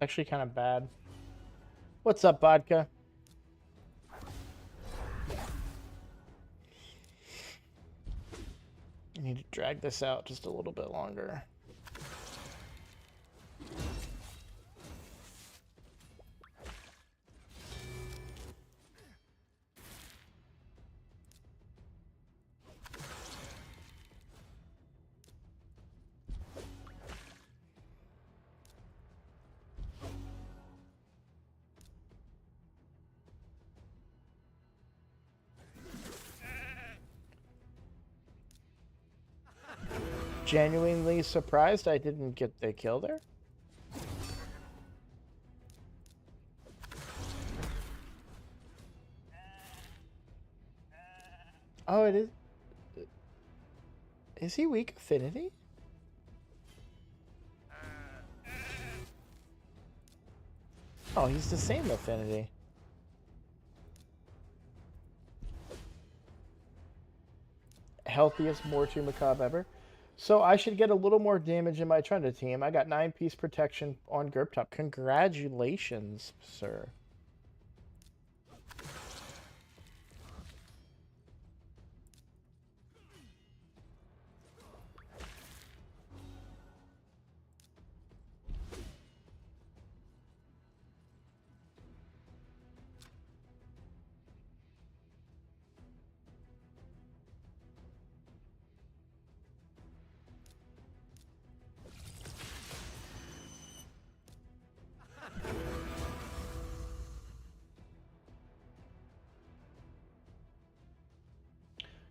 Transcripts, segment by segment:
Actually kind of bad. What's up, Vodka? I need to drag this out just a little bit longer. Genuinely surprised I didn't get the kill there. Oh, it is. Is he weak affinity? Oh, he's the same affinity. Healthiest Mortu Macabre ever. So I should get a little more damage in my Trunda team. I got 9-piece protection on Gerp Top. Congratulations, sir.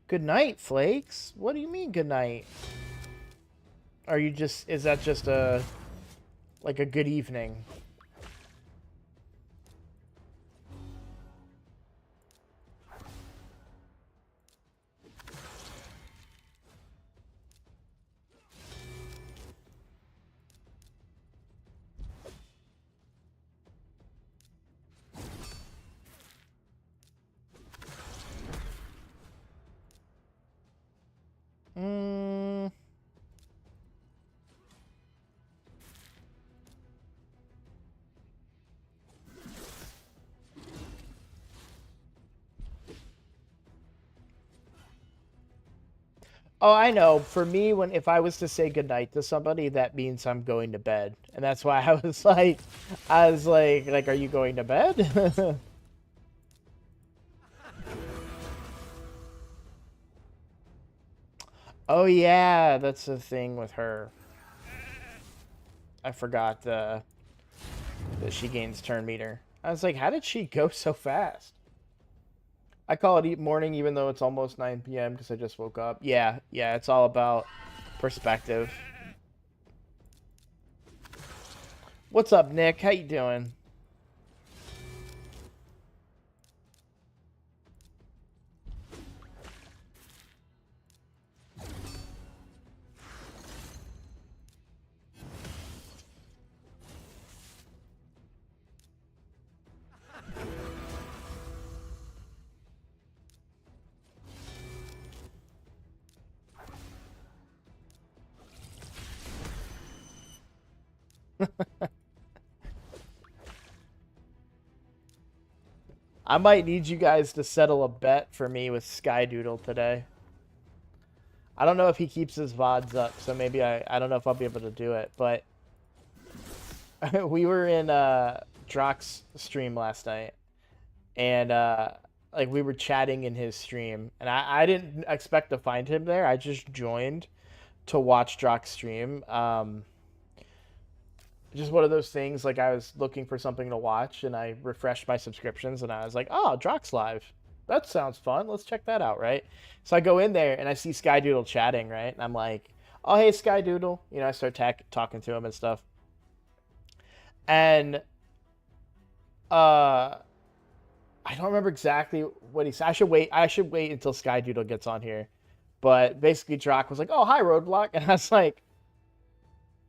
Good night, Flakes. What do you mean good night? Are you just, is that just a, like a good evening? Oh, I know. For me, if I was to say goodnight to somebody, that means I'm going to bed. And that's why I was like, are you going to bed? Oh yeah, that's the thing with her. I forgot that she gains turn meter. I was like, how did she go so fast? I call it morning even though it's almost 9 p.m. because I just woke up. Yeah, it's all about perspective. What's up, Nick? How you doing? I might need you guys to settle a bet for me with Skydoodle today. I don't know if he keeps his VODs up, so maybe I don't know if I'll be able to do it, but we were in Drock's stream last night, and like we were chatting in his stream, and I didn't expect to find him there. I just joined to watch Drock's stream. Just one of those things, like I was looking for something to watch, and I refreshed my subscriptions, and I was like, oh, Drock's live. That sounds fun. Let's check that out, right? So I go in there, and I see Skydoodle chatting, right? And I'm like, oh, hey, Skydoodle. You know, I start talking to him and stuff. And I don't remember exactly what he said. I should wait until Skydoodle gets on here. But basically, Drock was like, oh, hi, Roadblock. And I was like,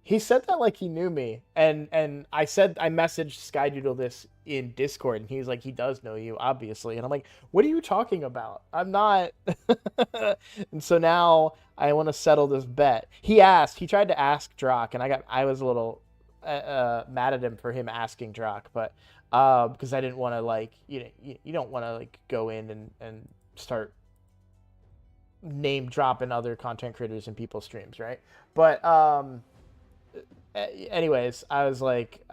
he said that like he knew me. And I messaged Skydoodle this in Discord, and he's like, he does know you, obviously. And I'm like, what are you talking about? I'm not. And so now I want to settle this bet. He tried to ask Drock, and I was a little mad at him for him asking Drock, but because I didn't want to like you don't want to like go in and start name dropping other content creators in people's streams, right? But anyways, I was like,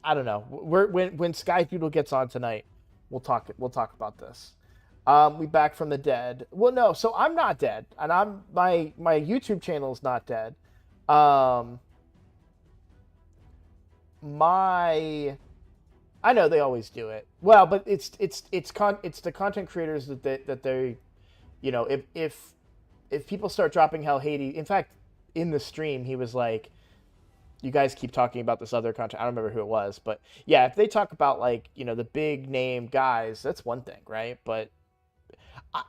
I don't know. When Sky Doodle gets on tonight, we'll talk. We'll talk about this. We back from the dead. Well, no, so I'm not dead, and my YouTube channel is not dead. Um, my I know they always do it. Well, but it's the content creators that they if people start dropping Hell Hades. In fact, in the stream, he was like, you guys keep talking about this other content. I don't remember who it was, but yeah, if they talk about like, the big name guys, that's one thing, right? But I,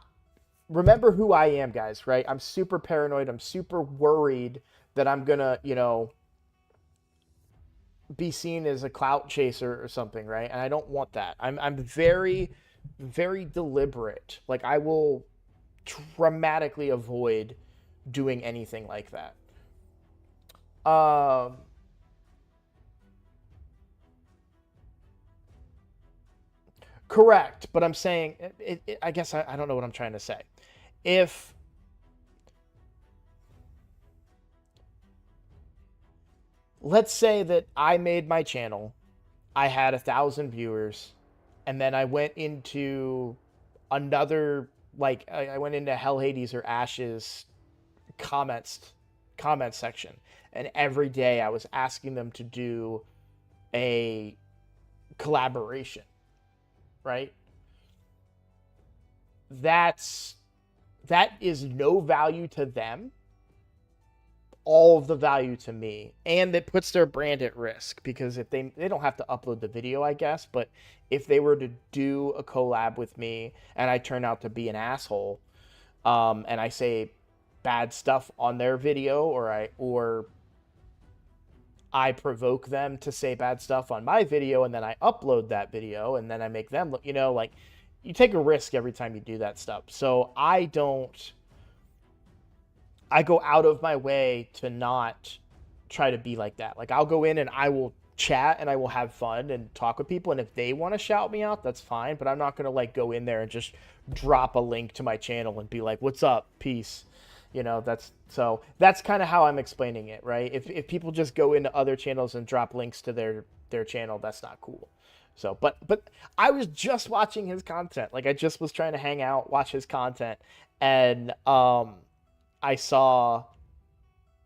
remember who I am, guys, right? I'm super paranoid. I'm super worried that I'm gonna, be seen as a clout chaser or something, right? And I don't want that. I'm very, very deliberate. Like I will dramatically avoid doing anything like that. Um, Correct, but I'm saying I guess I don't know what I'm trying to say. If let's say that I made my channel, I had 1,000 viewers, and then I went into another like I went into Hell Hades or Ash's comments comment section, and every day I was asking them to do a collaboration, right? That's that is no value to them, all of the value to me, and it puts their brand at risk because if they don't have to upload the video, I guess, but if they were to do a collab with me and I turn out to be an asshole, and I say bad stuff on their video, or I provoke them to say bad stuff on my video, and then I upload that video, and then I make them look, like you take a risk every time you do that stuff. So I go out of my way to not try to be like that. Like I'll go in and I will chat and I will have fun and talk with people, and if they want to shout me out, that's fine, but I'm not going to like go in there and just drop a link to my channel and be like, "What's up? Peace." That's kind of how I'm explaining it, right? If people just go into other channels and drop links to their channel, that's not cool. So, but I was just watching his content. Like I just was trying to hang out, watch his content, and I saw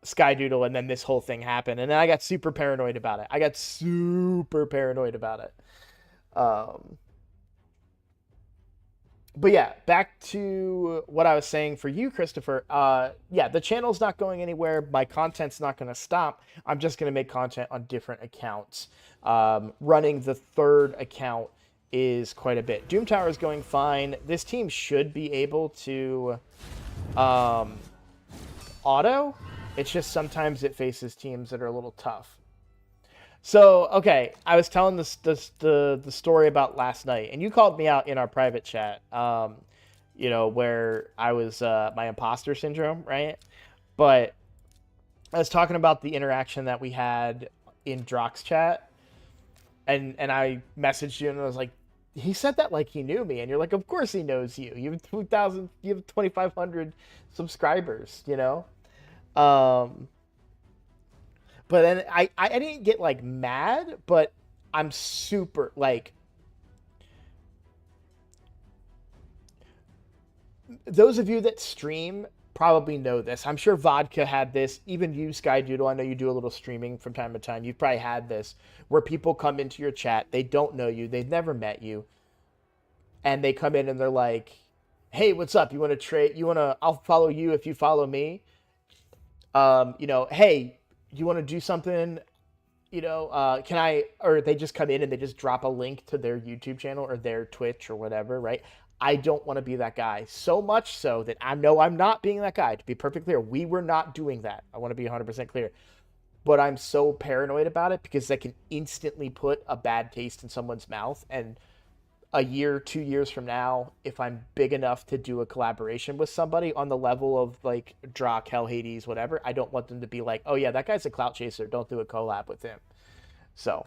Sky Doodle, and then this whole thing happened, and then I got super paranoid about it. Um, but yeah, back to what I was saying for you, Christopher. Yeah, the channel's not going anywhere. My content's not going to stop. I'm just going to make content on different accounts. Running the third account is quite a bit. Doom Tower is going fine. This team should be able to auto. It's just sometimes it faces teams that are a little tough. So, okay, I was telling the story about last night, and you called me out in our private chat, where I was my imposter syndrome, right? But I was talking about the interaction that we had in Drock's chat, and I messaged you, and I was like, he said that like he knew me, and you're like, of course he knows you. You have 2,000, you have 2,500 subscribers, But then I didn't get like mad, but I'm super like those of you that stream probably know this. I'm sure Vodka had this. Even you, Sky Doodle, I know you do a little streaming from time to time. You've probably had this where people come into your chat, they don't know you, they've never met you, and they come in and they're like, "Hey, what's up? You want to trade? I'll follow you if you follow me. Hey, you want to do something, can I," or they just come in and they just drop a link to their YouTube channel or their Twitch or whatever, right? I don't want to be that guy. So much so that I know I'm not being that guy. To be perfectly clear, we were not doing that. I want to be 100% clear. But I'm so paranoid about it because that can instantly put a bad taste in someone's mouth. And a year, 2 years from now, if I'm big enough to do a collaboration with somebody on the level of like Drock, Hell Hades, whatever, I don't want them to be like, oh yeah, that guy's a clout chaser. Don't do a collab with him. So,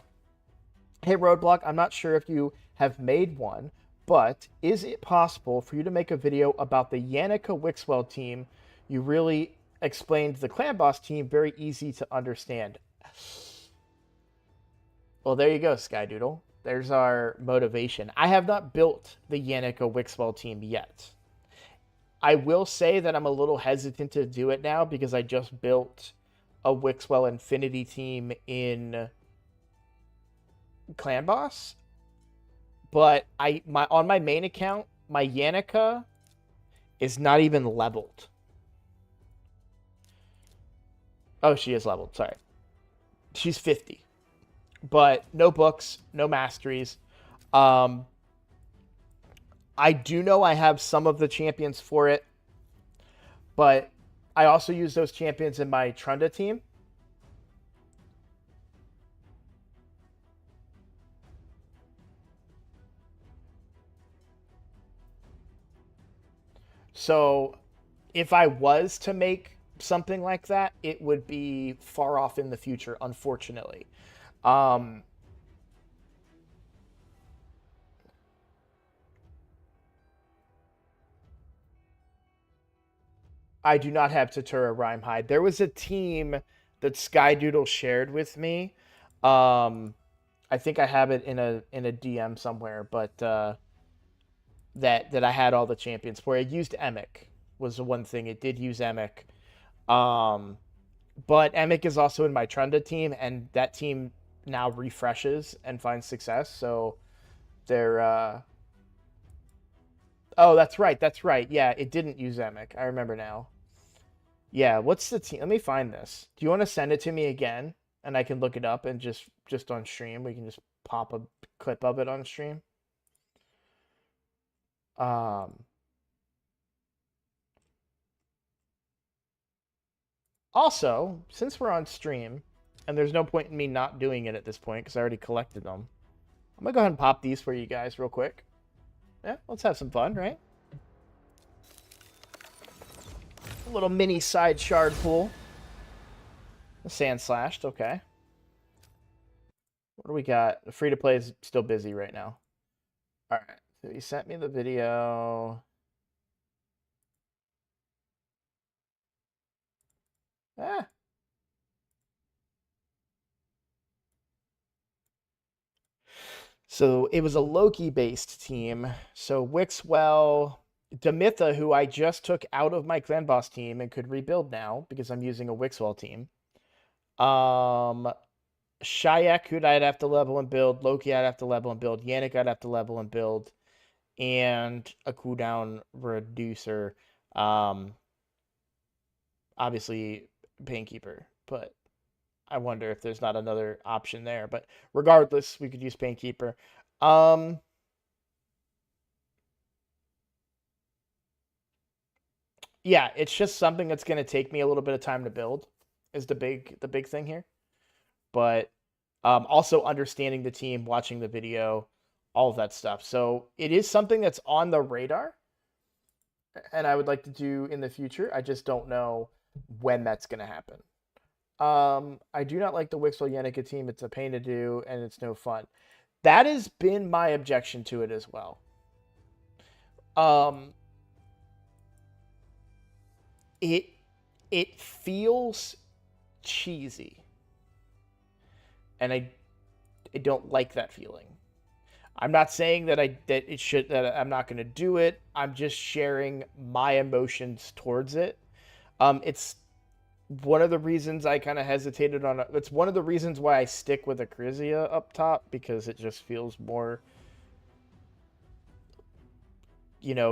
hey Roadblock, I'm not sure if you have made one, but is it possible for you to make a video about the Yannicka Wixwell team? You really explained the Clan Boss team, very easy to understand. Well, there you go, Skydoodle. There's our motivation. I have not built the Yannicka Wixwell team yet. I will say that I'm a little hesitant to do it now because I just built a Wixwell Infinity team in Clan Boss. But on my main account, my Yannicka is not even leveled. Oh, she is leveled. Sorry. She's 50. But no books, no masteries. I do know I have some of the champions for it, but I also use those champions in my Trunda team. So if I was to make something like that, it would be far off in the future, unfortunately. I do not have Tatura Rhyme There was a team that Skydoodle shared with me. I think I have it in a DM somewhere, but that I had all the champions for. It used Emic was the one thing. It did use Emic. But Emic is also in my Trunda team, and that team now refreshes and finds success. So they're oh, that's right. That's right. Yeah, it didn't use Emic. I remember now. Yeah, what's the team? Let me find this. Do you want to send it to me again, and I can look it up and just on stream we can just pop a clip of it on stream. Also, since we're on stream, and there's no point in me not doing it at this point because I already collected them, I'm gonna go ahead and pop these for you guys real quick. Yeah, let's have some fun, right? A little mini side shard pool. The sand slashed, okay. What do we got? The free to play is still busy right now. All right, so he sent me the video. Ah. So it was a Loki-based team. So Wixwell, Demitha, who I just took out of my Clan Boss team and could rebuild now because I'm using a Wixwell team. Shayak, who I'd have to level and build. Loki, I'd have to level and build. Yannick, I'd have to level and build. And a cooldown reducer. Obviously, Painkeeper, but I wonder if there's not another option there. But regardless, we could use Painkeeper. Yeah, it's just something that's going to take me a little bit of time to build. Is the big thing here. But also understanding the team, watching the video, all of that stuff. So it is something that's on the radar, and I would like to do in the future. I just don't know when that's going to happen. I do not like the Wixwell Yannicka team. It's a pain to do, and it's no fun. That has been my objection to it as well. It feels cheesy, and I don't like that feeling. I'm not saying that I'm not going to do it. I'm just sharing my emotions towards it. It's one of the reasons I kind of hesitated on it. It's one of the reasons why I stick with Acrizia up top, because it just feels more,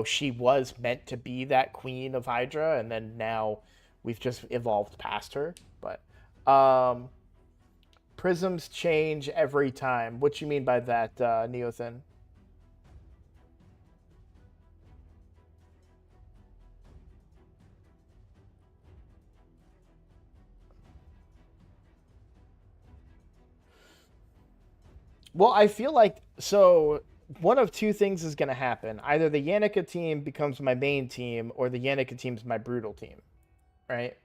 she was meant to be that queen of Hydra, and then now we've just evolved past her. But prisms change every time. What you mean by that, Neothin? Well, I feel like, so one of two things is going to happen. Either the Yannicka team becomes my main team, or the Yannicka team's my brutal team, right?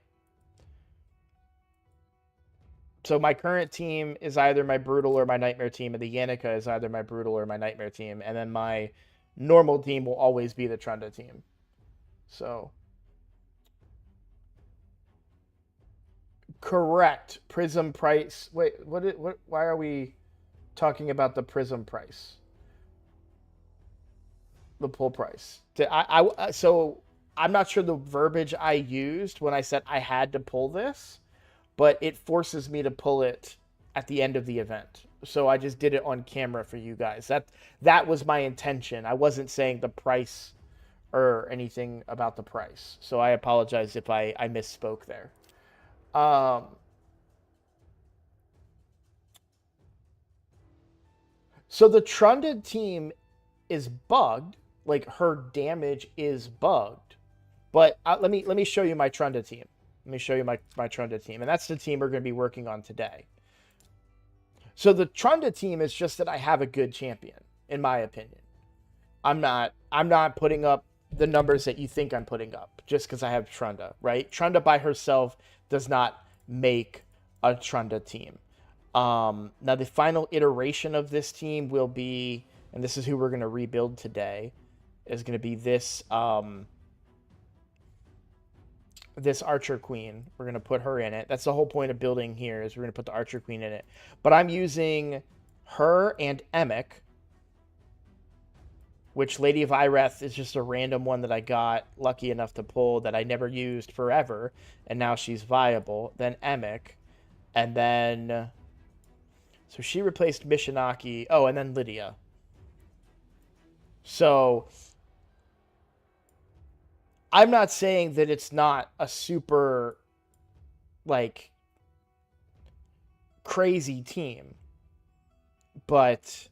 So my current team is either my brutal or my nightmare team, and the Yannicka is either my brutal or my nightmare team, and then my normal team will always be the Trunda team. So correct. Prism price. Wait, what why are we talking about the Prism price? The pull price. So I'm not sure the verbiage I used when I said I had to pull this, but it forces me to pull it at the end of the event. So I just did it on camera for you guys. That was my intention. I wasn't saying the price or anything about the price. So I apologize if I misspoke there. So the Trunded team is bugged. Like her damage is bugged. But let me show you my Trunda team. Let me show you my Trunda team. And that's the team we're going to be working on today. So the Trunda team is just that I have a good champion, in my opinion. I'm not putting up the numbers that you think I'm putting up just because I have Trunda, right? Trunda by herself does not make a Trunda team. Now the final iteration of this team will be, and this is who we're going to rebuild today, is going to be this this Archer Queen. We're going to put her in it. That's the whole point of building here, is we're going to put the Archer Queen in it. But I'm using her and Emic, which Lady of Ireth is just a random one that I got lucky enough to pull that I never used forever, and now she's viable. Then Emic, and then... So she replaced Mishinaki. Oh, and then Lydia. So I'm not saying that it's not a super, like, crazy team, but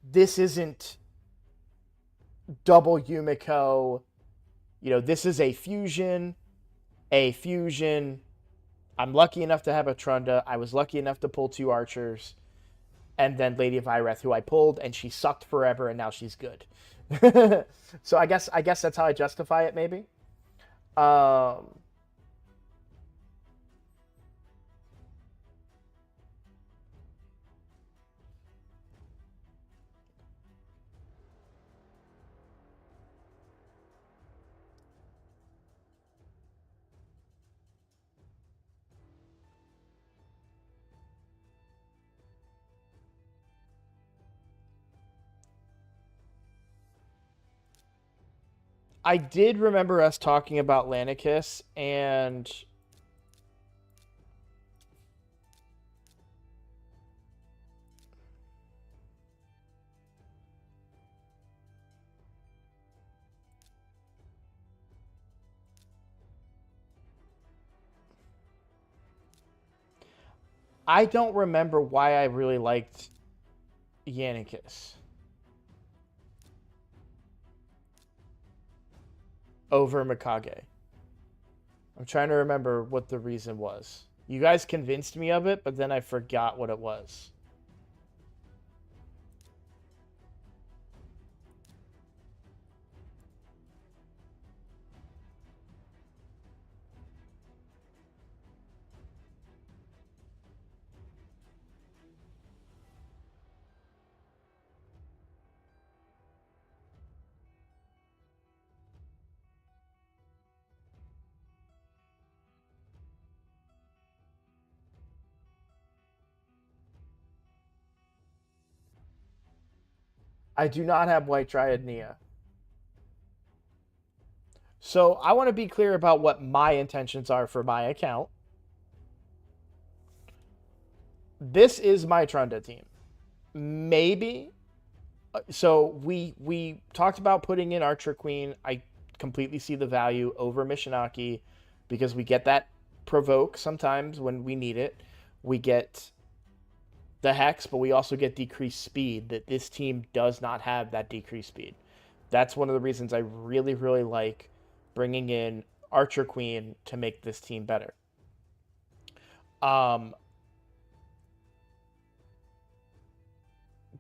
this isn't double Yumiko. You know, this is a fusion. I'm lucky enough to have a Trunda. I was lucky enough to pull 2 archers. And then Lady of Ireth, who I pulled, and she sucked forever, and now she's good. So I guess that's how I justify it, maybe. I did remember us talking about Lanicus, and I don't remember why I really liked Yannicus over Mikage. I'm trying to remember what the reason was. You guys convinced me of it, but then I forgot what it was. I do not have White Dryad Nia. So I want to be clear about what my intentions are for my account. This is my Trunda team. Maybe. So we talked about putting in Archer Queen. I completely see the value over Mishinaki because we get that provoke sometimes when we need it. We get the Hex, but we also get decreased speed. That this team does not have that decreased speed. That's one of the reasons I really, really like bringing in Archer Queen to make this team better.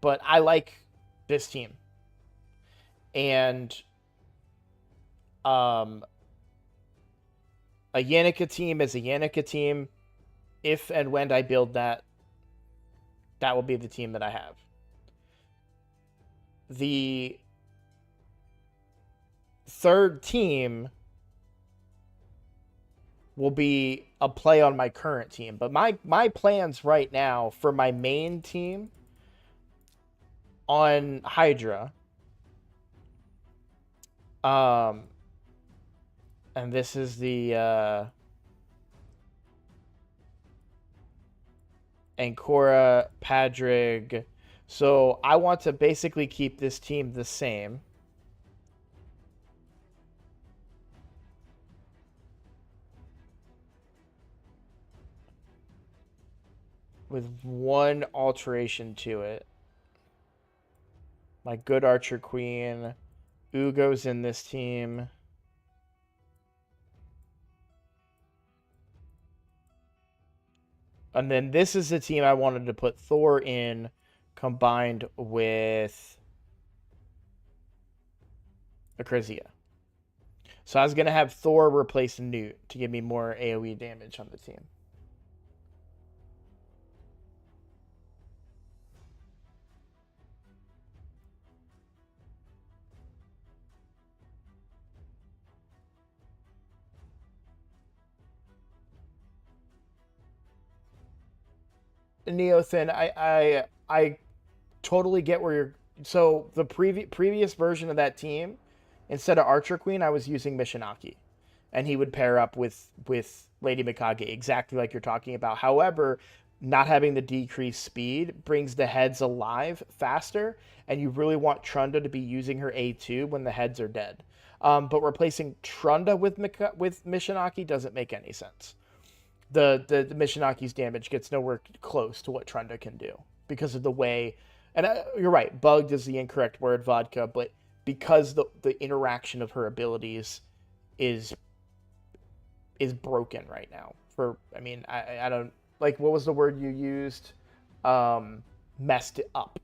but I like this team. And a Yannicka team is a Yannicka team. If and when I build that, that will be the team that I have. The third team will be a play on my current team. But my plans right now for my main team on Hydra, and this is the Ancora, Padrig. So I want to basically keep this team the same. With one alteration to it. My good Archer Queen. Ugo's in this team. And then this is the team I wanted to put Thor in, combined with Acrizia. So I was going to have Thor replace Newt to give me more AoE damage on the team. Neothin, I totally get where you're. So the previous version of that team, instead of Archer Queen, I was using Mishinaki, and he would pair up with Lady Mikage, exactly like you're talking about. However, not having the decreased speed brings the heads alive faster, and you really want Trunda to be using her A2 when the heads are dead. But replacing Trunda with Mishinaki doesn't make any sense. The Mishinaki's damage gets nowhere close to what Trunda can do because of the way. And you're right, bugged is the incorrect word, vodka, but because the interaction of her abilities is broken right now. I don't like, what was the word you used? Messed it up.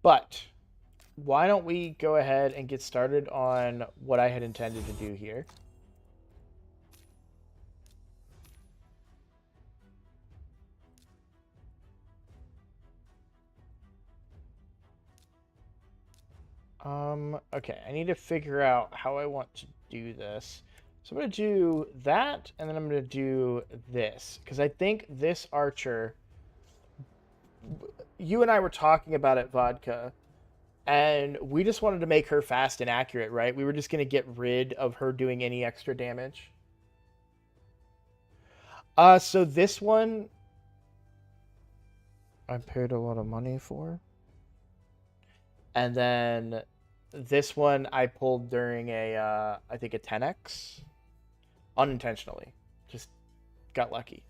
But why don't we go ahead and get started on what I had intended to do here. Okay, I need to figure out how I want to do this. So I'm going to do that, and then I'm going to do this. Because I think this archer, you and I were talking about it, Vodka, and we just wanted to make her fast and accurate, right? We were just going to get rid of her doing any extra damage. So this one, I paid a lot of money for. And then this one I pulled during I think a 10x. Unintentionally. Just got lucky.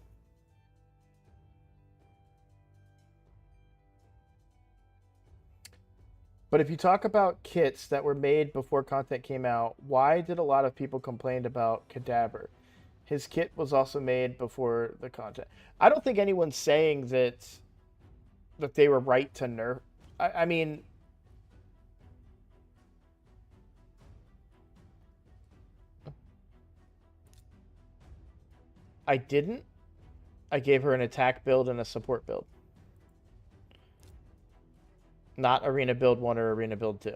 But if you talk about kits that were made before content came out, why did a lot of people complain about Cadaver? His kit was also made before the content. I don't think anyone's saying that they were right to nerf. I mean, I didn't. I gave her an attack build and a support build. Not Arena Build 1 or Arena Build 2.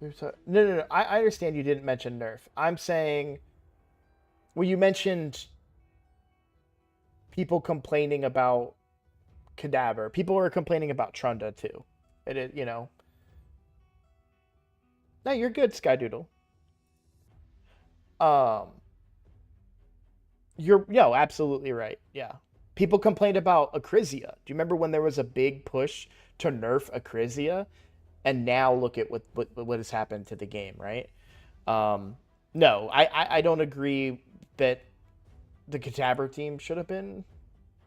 No. I understand you didn't mention nerf. I'm saying, well, you mentioned people complaining about Cadaver. People are complaining about Trunda too. It is, you know. No, you're good, Skydoodle. Um, you're no, absolutely right. Yeah. People complained about Acrizia. Do you remember when there was a big push to nerf Acrizia? And now look at what has happened to the game, right? Um, no, I don't agree that the Kataber team should have been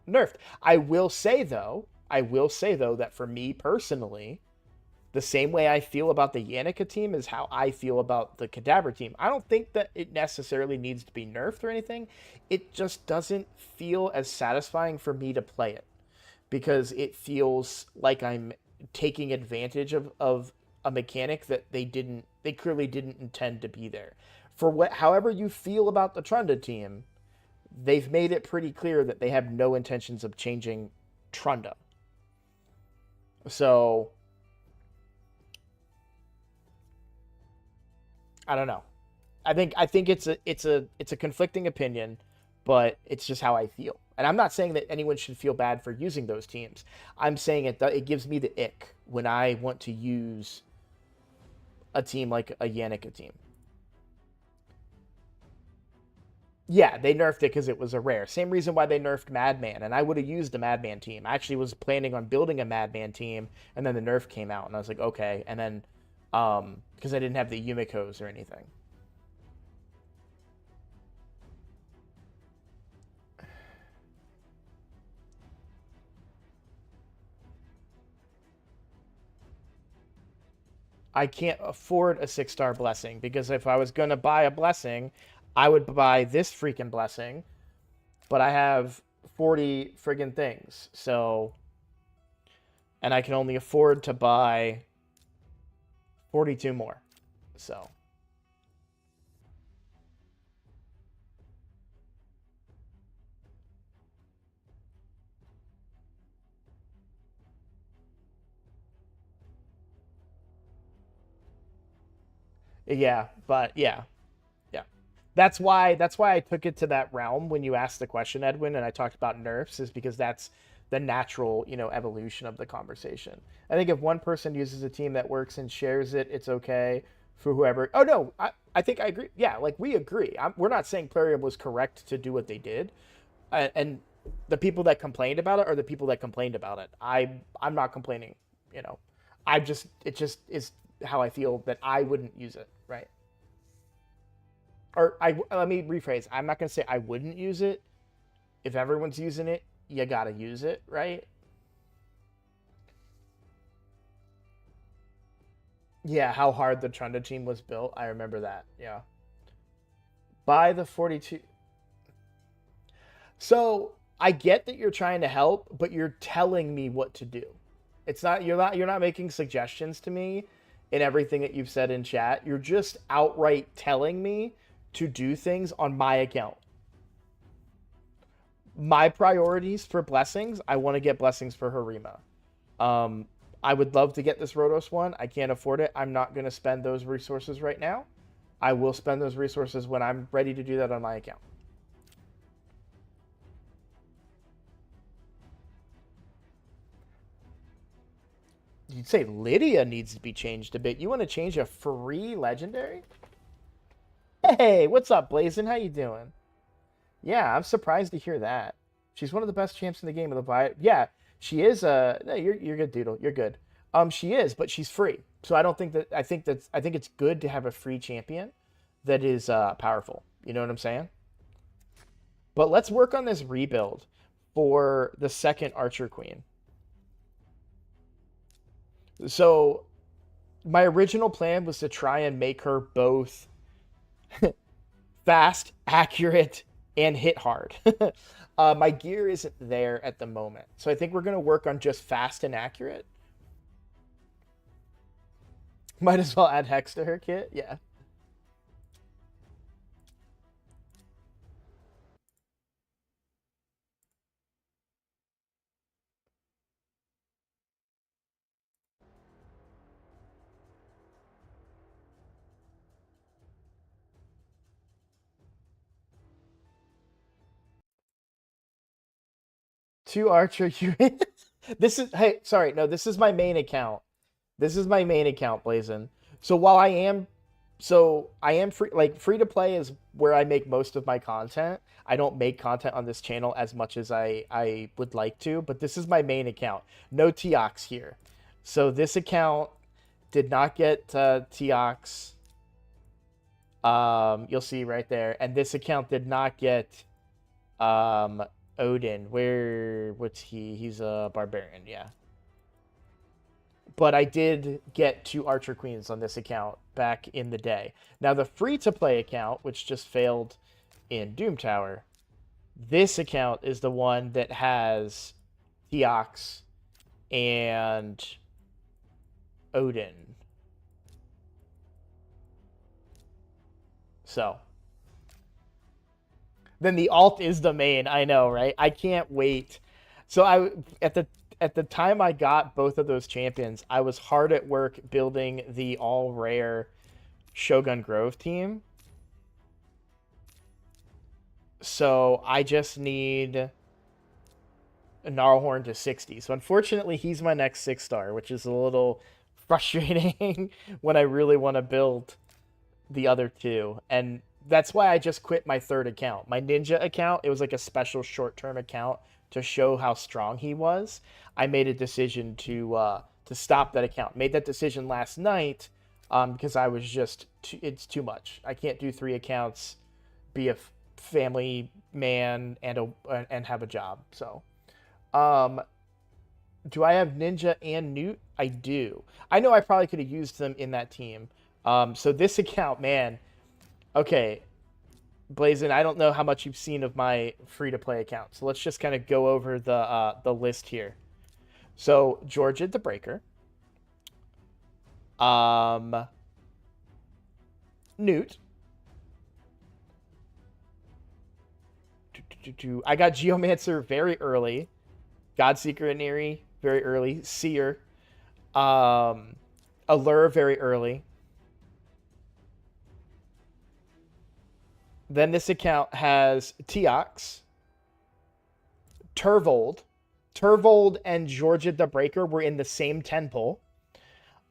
nerfed. I will say though that for me personally, the same way I feel about the Yannicka team is how I feel about the Cadaver team. I don't think that it necessarily needs to be nerfed or anything. It just doesn't feel as satisfying for me to play it because it feels like I'm taking advantage of a mechanic that they clearly didn't intend to be there. For what however you feel about the Trunda team, they've made it pretty clear that they have no intentions of changing Trunda. So I don't know. I think it's a conflicting opinion, but it's just how I feel. And I'm not saying that anyone should feel bad for using those teams. I'm saying it gives me the ick when I want to use a team like a Yannicka team. Yeah, they nerfed it because it was a rare. Same reason why they nerfed Madman, and I would have used the Madman team. I actually was planning on building a Madman team, and then the nerf came out, and I was like, okay. And then, because I didn't have the Yumikos or anything. I can't afford a 6-star blessing because if I was gonna buy a blessing, I would buy this freaking blessing, but I have 40 friggin' things. So, and I can only afford to buy 42 more. So, yeah, but yeah. Yeah. That's why I took it to that realm when you asked the question, Edwin, and I talked about nerfs is because that's the natural, evolution of the conversation. I think if one person uses a team that works and shares it, it's okay for whoever. Oh no, I think I agree. Yeah, like we agree. We're not saying Plarium was correct to do what they did, and the people that complained about it are the people that complained about it. I'm not complaining. You know, it just is how I feel that I wouldn't use it. Right. Or I let me rephrase. I'm not gonna say I wouldn't use it. If everyone's using it, you gotta use it, right? Yeah, how hard the Trunda team was built. I remember that. Yeah. By the 42. So I get that you're trying to help, but you're telling me what to do. You're not making suggestions to me in everything that you've said in chat. You're just outright telling me to do things on my account. My priorities for blessings, I want to get blessings for Harima. Um, I would love to get this Rotos one. I can't afford it. I'm not going to spend those resources right now. I will spend those resources when I'm ready to do that on my account. You'd say Lydia needs to be changed a bit. You want to change a free legendary? Hey, what's up, Blazin? How you doing? Yeah, I'm surprised to hear that. She's one of the best champs in the game of the Vi. Yeah, she is. No, you're good, Doodle. You're good. She is, but she's free. So I don't think that. I think it's good to have a free champion that is powerful. You know what I'm saying? But let's work on this rebuild for the second Archer Queen. So my original plan was to try and make her both fast, accurate, and hit hard. My gear isn't there at the moment. So I think we're going to work on just fast and accurate. Might as well add Hex to her kit. Yeah. 2 Archer units. This is, hey, sorry, no, this is my main account. This is my main account, Blazin. So while I am free, like free to play is where I make most of my content. I don't make content on this channel as much as I would like to, but this is my main account. No Teox here. So this account did not get Teox. You'll see right there. And this account did not get Odin. What's he? He's a barbarian, yeah. But I did get 2 Archer Queens on this account back in the day. Now, the free-to-play account, which just failed in Doom Tower, this account is the one that has Teox and Odin. So. Then the alt is the main, I know, right? I can't wait. So at the time I got both of those champions, I was hard at work building the all-rare Shogun Grove team. So I just need a Gnarlhorn to 60. So unfortunately, he's my next 6-star, which is a little frustrating when I really want to build the other two. And that's why I just quit my 3rd account. My Ninja account, it was like a special short-term account to show how strong he was. I made a decision to stop that account. Made that decision last night because I was just it's too much. I can't do 3 accounts, be a family man and have a job. So, do I have Ninja and Newt? I do. I know I probably could have used them in that team. So this account, man. Okay, Blazin, I don't know how much you've seen of my free-to-play account, so let's just kind of go over the list here. So, Georgia the Breaker. Newt. I got Geomancer very early. Godseeker and Neri very early. Seer. Allure very early. Then this account has Teox, Turvold. Turvold and Georgia the Breaker were in the same 10 pull.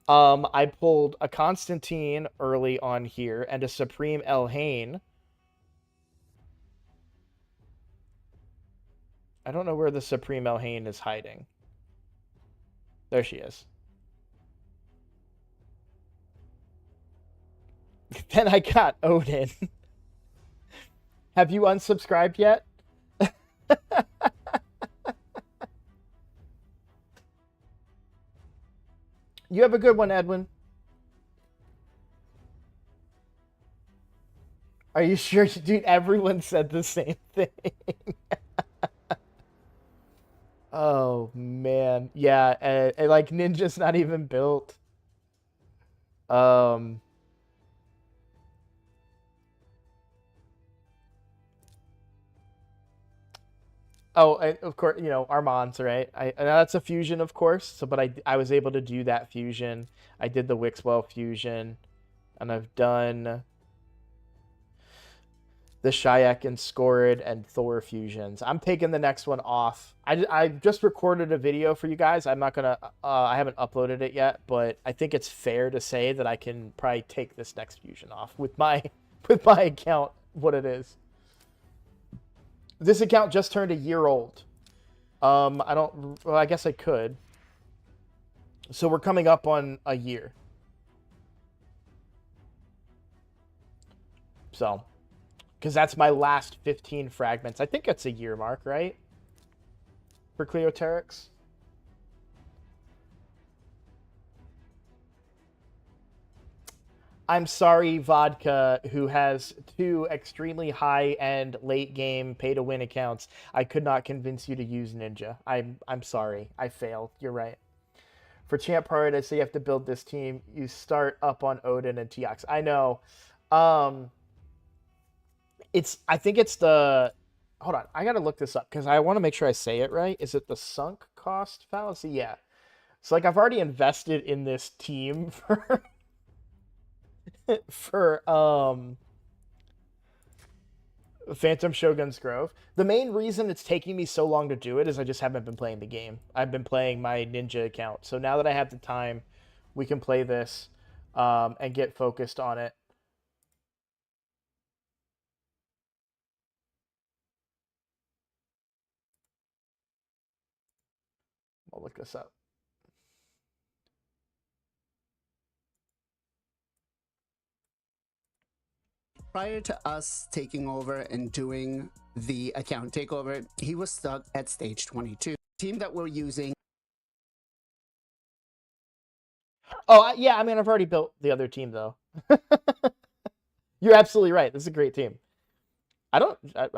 I pulled a Constantine early on here and a Supreme Elhain. I don't know where the Supreme Elhain is hiding. There she is. Then I got Odin. Have you unsubscribed yet? You have a good one, Edwin. Are you sure? Dude, everyone said the same thing. Oh, man. Yeah, like, Ninja's not even built. Oh, of course, you know, Armand's, right? And that's a fusion, of course. So, but I was able to do that fusion. I did the Wixwell fusion, and I've done the Shayak and Scorid and Thor fusions. I'm taking the next one off. I just recorded a video for you guys. I'm not gonna. I haven't uploaded it yet, but I think it's fair to say that I can probably take this next fusion off with my account. What it is. This account just turned a year old. Well, I guess I could. So we're coming up on a year. So, because that's my last 15 fragments. I think that's a year mark, right? For Cleoteryx. I'm sorry, Vodka, who has 2 extremely high-end late-game pay-to-win accounts. I could not convince you to use Ninja. I'm sorry. I failed. You're right. For champ priority, I say you have to build this team. You start up on Odin and Teox. I know. I think it's the... Hold on. I got to look this up because I want to make sure I say it right. Is it the sunk cost fallacy? Yeah. So, like, I've already invested in this team for... Phantom Shogun's Grove. The main reason it's taking me so long to do it is I just haven't been playing the game. I've been playing my ninja account. So now that I have the time, we can play this and get focused on it. I'll look this up. Prior to us taking over and doing the account takeover, he was stuck at stage 22. Team that we're using. Oh, yeah, I mean, I've already built the other team, though. You're absolutely right. This is a great team. I'm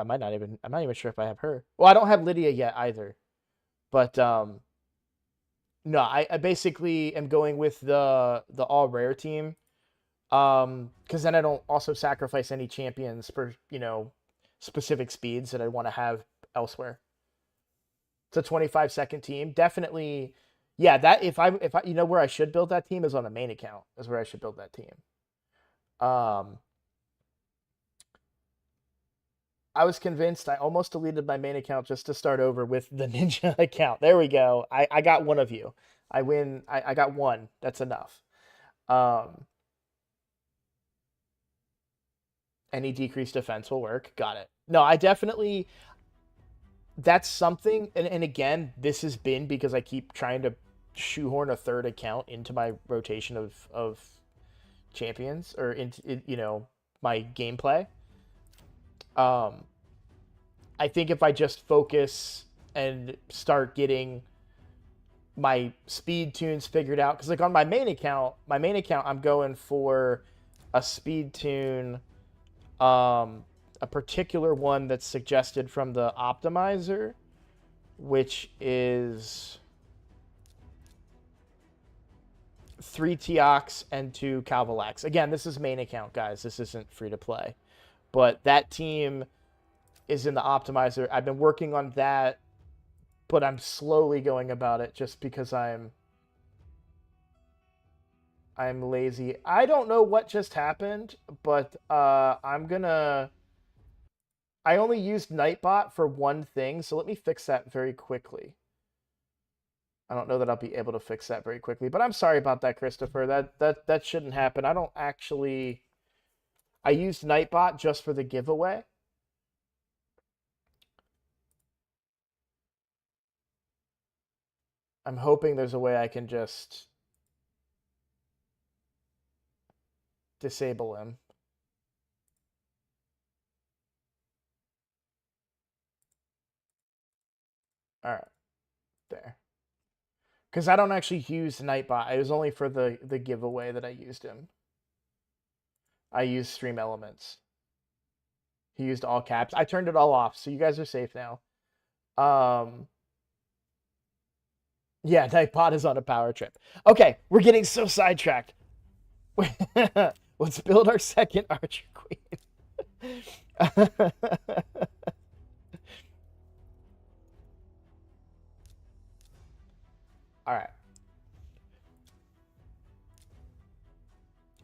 not even sure if I have her. Well, I don't have Lydia yet either. But, no, I basically am going with the all rare team. Because then I don't also sacrifice any champions for, specific speeds that I want to have elsewhere. It's a 25-second team. Definitely, yeah, that if I where I should build that team is on a main account. Is where I should build that team. I was convinced. I almost deleted my main account just to start over with the ninja account. There we go. I got one of you. I win. I got one. That's enough. Any decreased defense will work. Got it. No, I definitely. That's something. And again, this has been because I keep trying to shoehorn a third account into my rotation of champions or into my gameplay. I think if I just focus and start getting my speed tunes figured out, because like on my main account, I'm going for a speed tune, a particular one that's suggested from the optimizer, which is 3 Teox and 2 Calvalax. Again, this is main account, guys. This isn't free to play. But that team is in the optimizer. I've been working on that, but I'm slowly going about it just because I'm lazy. I don't know what just happened, but I'm gonna. I only used Nightbot for one thing, so let me fix that very quickly. I don't know that I'll be able to fix that very quickly, but I'm sorry about that, Christopher. That shouldn't happen. I don't actually. I used Nightbot just for the giveaway. I'm hoping there's a way I can just disable him. All right, there. Because I don't actually use Nightbot. It was only for the giveaway that I used him. I used Stream Elements. He used all caps. I turned it all off, so you guys are safe now. Yeah, Nightbot is on a power trip. Okay, we're getting so sidetracked. Let's build our second Archer Queen. All right.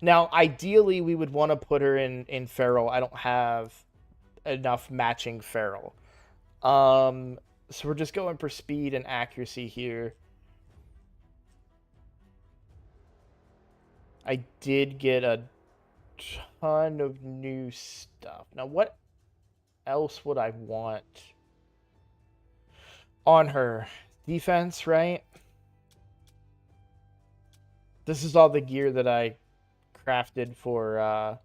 Now, ideally, we would want to put her in Feral. I don't have enough matching Feral. So we're just going for speed and accuracy here. I did get a ton of new stuff. Now, what else would I want on her? Defense, right? This is all the gear that I crafted for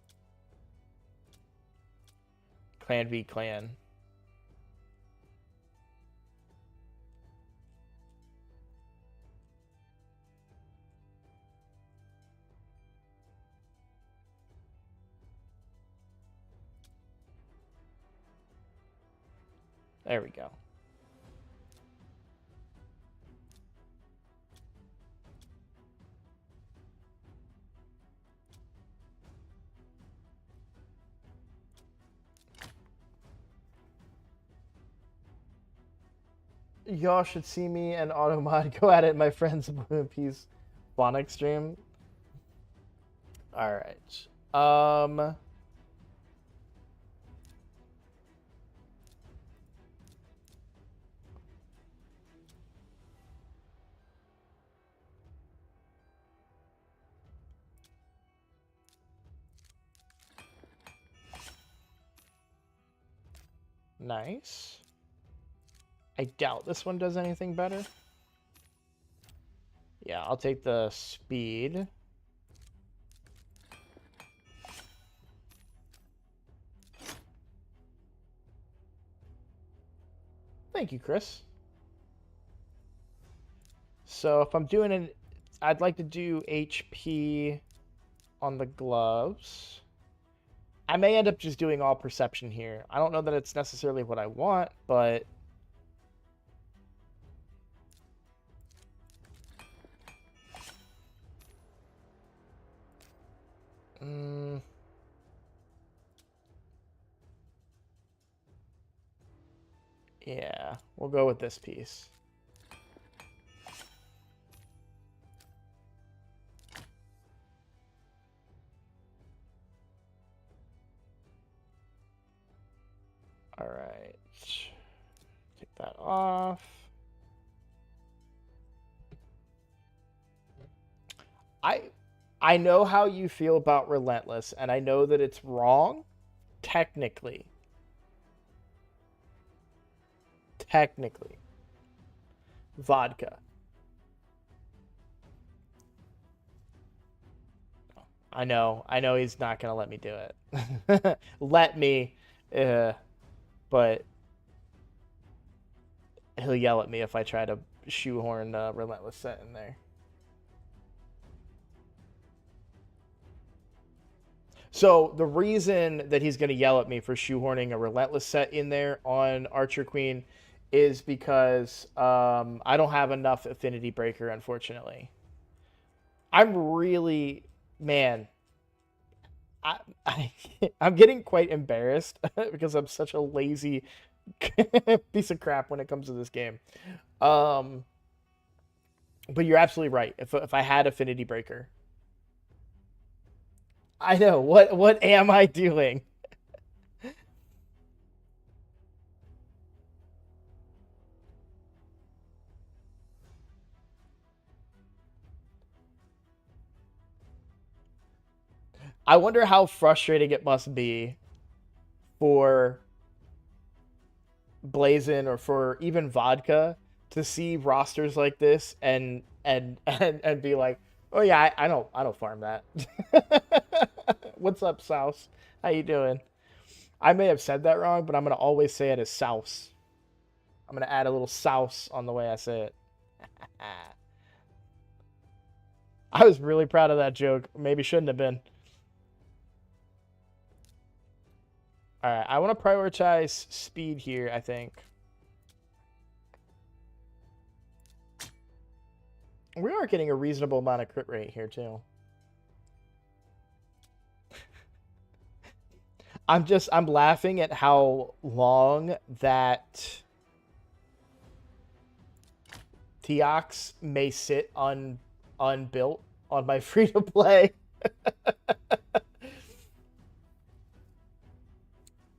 Clan v Clan. There we go. Y'all should see me and Automod go at it in my friend's Blue and Peace Phonics stream. Alright. Nice. I doubt this one does anything better. Yeah, I'll take the speed. Thank you, Chris. So if I'm doing an... I'd like to do HP on the gloves. I may end up just doing all perception here. I don't know that it's necessarily what I want, but... yeah, we'll go with this piece. All right. Take that off. I know how you feel about Relentless, and I know that it's wrong, technically. Technically. Vodka. I know he's not going to let me do it. Let me, but he'll yell at me if I try to shoehorn Relentless Set in there. So the reason that he's going to yell at me for shoehorning a Relentless Set in there on Archer Queen is because I don't have enough Affinity Breaker, unfortunately. I'm really, man, I'm getting quite embarrassed because I'm such a lazy piece of crap when it comes to this game. But you're absolutely right. If I had Affinity Breaker, I know what am I doing? I wonder how frustrating it must be for Blazin or for even Vodka to see rosters like this and be like, oh yeah, I don't farm that. What's up, Souse? How you doing? I may have said that wrong, but I'm gonna always say it as Souse. I'm gonna add a little Souse on the way I say it. I was really proud of that joke. Maybe shouldn't have been. All right, I want to prioritize speed here, I think. We are getting a reasonable amount of crit rate here, too. I'm laughing at how long that Teox may sit unbuilt on my free-to-play.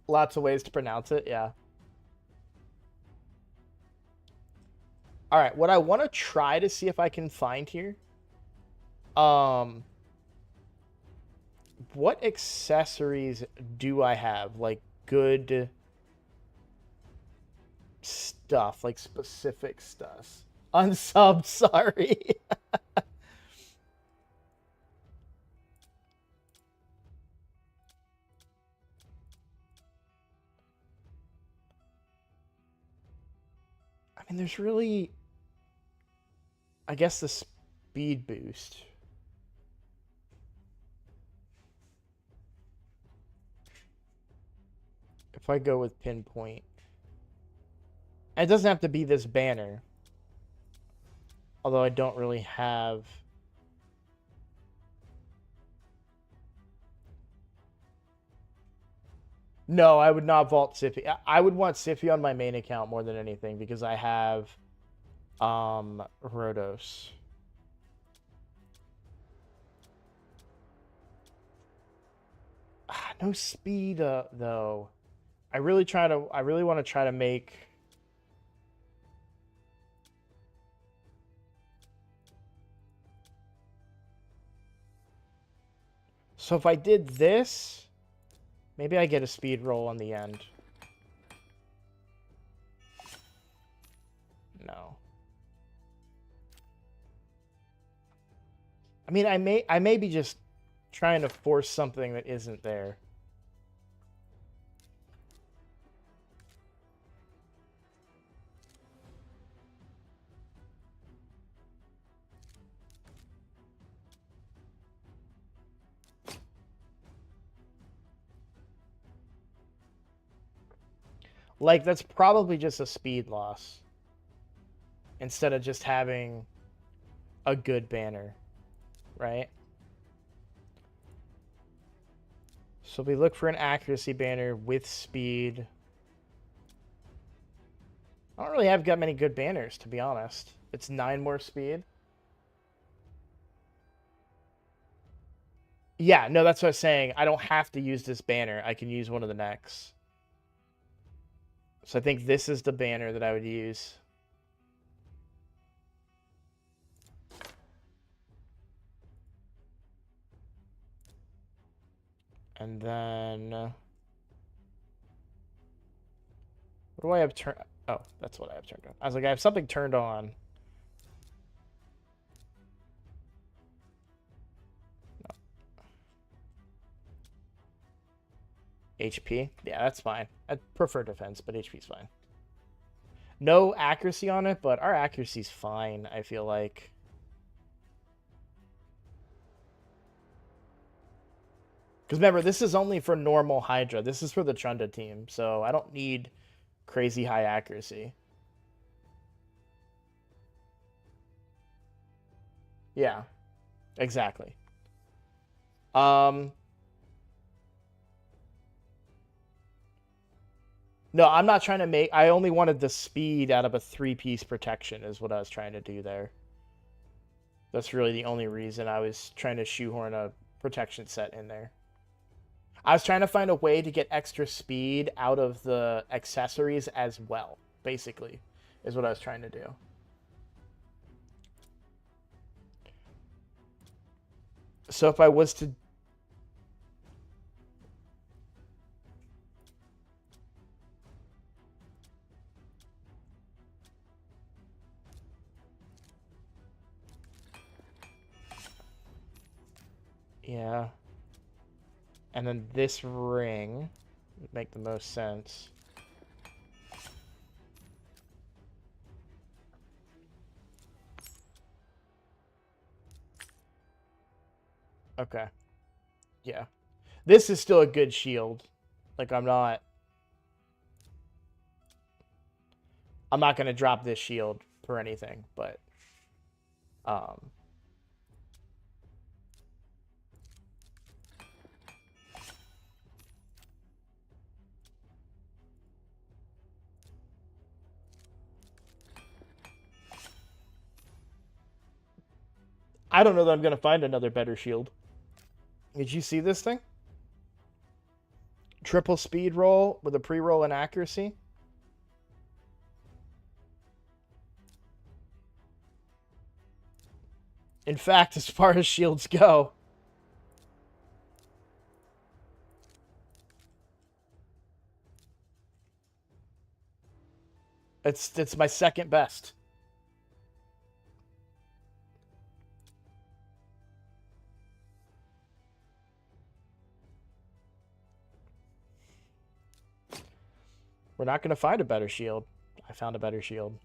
Lots of ways to pronounce it, yeah. All right, what I want to try to see if I can find here, what accessories do I have? Like good stuff, like specific stuff. Unsub, sorry. I mean, there's really, I guess, the speed boost. If I go with pinpoint. And it doesn't have to be this banner. Although I don't really have... No, I would not vault Siffy. I would want Siffy on my main account more than anything because I have Rhodos. No speed though. I really want to try to make... So if I did this, maybe I get a speed roll on the end. No. I mean, I may be just trying to force something that isn't there. Like, that's probably just a speed loss. Instead of just having a good banner, right? So we look for an accuracy banner with speed. I don't really have got many good banners, to be honest. It's 9 more speed. Yeah, no, that's what I was saying. I don't have to use this banner. I can use one of the next. So I think this is the banner that I would use. And then... what do I have turned... oh, that's what I have turned on. I was like, I have something turned on. No. HP? Yeah, that's fine. I prefer defense, but HP's fine. No accuracy on it, but our accuracy's fine, I feel like. Because remember, this is only for normal Hydra. This is for the Trunda team, so I don't need crazy high accuracy. Yeah, exactly. No, I'm not trying to make... I only wanted the speed out of a 3-piece protection is what I was trying to do there. That's really the only reason I was trying to shoehorn a protection set in there. I was trying to find a way to get extra speed out of the accessories as well, basically, is what I was trying to do. So if I was to... yeah. And then this ring would make the most sense. Okay. Yeah. This is still a good shield. Like, I'm not going to drop this shield for anything, but... I don't know that I'm going to find another better shield. Did you see this thing? Triple speed roll with a pre-roll and accuracy. In fact, as far as shields go, it's my second best. We're not going to find a better shield. I found a better shield.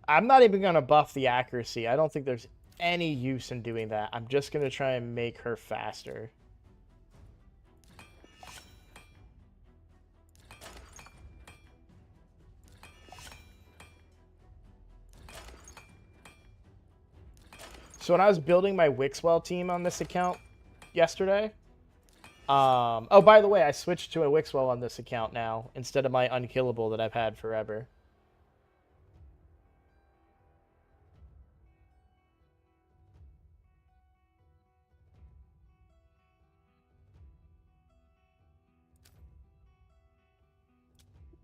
I'm not even going to buff the accuracy. I don't think there's any use in doing that. I'm just going to try and make her faster. So when I was building my Wixwell team on this account yesterday, oh, by the way, I switched to a Wixwell on this account now instead of my Unkillable that I've had forever.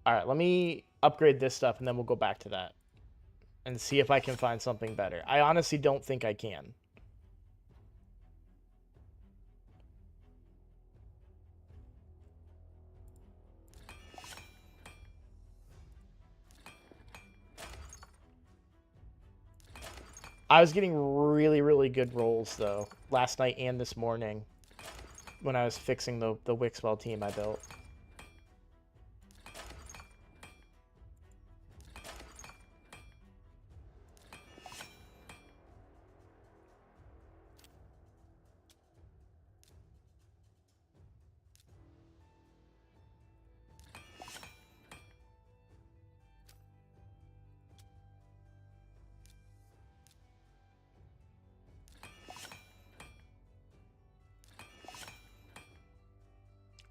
All right, let me upgrade this stuff, and then we'll go back to that and see if I can find something better. I honestly don't think I can. I was getting really, really good rolls, though, last night and this morning when I was fixing the Wixwell team I built.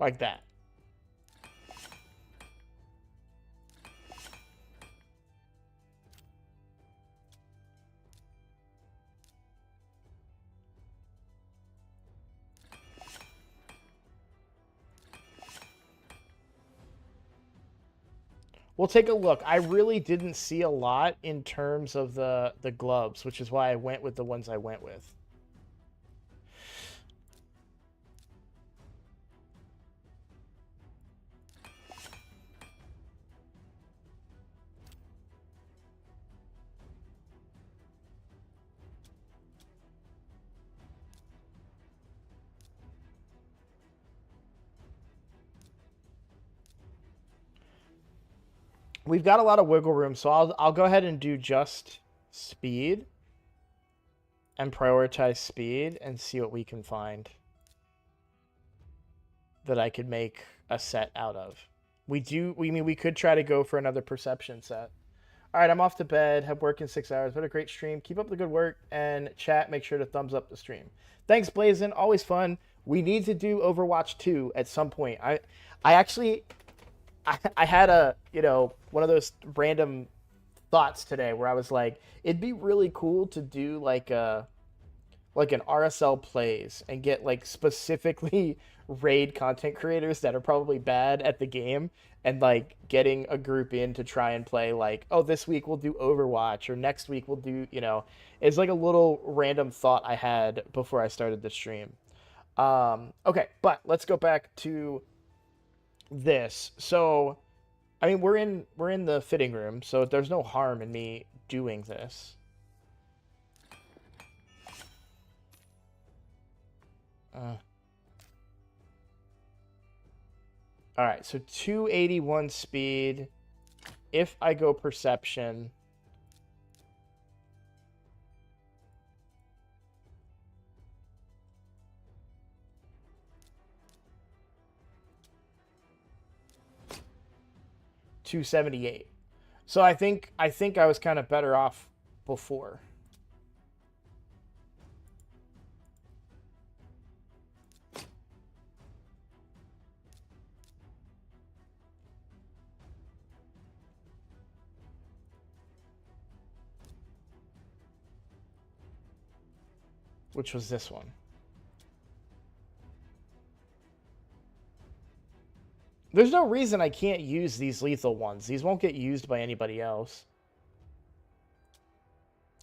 Like that. We'll take a look. I really didn't see a lot in terms of the gloves, which is why I went with the ones I went with. We've got a lot of wiggle room, so I'll go ahead and do just speed and prioritize speed and see what we can find that I could make a set out of. We could try to go for another perception set. All right, I'm off to bed. Have work in 6 hours. What a great stream. Keep up the good work, and chat, make sure to thumbs up the stream. Thanks, Blazin. Always fun. We need to do Overwatch 2 at some point. I actually I had a, one of those random thoughts today where I was like, it'd be really cool to do like an RSL plays and get like specifically raid content creators that are probably bad at the game, and like getting a group in to try and play like, oh, this week we'll do Overwatch or next week we'll do, it's like a little random thought I had before I started the stream. Okay, but let's go back to this. So, I mean, we're in the fitting room, so there's no harm in me doing this. All right, so 281 speed. If I go perception, $278. So I think I was kind of better off before. Which was this one. There's no reason I can't use these lethal ones. These won't get used by anybody else.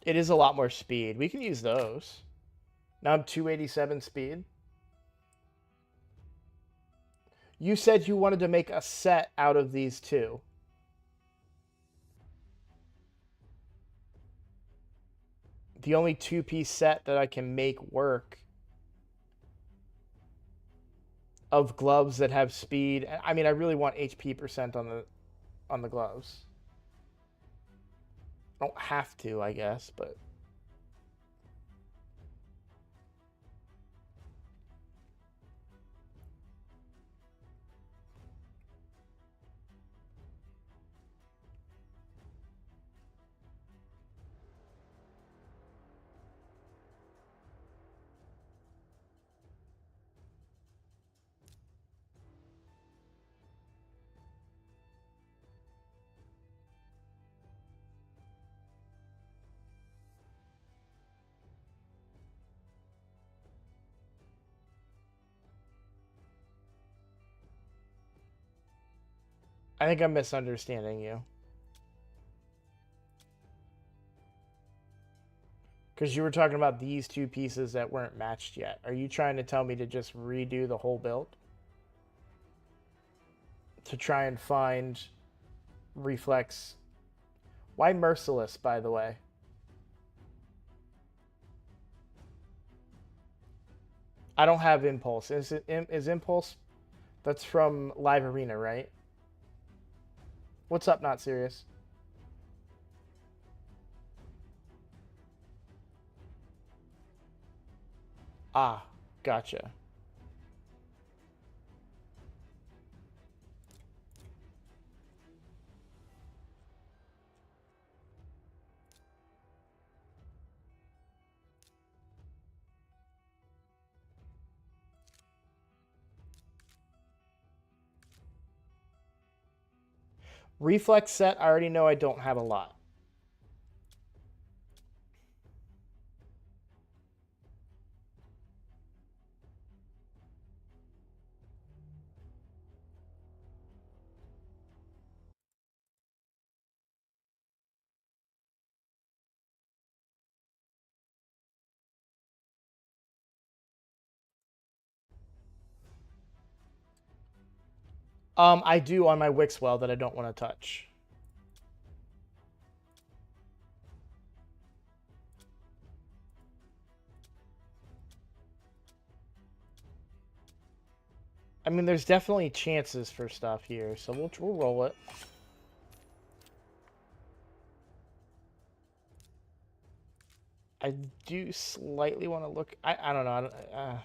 It is a lot more speed. We can use those. Now I'm 287 speed. You said you wanted to make a set out of these two. The only two-piece set that I can make work of gloves that have speed. I mean, I really want HP percent on the gloves. I don't have to, I guess, but I think I'm misunderstanding you. Because you were talking about these two pieces that weren't matched yet. Are you trying to tell me to just redo the whole build? To try and find reflex. Why merciless, by the way? I don't have impulse. Is impulse? That's from Live Arena, right? What's up, not serious? Ah, gotcha. Reflex set, I already know I don't have a lot. I do on my Wixwell that I don't want to touch. I mean, there's definitely chances for stuff here, so we'll roll it. I do slightly want to look. I don't know. I don't,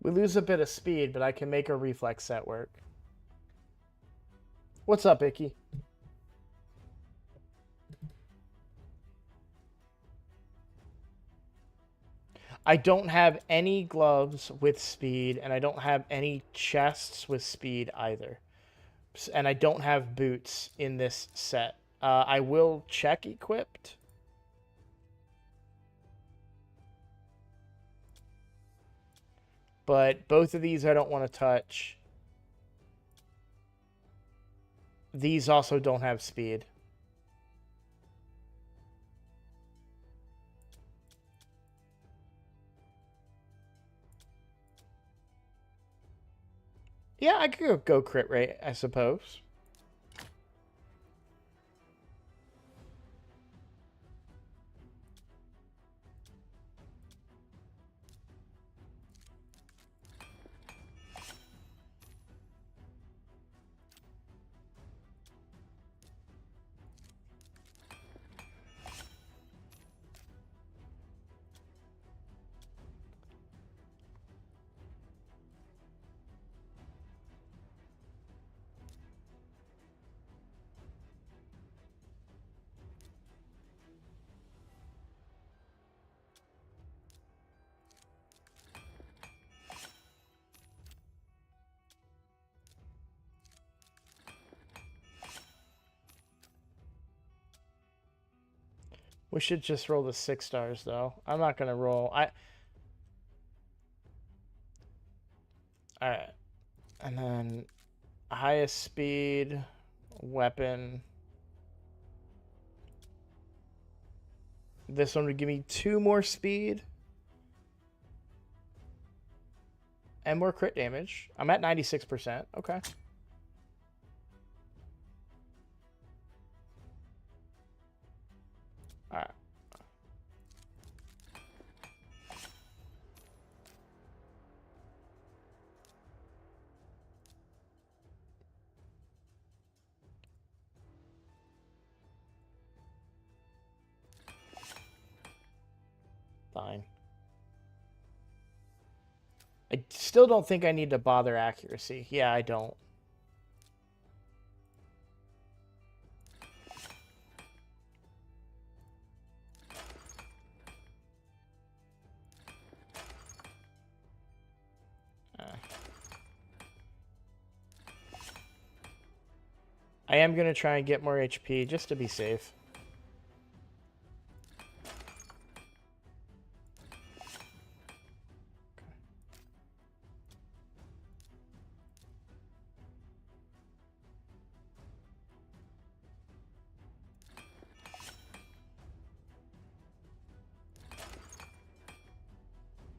we lose a bit of speed, but I can make a reflex set work. What's up, Icky? I don't have any gloves with speed, and I don't have any chests with speed either. And I don't have boots in this set. I will check equipped. But both of these I don't want to touch. These also don't have speed. Yeah, I could go crit rate, I suppose. We should just roll the 6 stars, though. I'm not gonna roll. Alright. And then highest speed, weapon. This one would give me 2 more speed. And more crit damage. I'm at 96%. Okay. Alright. Fine. I still don't think I need to bother accuracy. Yeah, I don't. I am going to try and get more HP just to be safe.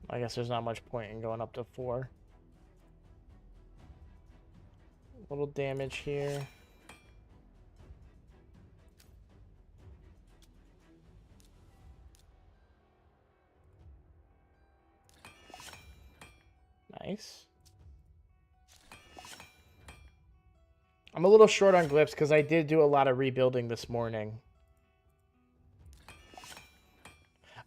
I guess there's not much point in going up to 4. Little damage here. Nice. I'm a little short on glyphs because I did do a lot of rebuilding this morning.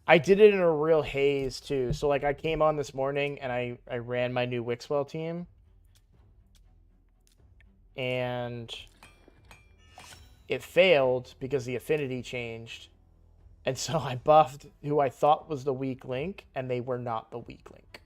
I did it in a real haze, too. So, like, I came on this morning and I ran my new Wixwell team. And it failed because the affinity changed. And so I buffed who I thought was the weak link, and they were not the weak link.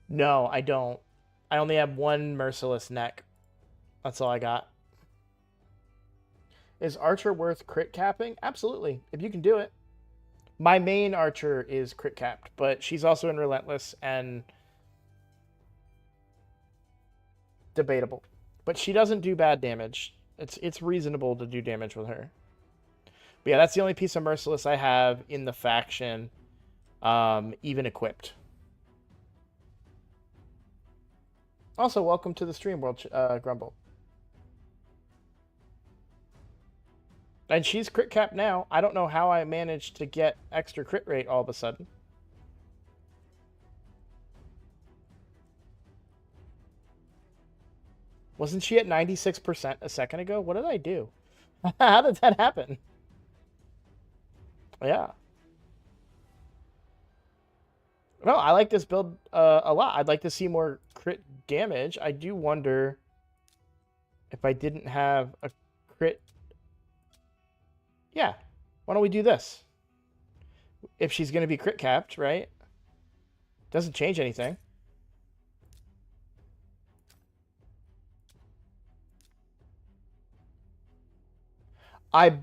No, I don't. I only have 1 merciless neck. That's all I got. Is Archer worth crit capping? Absolutely, if you can do it. My main Archer is crit capped, but she's also in Relentless and debatable. But she doesn't do bad damage. It's reasonable to do damage with her. But yeah, that's the only piece of Merciless I have in the faction, even equipped. Also, welcome to the stream, World Grumble. And she's crit capped now. I don't know how I managed to get extra crit rate all of a sudden. Wasn't she at 96% a second ago? What did I do? How did that happen? Yeah. No, I like this build a lot. I'd like to see more crit damage. I do wonder if I didn't have a crit. Yeah. Why don't we do this? If she's going to be crit capped, right? Doesn't change anything. I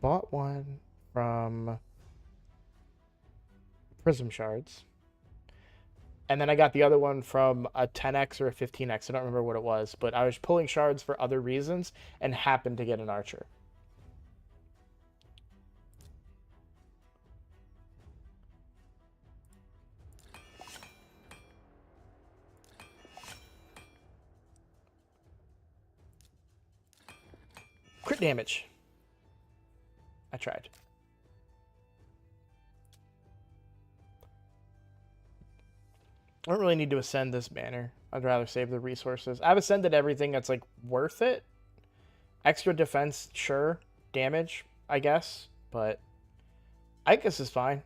bought one from Prism Shards. And then I got the other one from a 10x or a 15x. I don't remember what it was, but I was pulling shards for other reasons and happened to get an archer. Crit damage. I tried. I don't really need to ascend this banner. I'd rather save the resources. I've ascended everything that's, like, worth it. Extra defense, sure. Damage, I guess. But Icus is fine.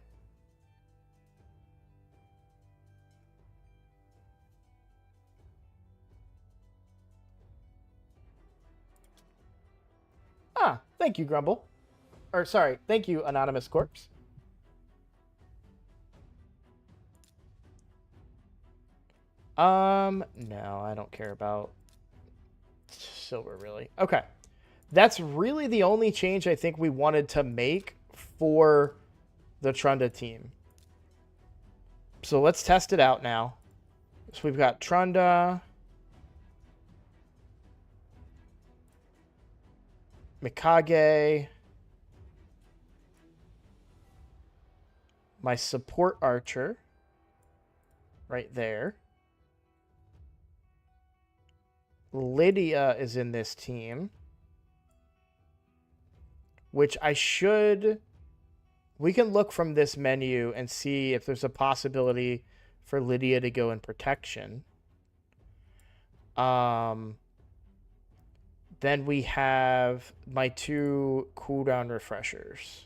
Ah, thank you, Grumble. Or, sorry, thank you, Anonymous Corpse. No, I don't care about silver, really. Okay. That's really the only change I think we wanted to make for the Trunda team. So let's test it out now. So we've got Trunda, Mikage, my support archer, right there. Lydia is in this team, which I should... We can look from this menu and see if there's a possibility for Lydia to go in protection. Then we have my 2 cooldown refreshers.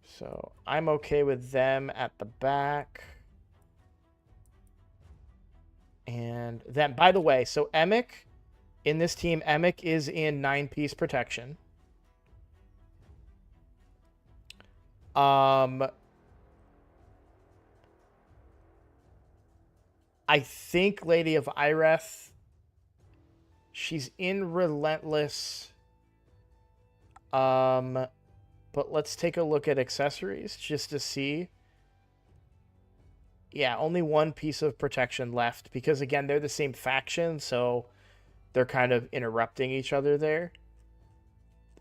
So I'm okay with them at the back. And then, by the way, so Emic, in this team, Emic is in 9-piece protection. I think Lady of Ireth, she's in Relentless. But let's take a look at accessories just to see. Yeah, only 1 piece of protection left because, again, they're the same faction, so they're kind of interrupting each other there.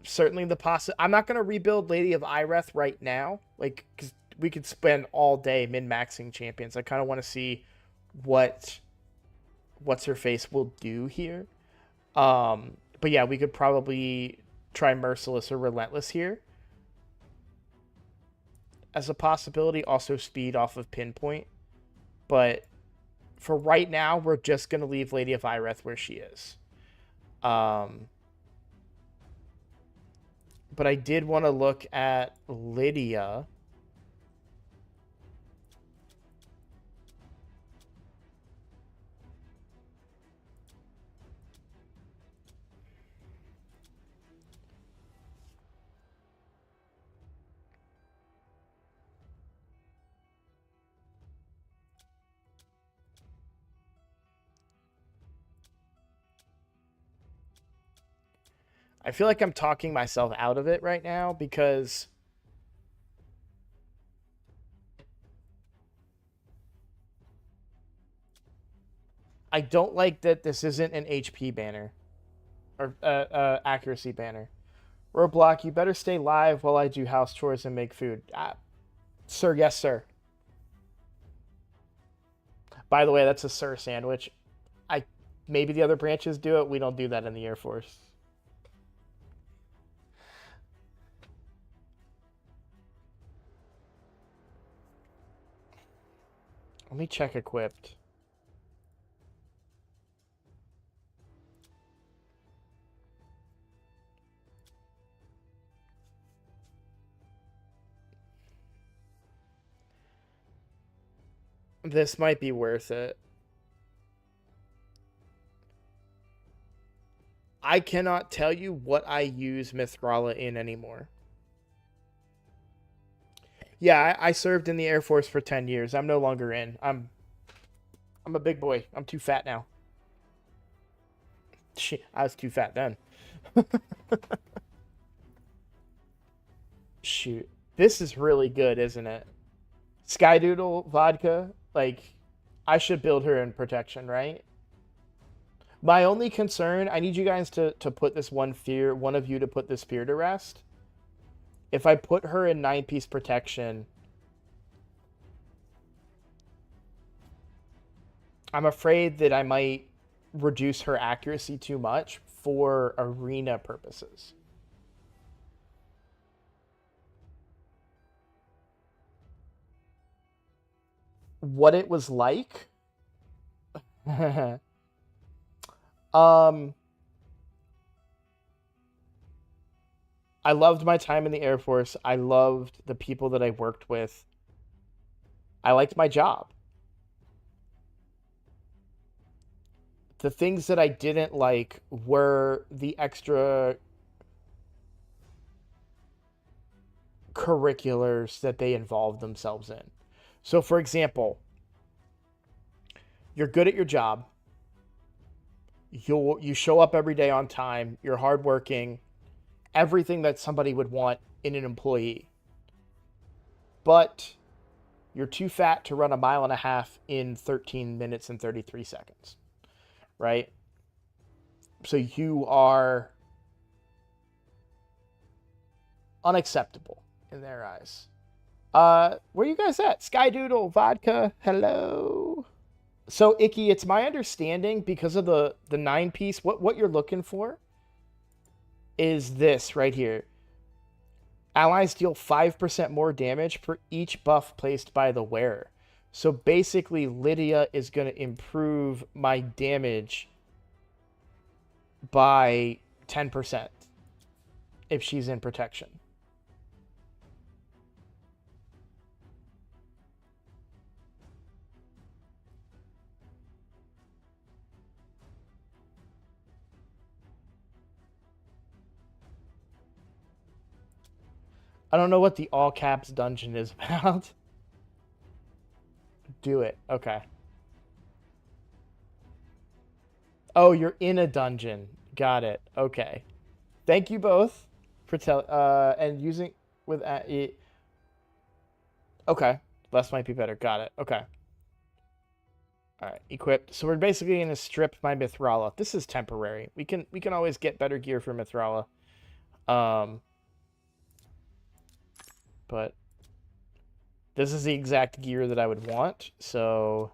Certainly the I'm not going to rebuild Lady of Ireth right now, like, because we could spend all day min-maxing champions. I kind of want to see what's her face will do here. But yeah, we could probably try Merciless or Relentless here as a possibility. Also speed off of Pinpoint. But for right now, we're just going to leave Lady of Ireth where she is. But I did want to look at Lydia. I feel like I'm talking myself out of it right now because I don't like that this isn't an HP banner or accuracy banner. Roadblock, you better stay live while I do house chores and make food. Sir, yes, sir. By the way, that's a sir sandwich. Maybe the other branches do it. We don't do that in the Air Force. Let me check equipped. This might be worth it. I cannot tell you what I use Mithrala in anymore. Yeah, I served in the Air Force for 10 years. I'm no longer in. I'm a big boy. I'm too fat now. Shit, I was too fat then. Shoot. This is really good, isn't it? Skydoodle vodka. Like, I should build her in protection, right? My only concern, I need you guys to put this one of you to put this fear to rest. If I put her in 9-piece protection, I'm afraid that I might reduce her accuracy too much for arena purposes. What it was like? I loved my time in the Air Force. I loved the people that I worked with. I liked my job. The things that I didn't like were the extra curriculars that they involved themselves in. So, for example, you're good at your job. You show up every day on time. You're hardworking. Everything that somebody would want in an employee. But you're too fat to run a mile and a half in 13 minutes and 33 seconds. Right? So you are unacceptable in their eyes. Where you guys at? Skydoodle, Vodka, hello. So Icky, it's my understanding because of the 9-piece, what you're looking for is this right here. Allies deal 5% more damage for each buff placed by the wearer. So basically, Lydia is going to improve my damage by 10% if she's in protection. I don't know what the all caps dungeon is about. Do it. Okay. Oh, you're in a dungeon. Got it. Okay. Thank you both for and using with okay. Less might be better. Got it. Okay. All right. Equipped. So we're basically going to strip my Mithrala. This is temporary. We can always get better gear for Mithrala. But this is the exact gear that I would want. So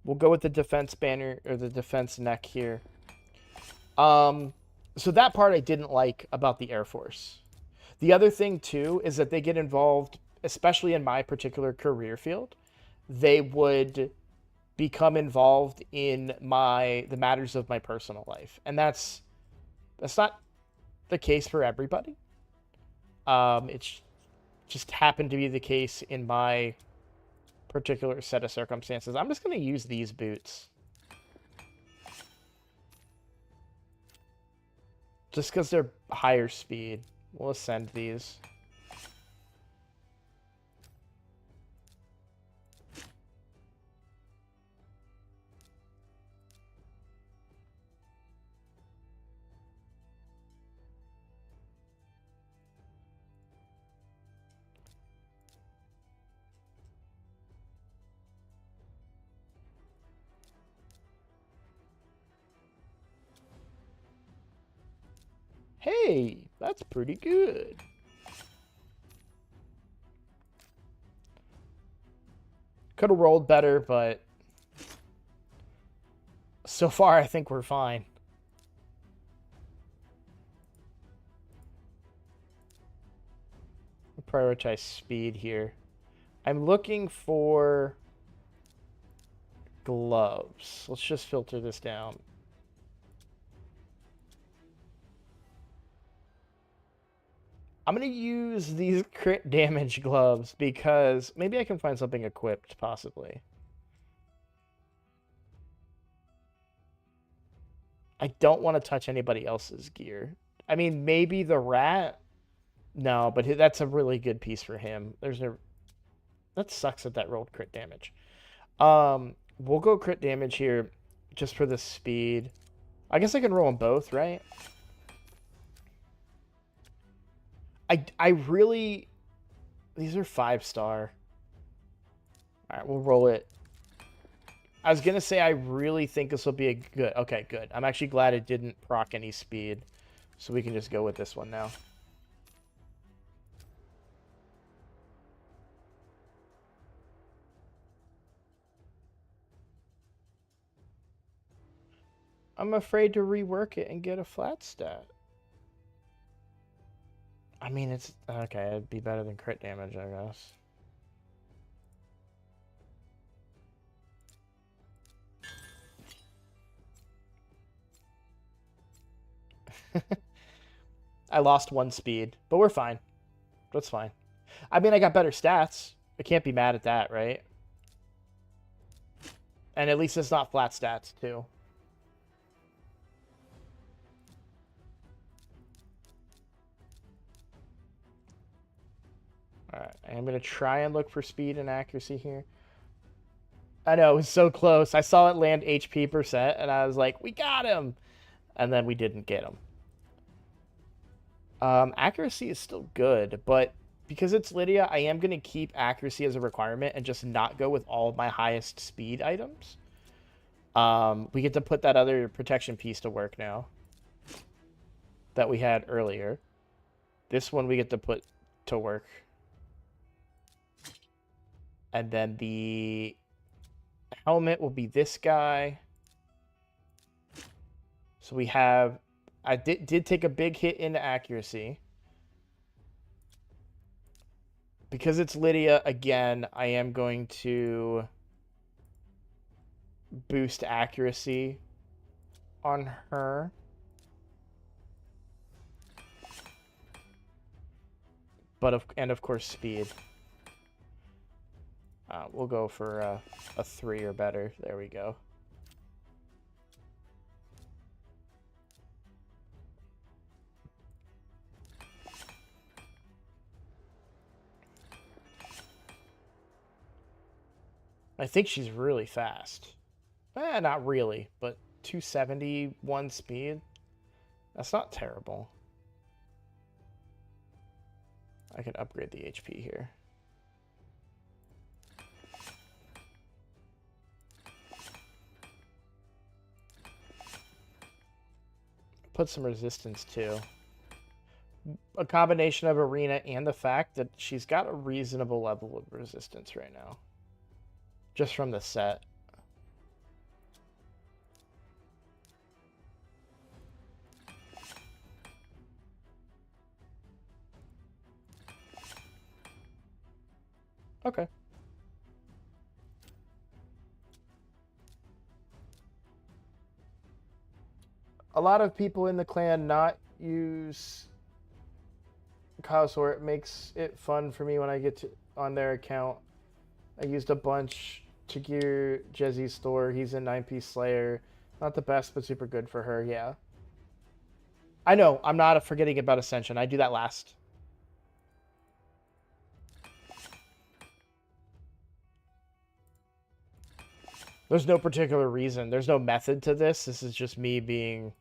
we'll go with the defense banner or the defense neck here. So that part I didn't like about the Air Force. The other thing too is that they get involved, especially in my particular career field, they would become involved in the matters of my personal life. And that's not the case for everybody. It's just happened to be the case in my particular set of circumstances. I'm just going to use these boots. Just because they're higher speed. We'll ascend these. Hey, that's pretty good. Could have rolled better, but so far I think we're fine. Prioritize speed here. I'm looking for gloves. Let's just filter this down. I'm going to use these crit damage gloves because maybe I can find something equipped, possibly. I don't want to touch anybody else's gear. I mean, maybe the rat. No, but that's a really good piece for him. That sucks that rolled crit damage. We'll go crit damage here just for the speed. I guess I can roll them both, right? I really... These are 5-star. Alright, we'll roll it. I was going to say I really think this will be a good... Okay, good. I'm actually glad it didn't proc any speed. So we can just go with this one now. I'm afraid to rework it and get a flat stat. I mean, it's... Okay, it'd be better than crit damage, I guess. I lost 1 speed, but we're fine. That's fine. I mean, I got better stats. I can't be mad at that, right? And at least it's not flat stats, too. Alright, I'm going to try and look for speed and accuracy here. I know, it was so close. I saw it land HP percent, and I was like, we got him! And then we didn't get him. Accuracy is still good, but because it's Lydia, I am going to keep accuracy as a requirement and just not go with all of my highest speed items. We get to put that other protection piece to work now that we had earlier. This one we get to put to work. And then the helmet will be this guy. So we have... I did take a big hit into accuracy. Because it's Lydia, again, I am going to boost accuracy on her. And of course speed. We'll go for a 3 or better. There we go. I think she's really fast. Not really, but 271 speed. That's not terrible. I can upgrade the HP here. Put some resistance too. A combination of arena and the fact that she's got a reasonable level of resistance right now. Just from the set. Okay. A lot of people in the clan not use Cosor. It makes it fun for me when I get to on their account. I used a bunch to gear Jezzy's store. He's a 9-piece Slayer. Not the best, but super good for her, yeah. I know, I'm not forgetting about Ascension. I do that last. There's no particular reason. There's no method to this. This is just me being...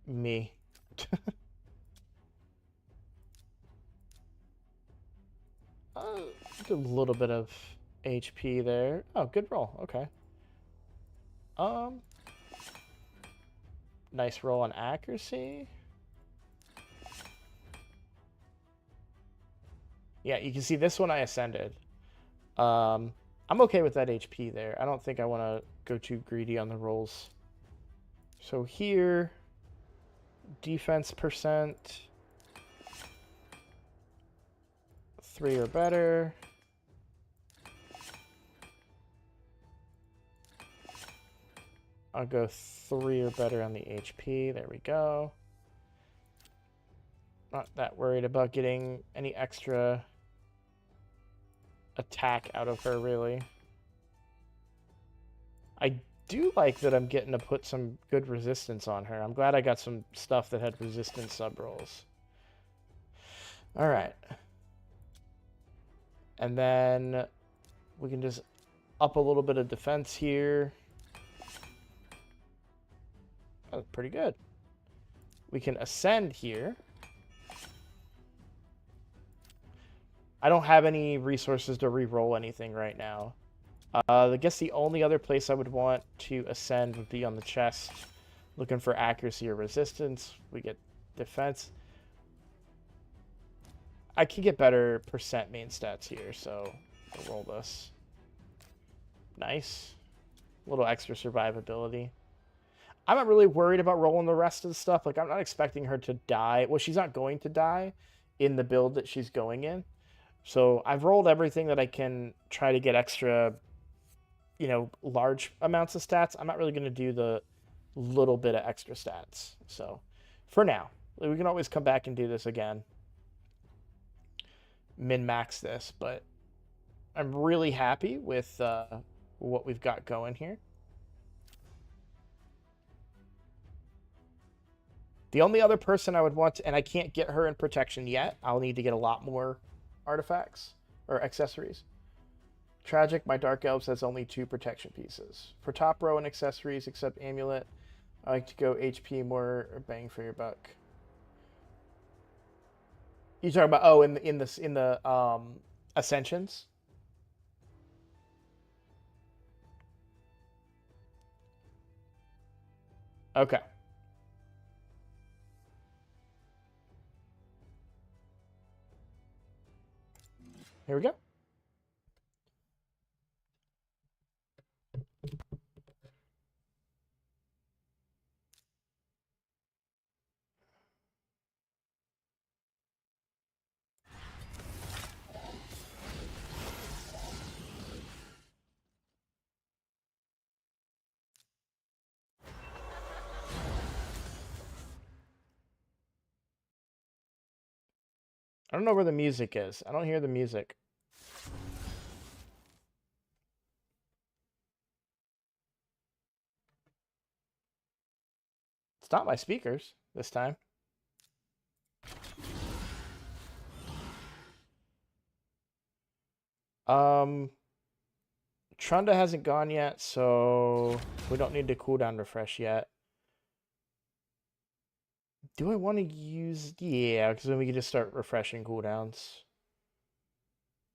me. A little bit of HP there. Oh, good roll. Okay. Nice roll on accuracy. Yeah, you can see this one I ascended. I'm okay with that HP there. I don't think I want to go too greedy on the rolls. So here, defense percent, 3 or better. I'll go 3 or better on the HP. There we go. Not that worried about getting any extra attack out of her, really. I do like that I'm getting to put some good resistance on her. I'm glad I got some stuff that had resistance sub-rolls. Alright. And then we can just up a little bit of defense here. Oh, pretty good. We can ascend here. I don't have any resources to re-roll anything right now. I guess the only other place I would want to ascend would be on the chest. Looking for accuracy or resistance. We get defense. I can get better percent main stats here, so we'll roll this. Nice. A little extra survivability. I'm not really worried about rolling the rest of the stuff. Like, I'm not expecting her to die. Well, she's not going to die in the build that she's going in. So I've rolled everything that I can try to get extra, you know, large amounts of stats. I'm not really going to do the little bit of extra stats. So for now, we can always come back and do this again. Min-max this, but I'm really happy with what we've got going here. The only other person I would want to, and I can't get her in protection yet. I'll need to get a lot more artifacts or accessories. Tragic, my Dark Elves has only 2 protection pieces. For top row and accessories, except Amulet, I like to go HP more or bang for your buck. You talking about in the Ascensions? Okay. Here we go. I don't know where the music is. I don't hear the music. It's not my speakers this time. Trunda hasn't gone yet, so we don't need to cooldown refresh yet. Do I want to use... Yeah, because then we can just start refreshing cooldowns.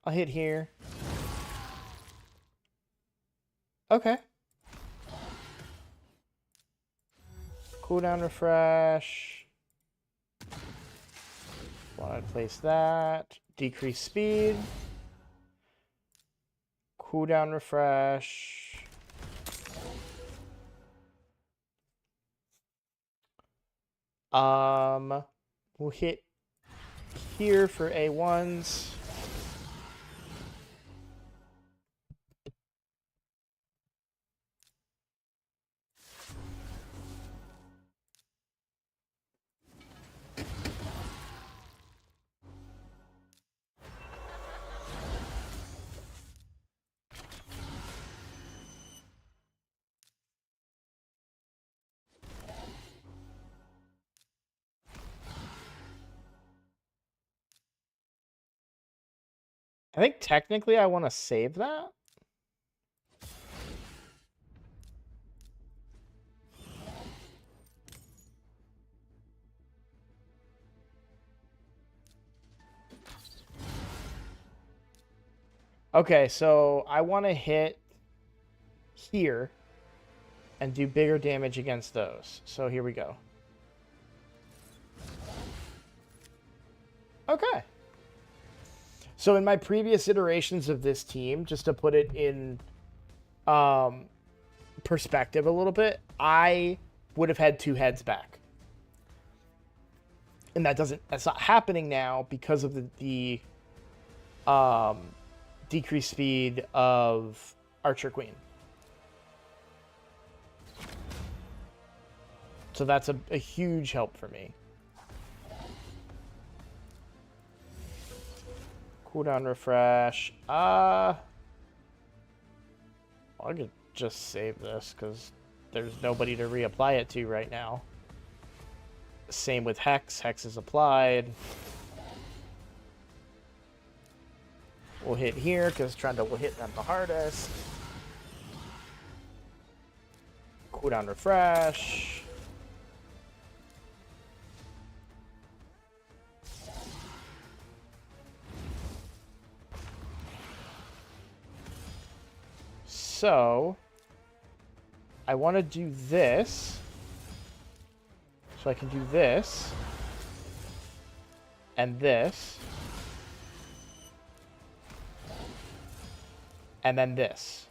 I'll hit here. Okay. Cooldown refresh. Want to place that. Decrease speed. Cooldown refresh. We'll hit here for A1s. I think technically I want to save that. Okay, so I want to hit here and do bigger damage against those. So here we go. Okay. So in my previous iterations of this team, just to put it in perspective a little bit, I would have had 2 heads back. And that's not happening now because of the decreased speed of Archer Queen. So that's a huge help for me. Cooldown refresh. I could just save this because there's nobody to reapply it to right now. Same with Hex. Hex is applied. We'll hit here because Trunda will hit them the hardest. Cooldown refresh. So, I want to do this. So I can do this. And this. And then this.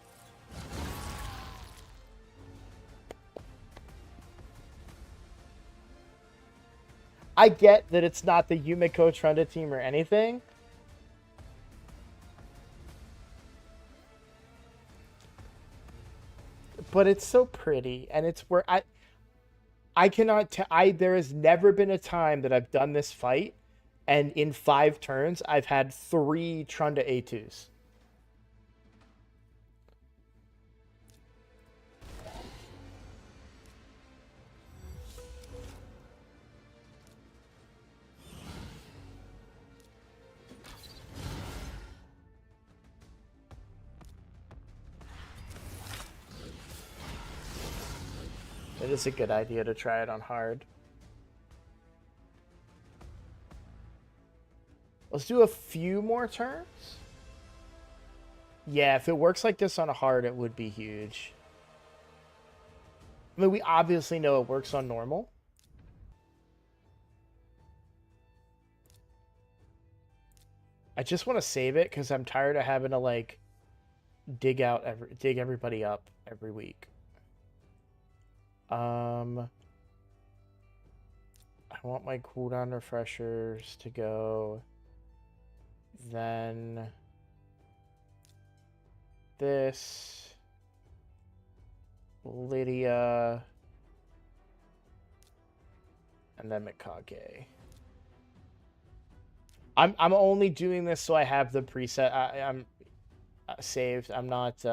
I get that it's not the Yumiko Trunda team or anything. but it's so pretty, and it's where I cannot there has never been a time that I've done this fight, and in 5 turns I've had 3 Trunda A2s. It is a good idea to try it on hard. Let's do a few more turns. Yeah, if it works like this on a hard, it would be huge. I mean, we obviously know it works on normal. I just want to save it because I'm tired of having to, like, dig everybody up every week. I want my cooldown refreshers to go. Then this, Lydia, and then Mikage. I'm only doing this so I have the preset. I'm saved. I'm not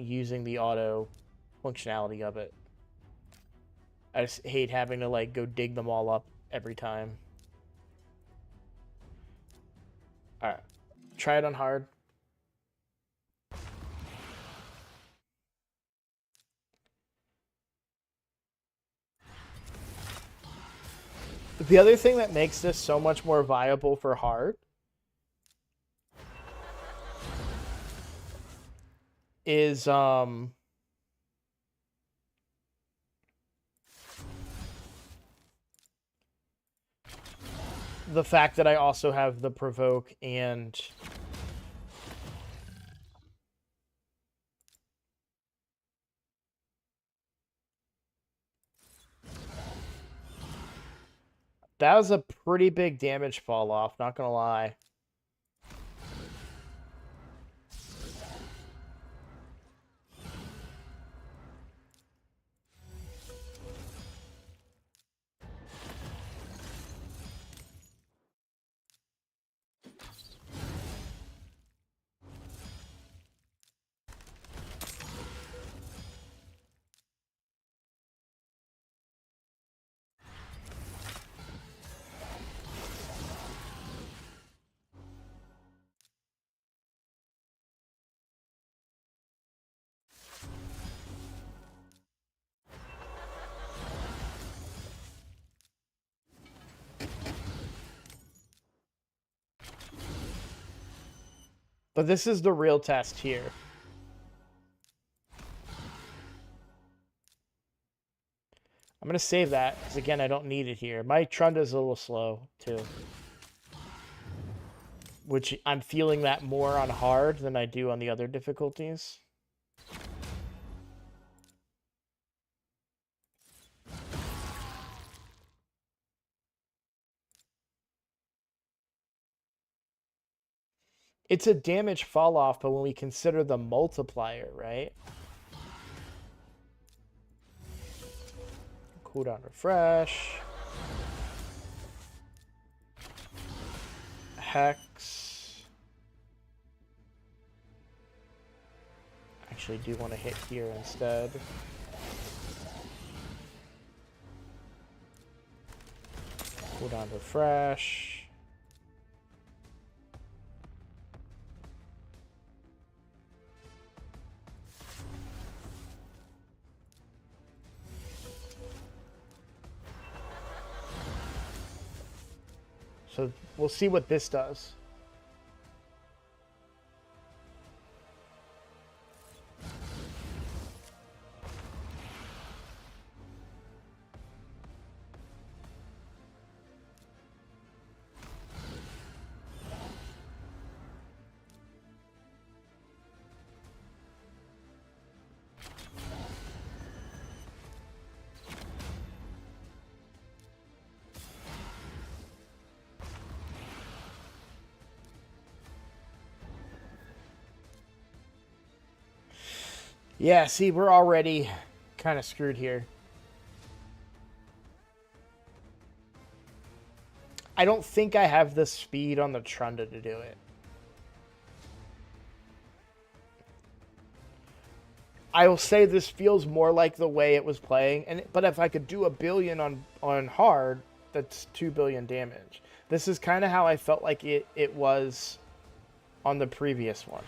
using the auto functionality of it. I just hate having to, like, go dig them all up every time. Alright. Try it on hard. The other thing that makes this so much more viable for hard is the fact that I also have the provoke and that was a pretty big damage fall off, not gonna lie. But this is the real test here. I'm going to save that, because again, I don't need it here. My Trunda's a little slow, too. Which I'm feeling that more on hard than I do on the other difficulties. It's a damage fall off, but when we consider the multiplier, right? Cooldown refresh. Hex. Actually, do want to hit here instead. Cooldown refresh. So we'll see what this does. Yeah, see, we're already kind of screwed here. I don't think I have the speed on the Trunda to do it. I will say this feels more like the way it was playing, but if I could do 1 billion on hard, that's 2 billion damage. This is kind of how I felt like it was on the previous one,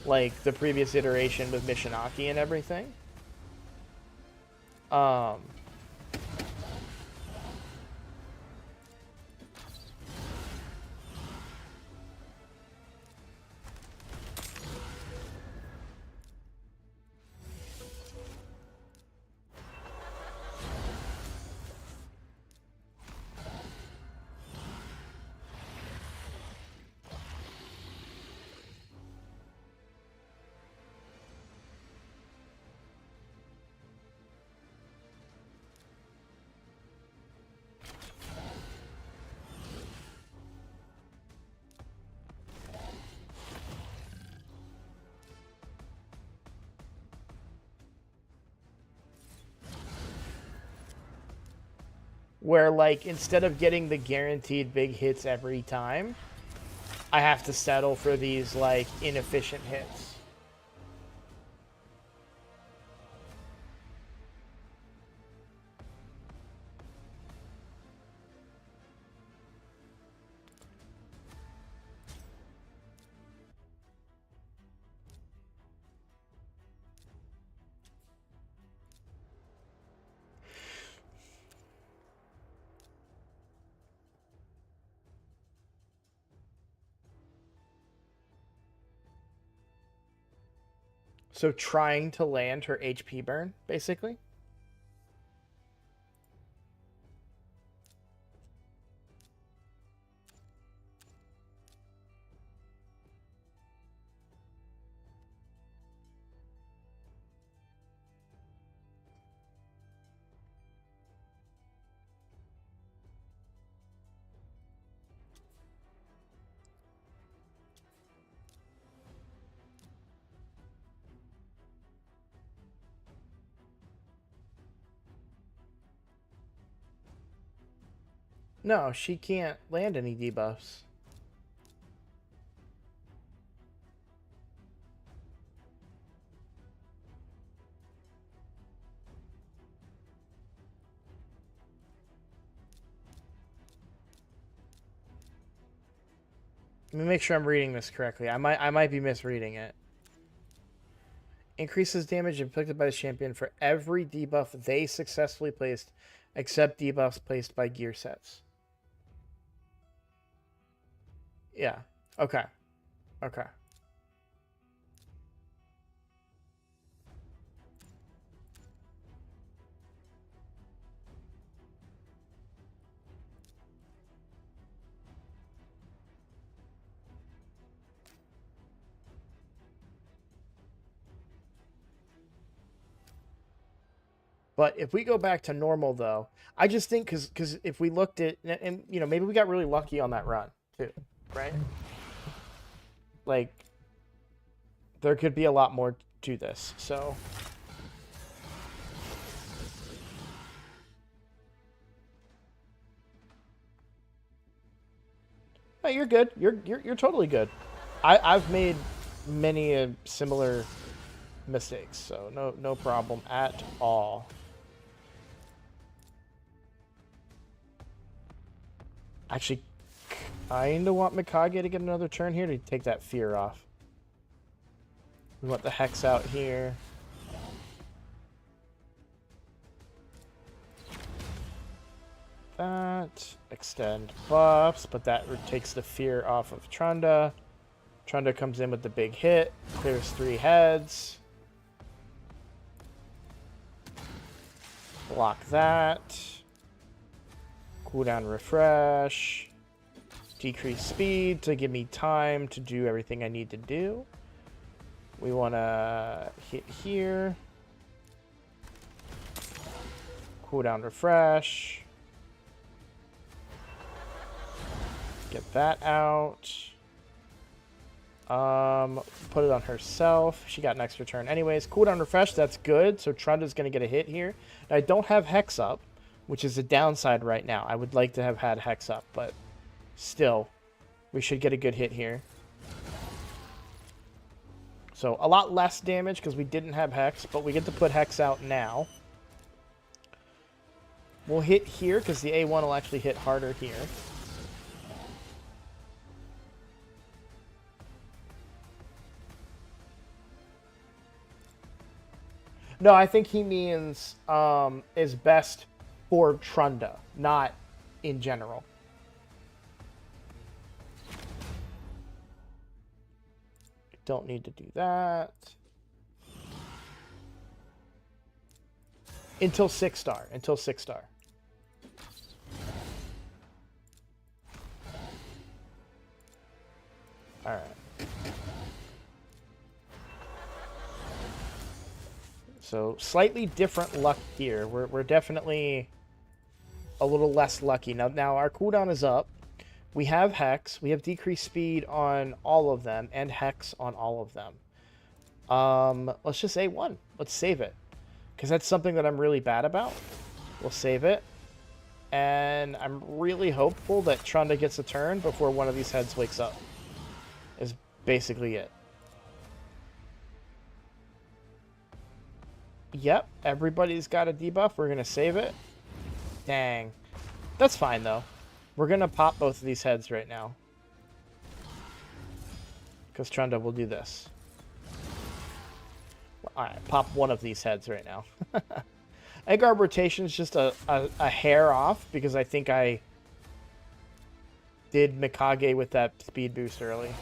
like the previous iteration with Mishinaki and everything. Where, like, instead of getting the guaranteed big hits every time, I have to settle for these, like, inefficient hits. So trying to land her HP burn, basically. No, she can't land any debuffs. Let me make sure I'm reading this correctly. I might be misreading it. Increases damage inflicted by the champion for every debuff they successfully placed, except debuffs placed by gear sets. Yeah. Okay. Okay. But if we go back to normal, though, I just think because if we looked at and you know maybe we got really lucky on that run too, right? Like there could be a lot more to this. So no, you're good. You're totally good. I've made many similar mistakes, so no problem at all. Actually, kinda want Mikage to get another turn here to take that fear off. We want the Hex out here. That. Extend buffs, but that takes the fear off of Trunda. Trunda comes in with the big hit. Clears 3 heads. Block that. Cooldown refresh. Decrease speed to give me time to do everything I need to do. We want to hit here. Cooldown refresh. Get that out. Put it on herself. She got an extra turn anyways. Cooldown refresh, that's good. So Trunda's going to get a hit here. Now, I don't have Hex up, which is a downside right now. I would like to have had Hex up, but still, we should get a good hit here. So a lot less damage because we didn't have Hex, but we get to put Hex out now. We'll hit here because the A1 will actually hit harder here. No, I think he means is best for Trunda, not in general. Don't need to do that. Until 6-star. Until 6-star. Alright. So, slightly different luck here. We're definitely a little less lucky. Now our cooldown is up. We have Hex. We have decreased speed on all of them. And Hex on all of them. Let's just A1. Let's save it. Because that's something that I'm really bad about. We'll save it. And I'm really hopeful that Trunda gets a turn before one of these heads wakes up. Is basically it. Yep, everybody's got a debuff. We're going to save it. Dang. That's fine, though. We're going to pop both of these heads right now. Because Trunda will do this. Alright, pop one of these heads right now. Egg Orb rotation is just a hair off because I think I did Mikage with that speed boost early.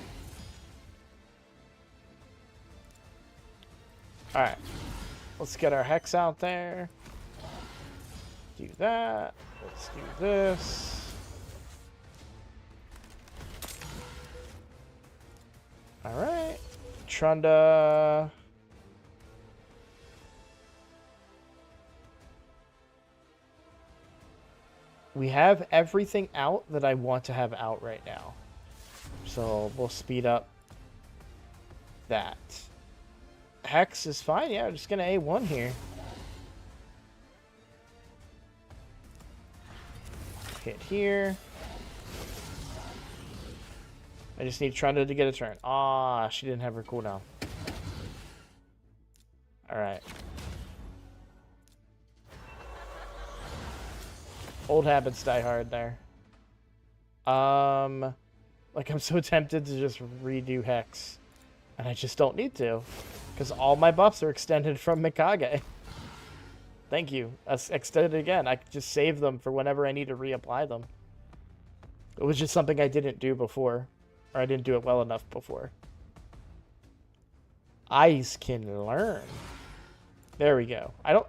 Alright. Let's get our Hex out there. Do that. Let's do this. Alright. Trunda. We have everything out that I want to have out right now. So we'll speed up that. Hex is fine. Yeah, I'm just going to A1 here. Hit here. I just need Trunda to get a turn. Ah, she didn't have her cooldown. Alright. Old habits die hard there. Like, I'm so tempted to just redo Hex. And I just don't need to. Because all my buffs are extended from Mikage. Thank you. Extended again. I could just save them for whenever I need to reapply them. It was just something I didn't do before. Or I didn't do it well enough before. Eyes can learn. There we go. I'm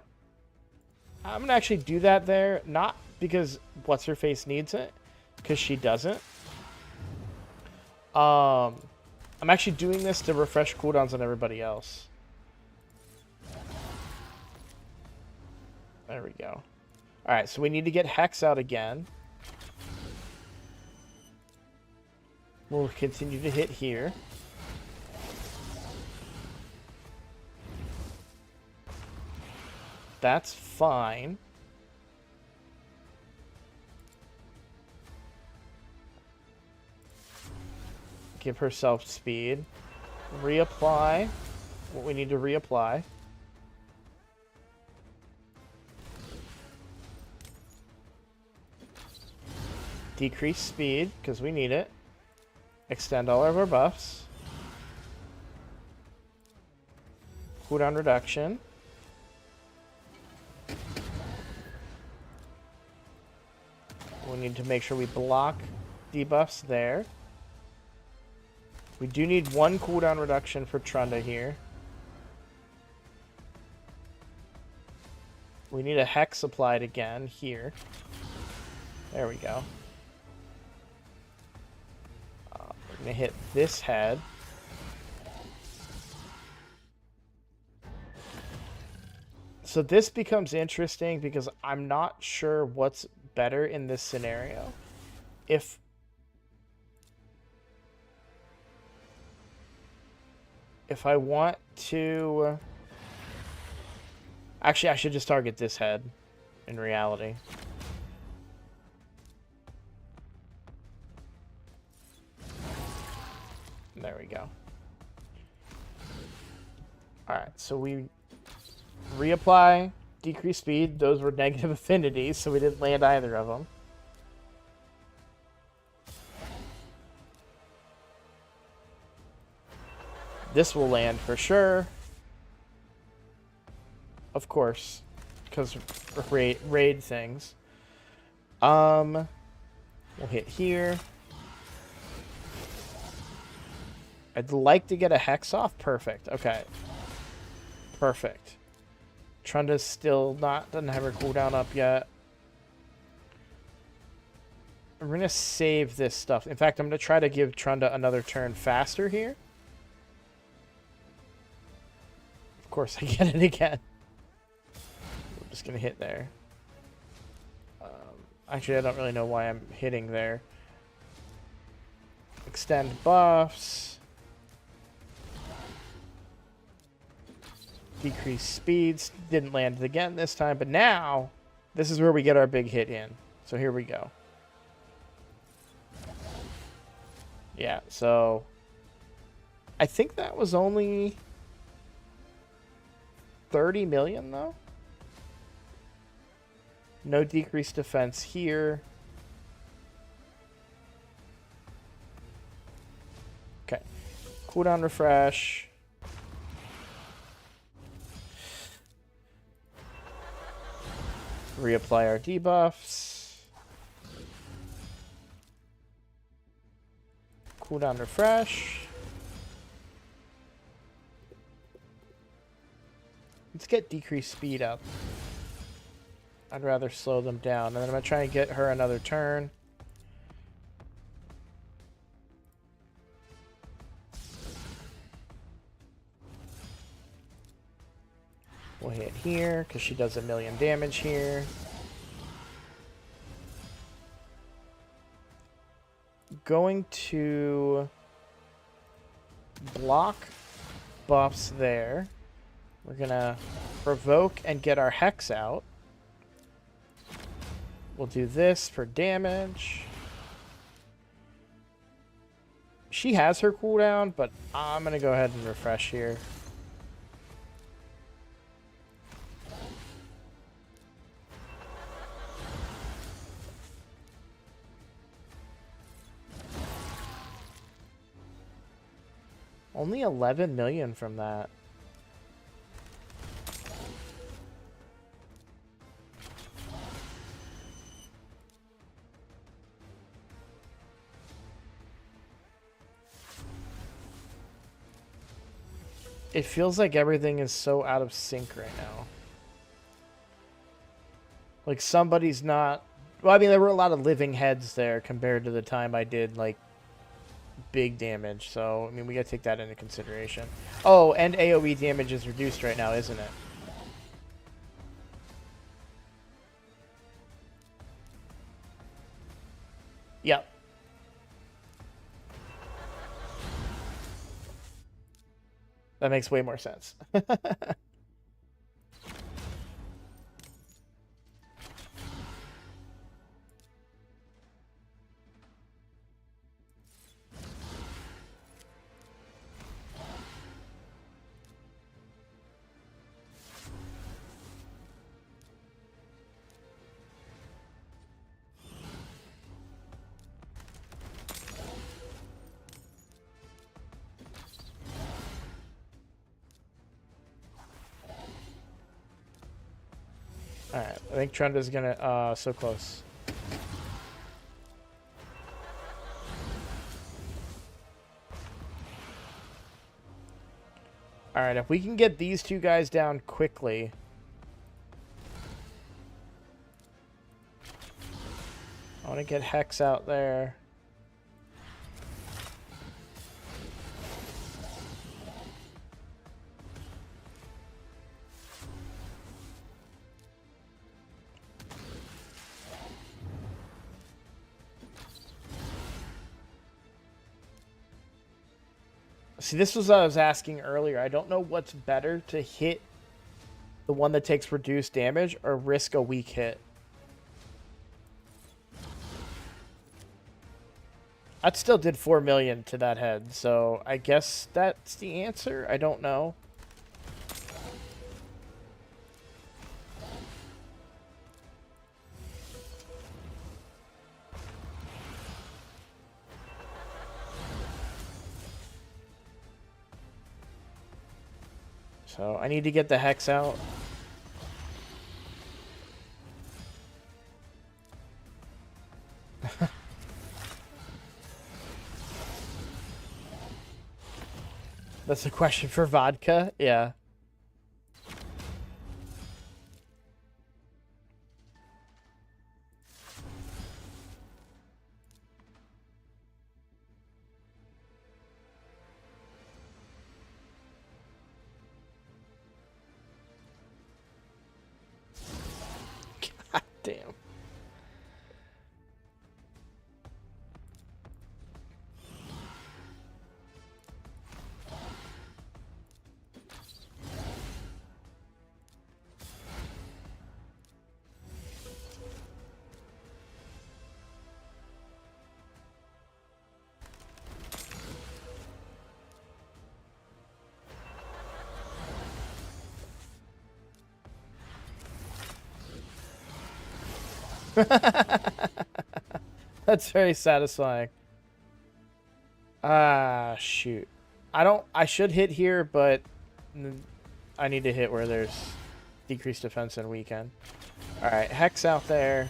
going to actually do that there. Not because What's-Her-Face needs it. Because she doesn't. I'm actually doing this to refresh cooldowns on everybody else. There we go. Alright, so we need to get Hex out again. We'll continue to hit here. That's fine. Give herself speed. Reapply what we need to reapply. Decrease speed, because we need it. Extend all of our buffs. Cooldown reduction. We need to make sure we block debuffs there. We do need one cooldown reduction for Trunda here. We need a Hex applied again here. There we go. We're going to hit this head. So this becomes interesting because I'm not sure what's better in this scenario. If if I want to... Actually, I should just target this head, in reality. There we go. Alright, so we reapply, decrease speed. Those were negative affinities, so we didn't land either of them. This will land for sure. Of course, because raid things. We'll hit here. I'd like to get a hex off. Perfect. Okay. Perfect. Trunda's still doesn't have her cooldown up yet. We're gonna save this stuff. In fact, I'm gonna try to give Trunda another turn faster here. Of course, I get it again. I'm just gonna hit there. Actually, I don't really know why I'm hitting there. Extend buffs. Decrease speeds. Didn't land again this time, but now this is where we get our big hit in. So here we go. Yeah, so I think that was only 30 million though. No decreased defense here. Okay. Cooldown refresh. Reapply our debuffs. Cooldown refresh. Let's get decreased speed up. I'd rather slow them down. And then I'm going to try and get her another turn. We'll hit here because she does 1,000,000 damage here. Going to block buffs there. We're going to provoke and get our Hex out. We'll do this for damage. She has her cooldown, but I'm going to go ahead and refresh here. Only 11 million from that. It feels like everything is so out of sync right now. Like somebody's not... Well, I mean, there were a lot of living heads there compared to the time I did, like, big damage. So, I mean, we gotta take that into consideration. Oh, and AoE damage is reduced right now, isn't it? Yep. That makes way more sense. Alright, I think Trunda's gonna, so close. Alright, if we can get these two guys down quickly. I want to get Hex out there. See, this was what I was asking earlier. I don't know what's better, to hit the one that takes reduced damage or risk a weak hit. That still did 4 million to that head, so I guess that's the answer. I don't know. So I need to get the Hex out. That's a question for vodka? Yeah. God damn. That's very satisfying. Ah, shoot. I should hit here, but I need to hit where there's decreased defense and weekend. Alright, Hex out there.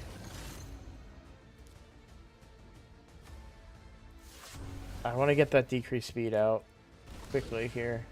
I want to get that decreased speed out quickly here.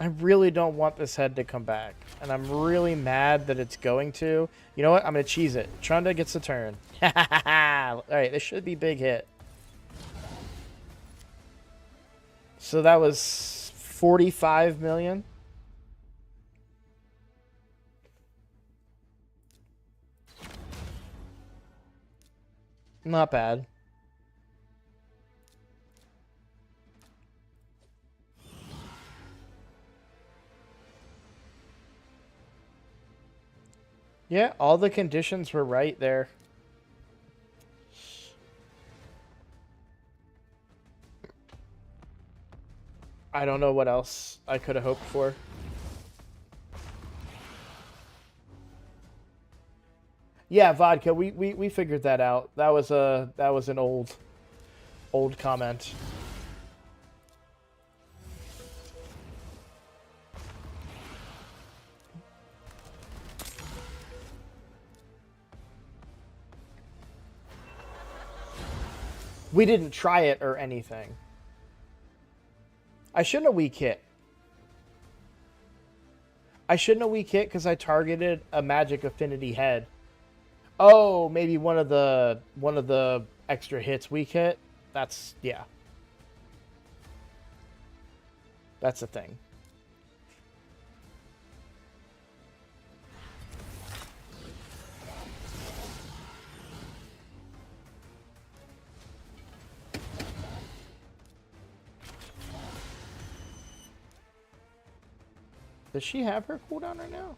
I really don't want this head to come back. And I'm really mad that it's going to. You know what? I'm going to cheese it. Trunda gets the turn. Alright, this should be big hit. So that was 45 million. Not bad. Yeah, all the conditions were right there. I don't know what else I could have hoped for. Yeah, vodka. We figured that out. That was an old comment. We didn't try it or anything. I shouldn't have weak hit. I shouldn't have weak hit because I targeted a magic affinity head. Oh, maybe one of the extra hits weak hit. That's, yeah. That's a thing. Does she have her cooldown right now?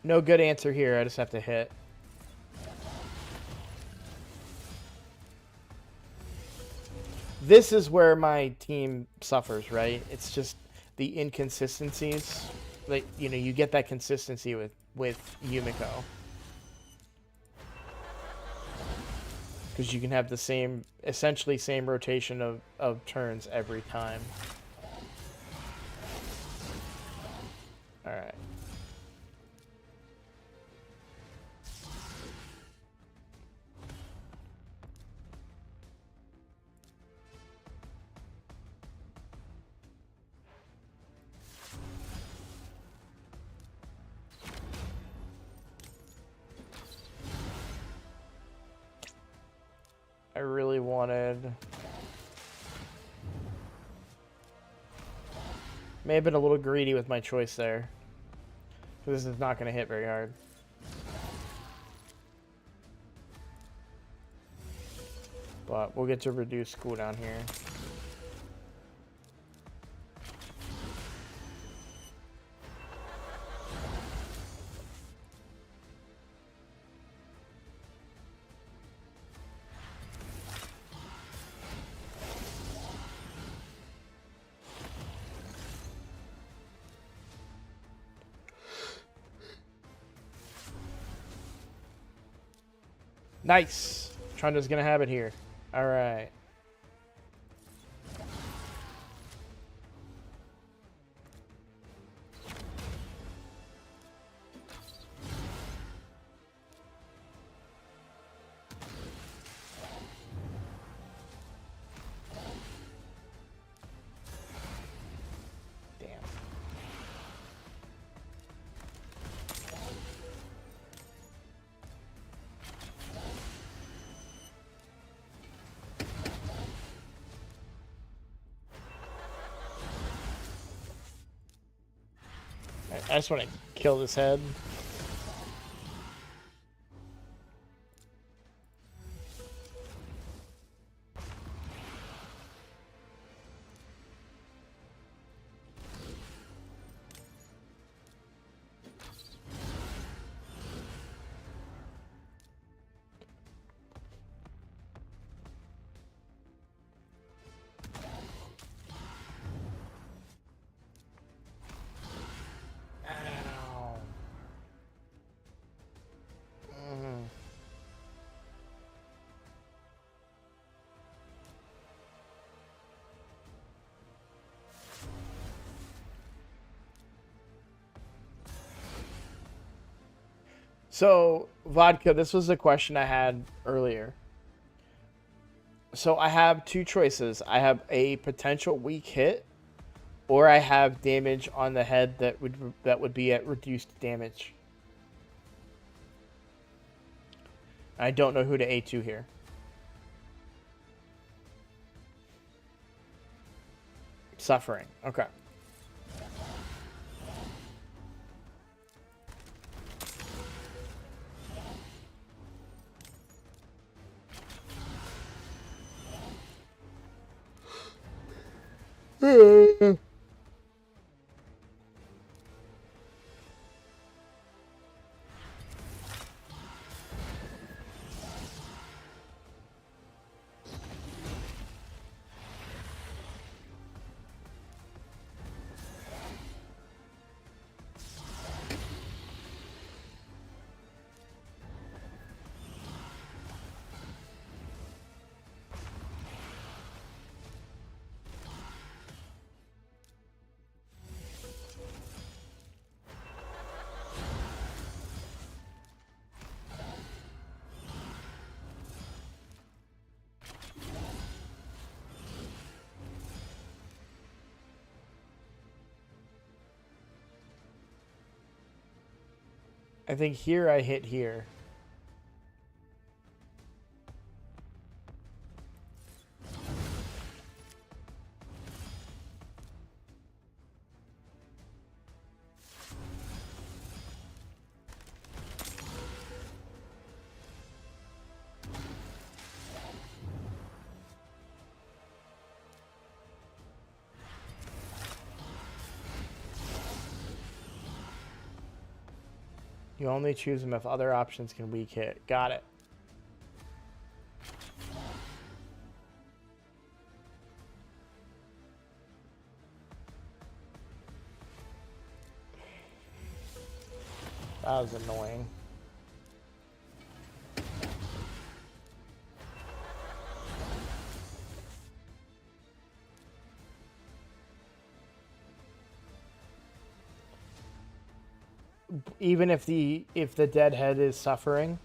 No good answer here. I just have to hit. This is where my team suffers, right? It's just the inconsistencies. Like, you know, you get that consistency with Yumiko. Because you can have the same, essentially same rotation of turns every time. Alright. I really wanted... May have been a little greedy with my choice there. This is not going to hit very hard. But we'll get to reduce cooldown here. Nice! Trunda's gonna have it here. Alright. Damn. I just want to kill this head. Ow. So, Vodka, this was a question I had earlier. So I have two choices. I have a potential weak hit, or I have damage on the head that would be at reduced damage. I don't know who to A2 here. Suffering. Okay. I think here I hit here. You only choose them if other options can weak hit. Got it. That was annoying. even if the deadhead is suffering.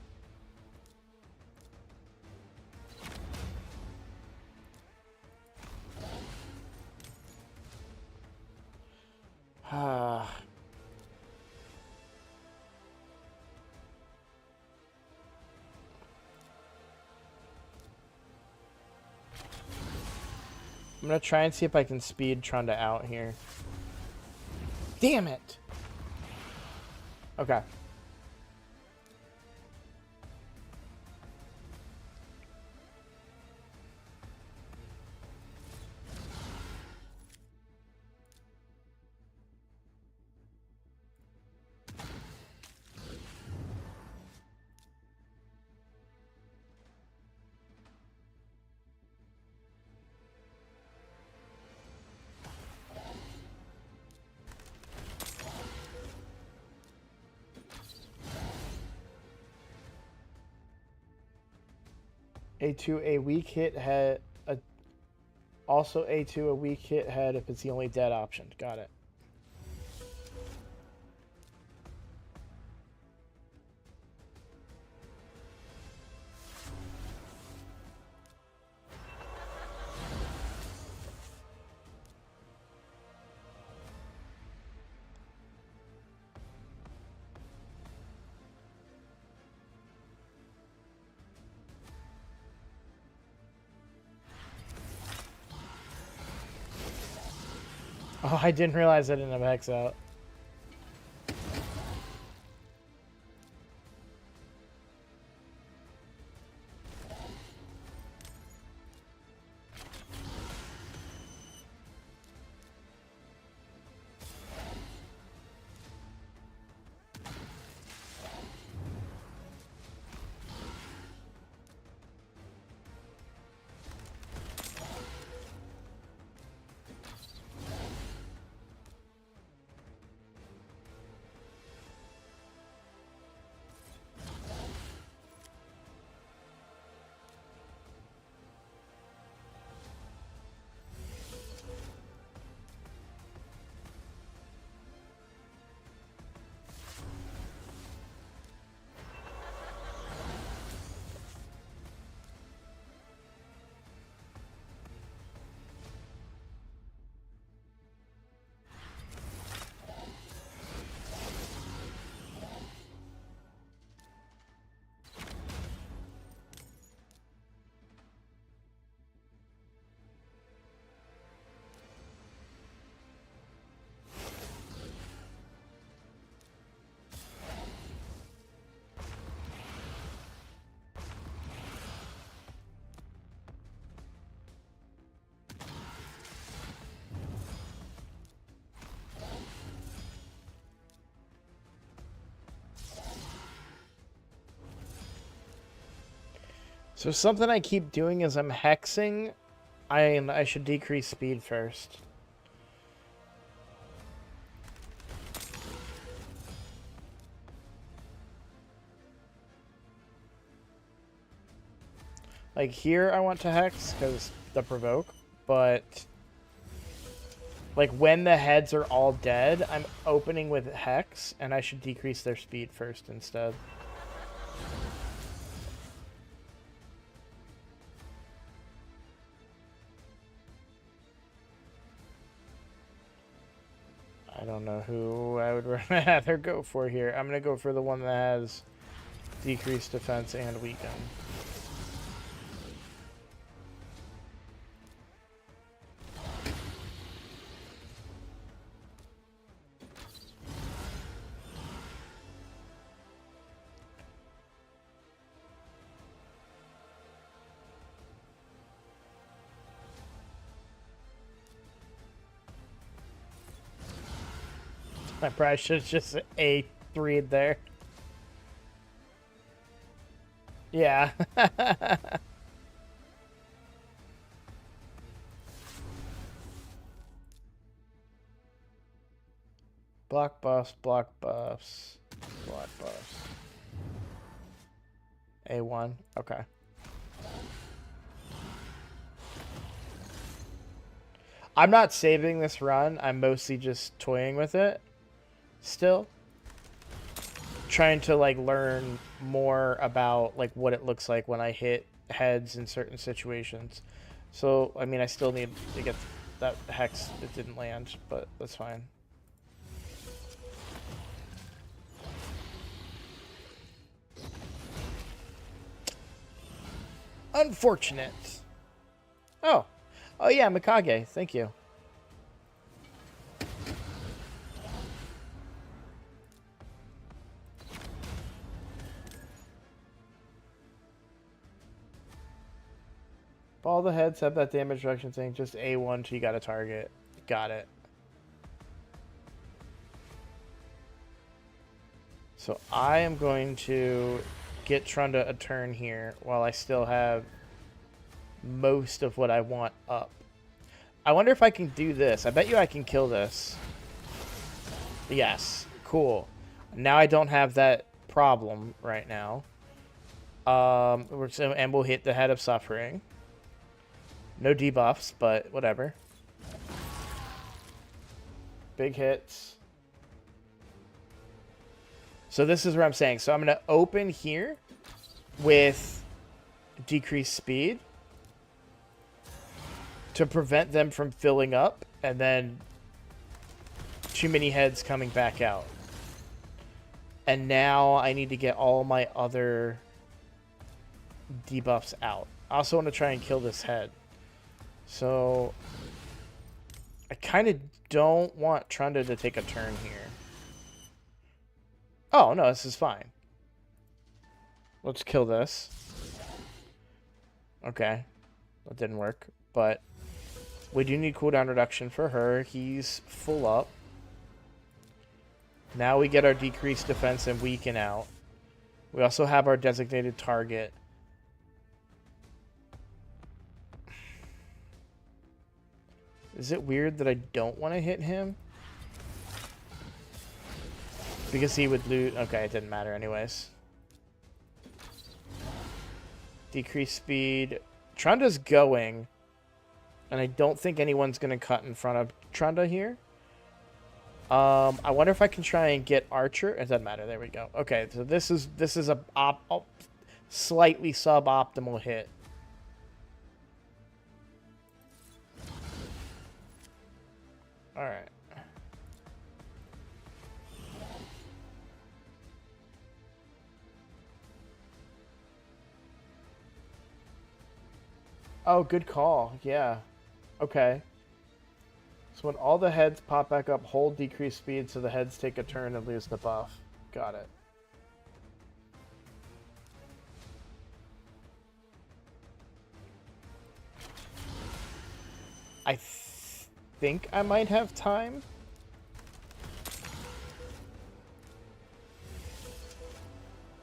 I'm gonna try and see if I can speed Trunda out here. Damn it! Okay. A2 a weak hit head. Also A2 a weak hit head if it's the only dead option. Got it. Oh, I didn't realize I didn't have Hex out. So something I keep doing is I'm hexing. I should decrease speed first. Like here I want to hex because the provoke, but like when the heads are all dead, I'm opening with hex and I should decrease their speed first instead. I don't know who I would rather go for here. I'm going to go for the one that has decreased defense and weaken. I probably should have just A3'd there. Yeah. Block buffs, block buffs, block buffs. A1, okay. I'm not saving this run. I'm mostly just toying with it still. trying to like learn more about like what it looks like when I hit heads in certain situations. So I mean, I still need to get that hex. It didn't land, but that's fine. Unfortunate. Oh. Oh yeah, Mikage. Thank you. If all the heads have that damage reduction thing, just A1 till you got a target. Got it. So I am going to get Trunda a turn here while I still have most of what I want up. I wonder if I can do this. I bet you I can kill this. Yes. Cool. Now I don't have that problem right now. And we'll hit the Head of Suffering. No debuffs, but whatever. Big hits. So this is what I'm saying. So I'm going to open here with decreased speed to prevent them from filling up and then too many heads coming back out. And now I need to get all my other debuffs out. I also want to try and kill this head. So I kind of don't want Trunda to take a turn here. Oh, no, this is fine. Let's kill this. Okay. That didn't work, but we do need cooldown reduction for her. He's full up. Now we get our decreased defense and weaken out. We also have our designated target. Is it weird that I don't want to hit him? Because he would lose. Okay, it didn't matter anyways. Decrease speed. Trunda's going. And I don't think anyone's going to cut in front of Trunda here. I wonder if I can try and get Archer. It doesn't matter. There we go. Okay, so this is a slightly suboptimal hit. All right. Oh, good call. Yeah. Okay. So when all the heads pop back up, hold decreased speed so the heads take a turn and lose the buff. Got it. I think I might have time.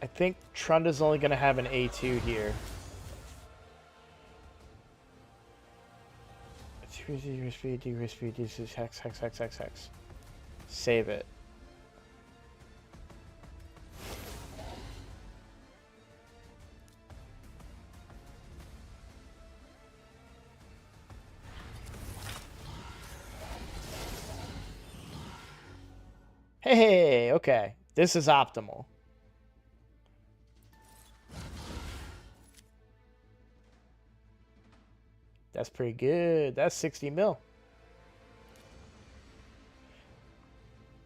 I think Trunda's only going to have an A2 here. Decrease speed, decrease speed, decrease hex. Save it. Hey, okay. This is optimal. That's pretty good. That's 60 mil.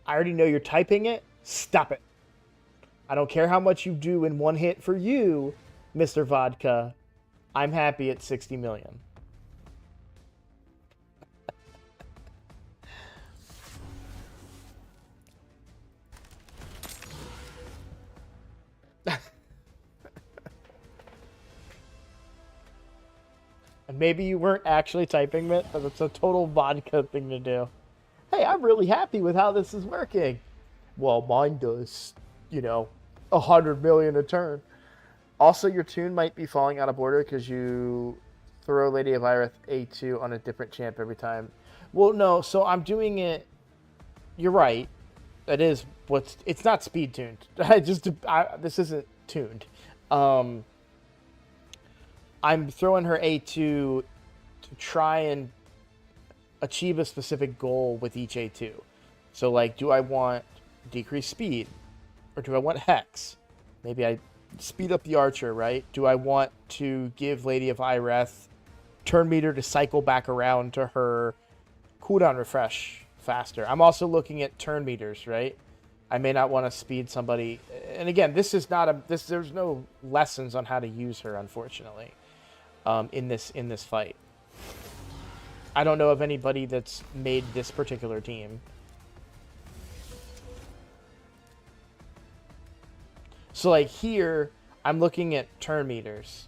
I already know you're typing it. Stop it. I don't care how much you do in one hit for you, Mr. Vodka. I'm happy at 60 million. And maybe you weren't actually typing it, but it's a total vodka thing to do. Hey, I'm really happy with how this is working. Well, mine does, 100 million a turn. Also, your tune might be falling out of order because you throw Lady of Irith A2 on a different champ every time. Well, no, so I'm doing it. You're right. That is it's not speed tuned. This isn't tuned. I'm throwing her A2 to try and achieve a specific goal with each A2. So, like, do I want decreased speed? Or do I want Hex? Maybe I speed up the Archer, right? Do I want to give Lady of Ireth turn meter to cycle back around to her cooldown refresh faster? I'm also looking at turn meters, right? I may not want to speed somebody. And again, this is not a there's no lessons on how to use her, unfortunately, in this fight. I don't know of anybody that's made this particular team. So like here, I'm looking at turn meters.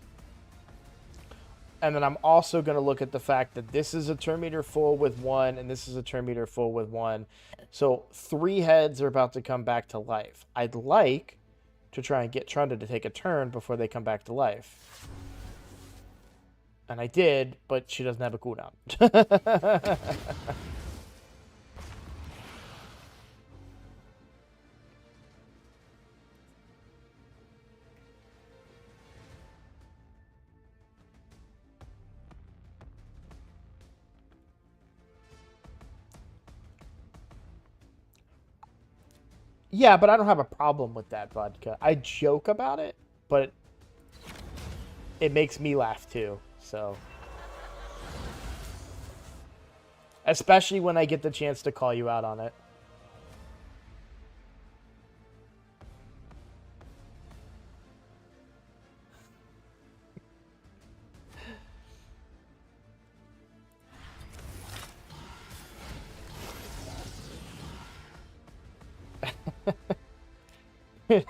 And then I'm also going to look at the fact that this is a turn meter full with 1, and this is a turn meter full with 1. So 3 heads are about to come back to life. I'd like to try and get Trunda to take a turn before they come back to life. And I did, but she doesn't have a cooldown. Yeah, but I don't have a problem with that vodka. I joke about it, but it makes me laugh too. So, especially when I get the chance to call you out on it.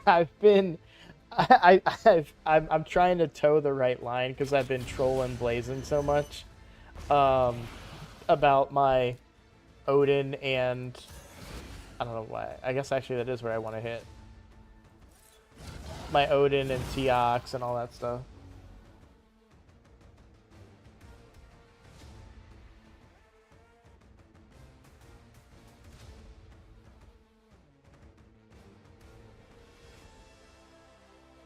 I'm trying to toe the right line because I've been trolling Blazing so much about my Odin and I don't know why. I guess actually that is where I want to hit my Odin and Teox and all that stuff.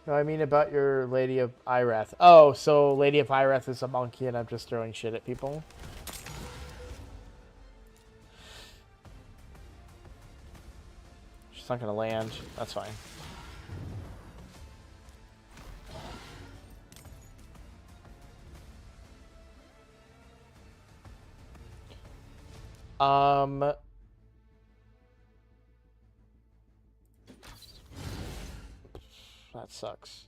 No, I mean about your Lady of Ireth. Oh, so Lady of Ireth is a monkey and I'm just throwing shit at people? She's not gonna land. That's fine. That sucks.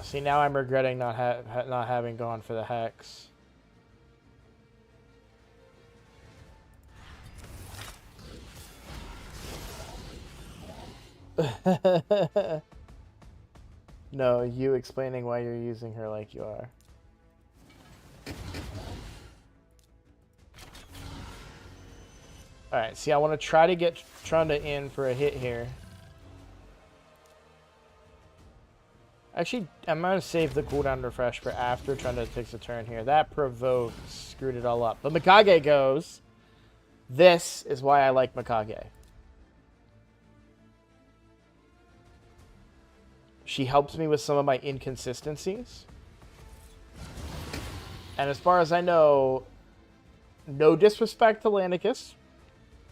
See, now I'm regretting not having gone for the Hex. No, you explaining why you're using her like you are. Alright, see, I want to try to get Trunda in for a hit here. Actually, I'm going to save the cooldown refresh for after Trunda takes a turn here. That provoke screwed it all up. But Mikage goes. This is why I like Mikage. She helps me with some of my inconsistencies. And as far as I know, no disrespect to Landicus,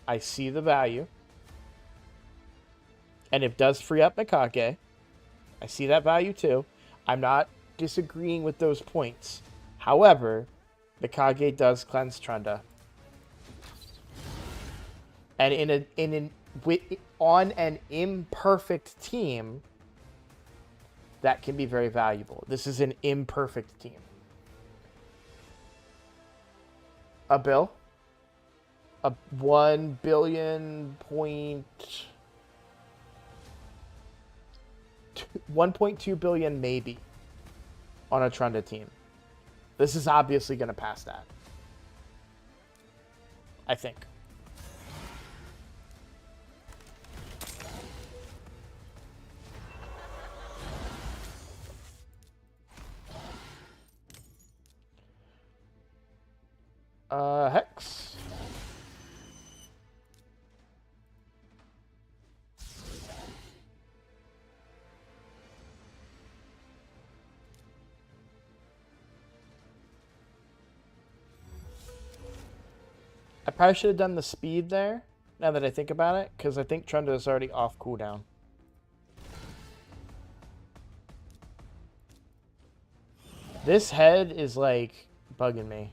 I see the value. And it does free up Mikage. I see that value too. I'm not disagreeing with those points. However, Mikage does cleanse Trunda. And on an imperfect team, that can be very valuable. This is an imperfect team. A bill? A 1 billion point... 1.2 billion maybe on a Trunda team. This is obviously going to pass that. I think. Hex. probably should have done the speed there, now that I think about it, because I think Trunda is already off cooldown. This head is, like, bugging me.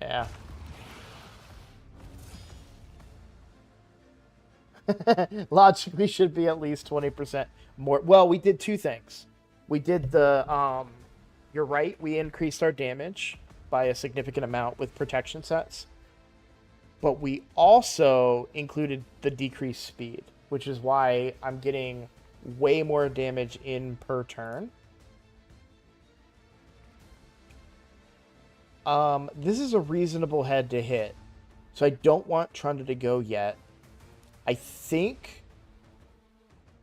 Yeah. Logically should be at least 20% more. Well, we did two things. We did the, you're right, we increased our damage by a significant amount with protection sets. But we also included the decreased speed, which is why I'm getting way more damage in per turn. This is a reasonable head to hit. So I don't want Trunda to go yet. I think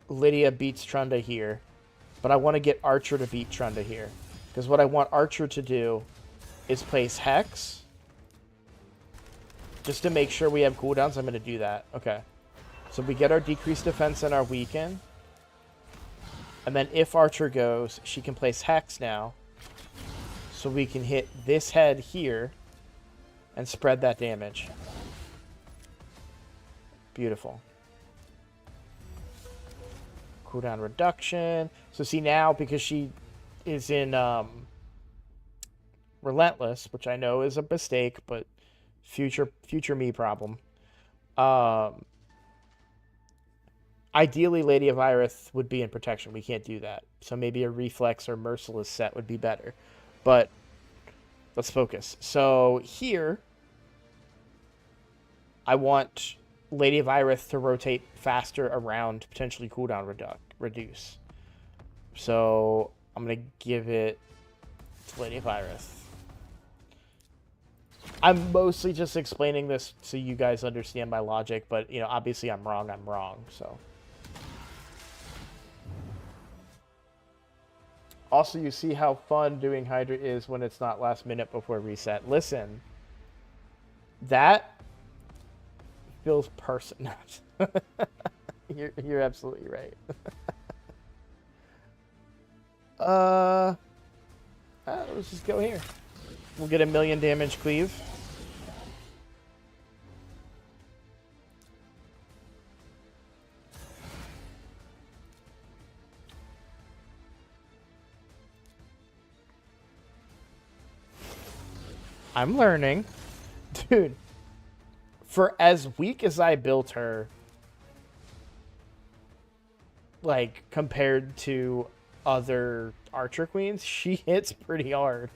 Lydia beats Trunda here, but I want to get Archer to beat Trunda here. Because what I want Archer to do is place Hex. Just to make sure we have cooldowns, I'm going to do that. Okay. So we get our decreased defense and our weaken. And then if Archer goes, she can place Hex now. So we can hit this head here and spread that damage. Beautiful. Cooldown reduction. So see now, because she is in Relentless, which I know is a mistake, but future me problem. Ideally, Lady of Irith would be in protection. We can't do that. So maybe a Reflex or Merciless set would be better. But let's focus. So here, I want Lady of Irith to rotate faster around, potentially cooldown reduce. So I'm going to give it to Lady of Irith. I'm mostly just explaining this so you guys understand my logic, but, you know, obviously I'm wrong, so. Also, you see how fun doing Hydra is when it's not last minute before reset. Listen, that feels personal. You're absolutely right. Let's just go here. We'll get 1,000,000 damage cleave. I'm learning. Dude, for as weak as I built her, like, compared to other Archer Queens, she hits pretty hard.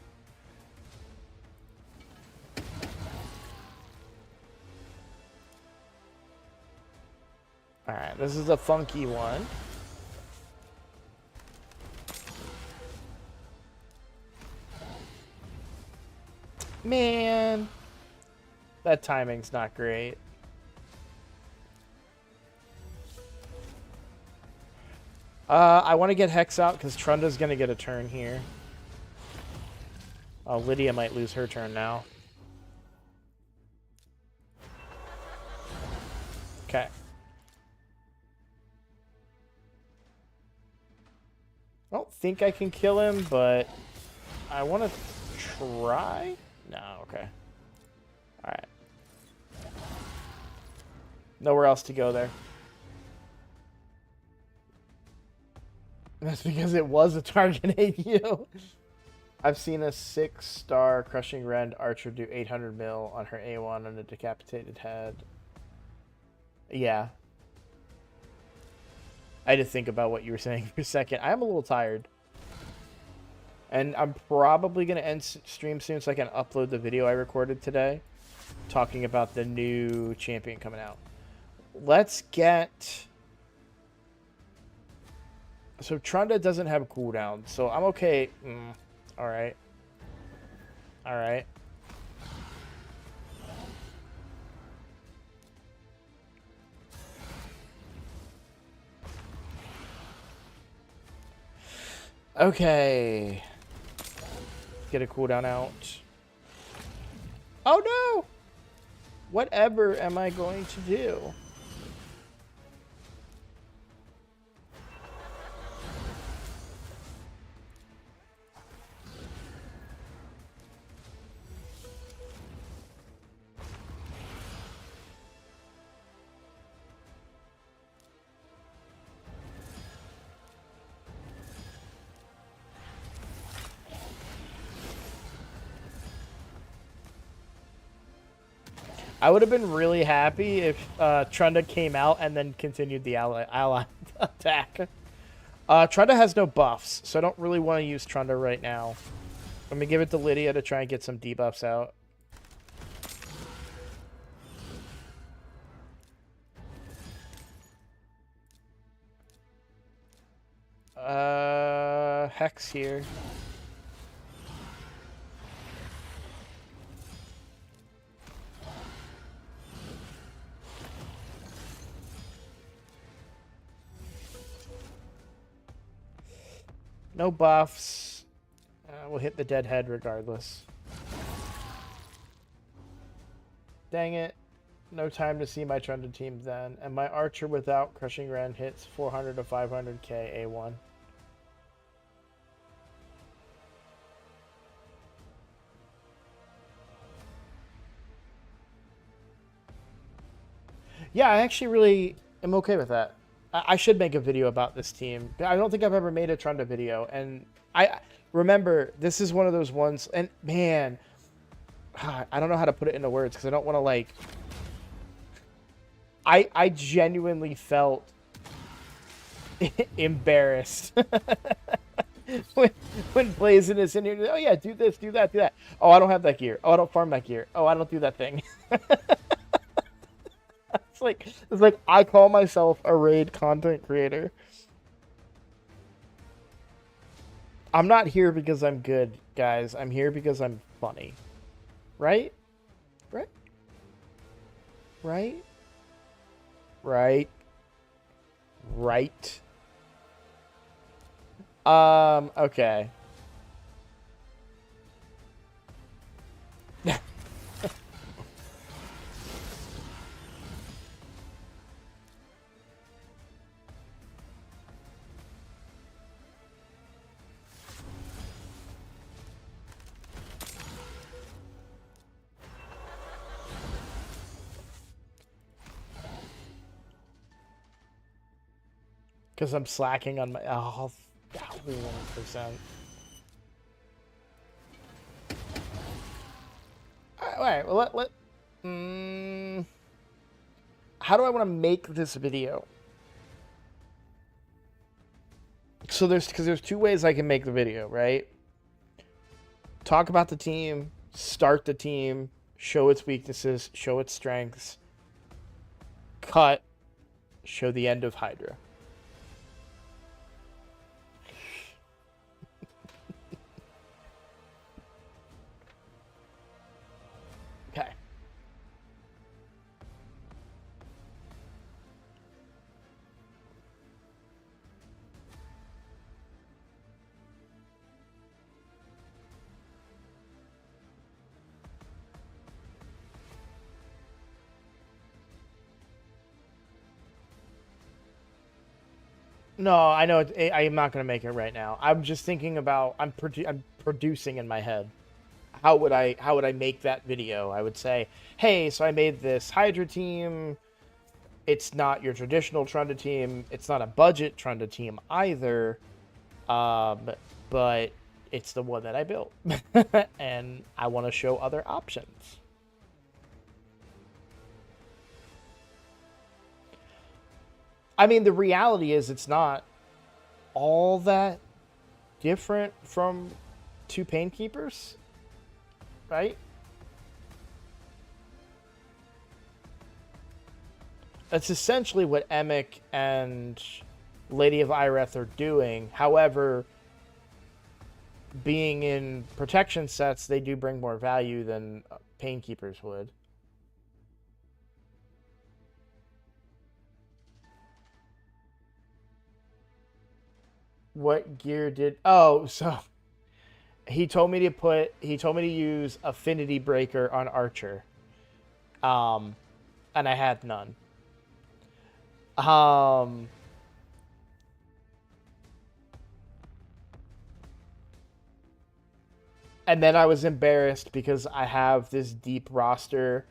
Alright, this is a funky one. Man, that timing's not great. I want to get Hex out because Trunda's going to get a turn here. Oh, Lydia might lose her turn now. Okay. I don't think I can kill him, but I want to try. No, okay. Alright. Nowhere else to go there. That's because it was a target AU. I've seen a 6-star Crushing Rend Archer do 800 mil on her A1 on a decapitated head. Yeah. I had to think about what you were saying for a second. I'm a little tired. And I'm probably going to end stream soon so I can upload the video I recorded today talking about the new champion coming out. Let's get... So Trunda doesn't have a cooldown, so I'm okay. Alright. Alright. Okay. Get a cooldown out. Oh no! Whatever am I going to do? I would have been really happy if Trunda came out and then continued the ally attack. Trunda has no buffs, so I don't really want to use Trunda right now. I'm gonna give it to Lydia to try and get some debuffs out. Hex here. No buffs. We'll hit the dead head regardless. Dang it. No time to see my Trundle team then. And my Archer without Crushing Rend hits 400 to 500k A1. Yeah, I actually really am okay with that. I should make a video about this team. I don't think I've ever made a Trunda video. And I remember, this is one of those ones, and man, I don't know how to put it into words because I don't want to like... I genuinely felt embarrassed when Blazin is in here. Oh yeah, do this, do that, do that. Oh, I don't have that gear. Oh, I don't farm that gear. Oh, I don't do that thing. It's like I call myself a raid content creator. I'm not here because I'm good, guys. I'm here because I'm funny. Right? Right? Right? Right? Right? Okay. Because I'm slacking on my... Oh, 1%. Alright, well, how do I want to make this video? So there's two ways I can make the video, right? Talk about the team, start the team, show its weaknesses, show its strengths, cut, show the end of Hydra. Okay. No, I know I'm not going to make it right now. I'm just thinking about I'm producing in my head. How would I make that video? I would say, "Hey, so I made this Hydra team. It's not your traditional Trunda team. It's not a budget Trunda team either. But it's the one that I built. And I want to show other options." I mean, the reality is it's not all that different from two Painkeepers, right? That's essentially what Emic and Lady of Ireth are doing. However, being in protection sets, they do bring more value than Painkeepers would. What gear did... Oh, so... He told me to use Affinity Breaker on Archer. And I had none. And then I was embarrassed because I have this deep roster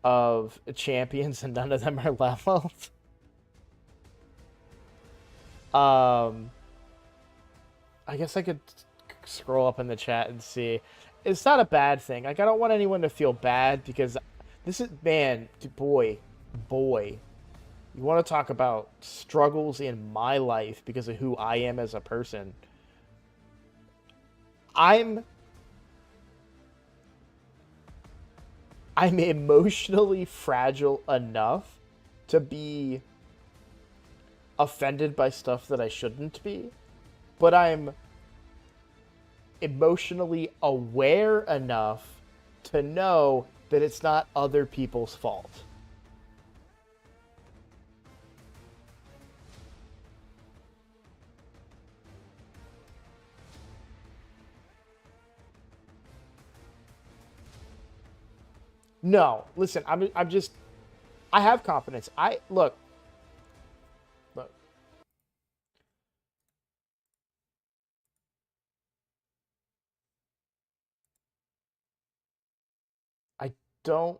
of champions and none of them are leveled. I guess I could scroll up in the chat and see. It's not a bad thing. Like, I don't want anyone to feel bad because This is, man, boy. You want to talk about struggles in my life because of who I am as a person. I'm emotionally fragile enough to be offended by stuff that I shouldn't be, but I'm emotionally aware enough to know that it's not other people's fault. No, listen, I'm just, I have confidence. Look, I don't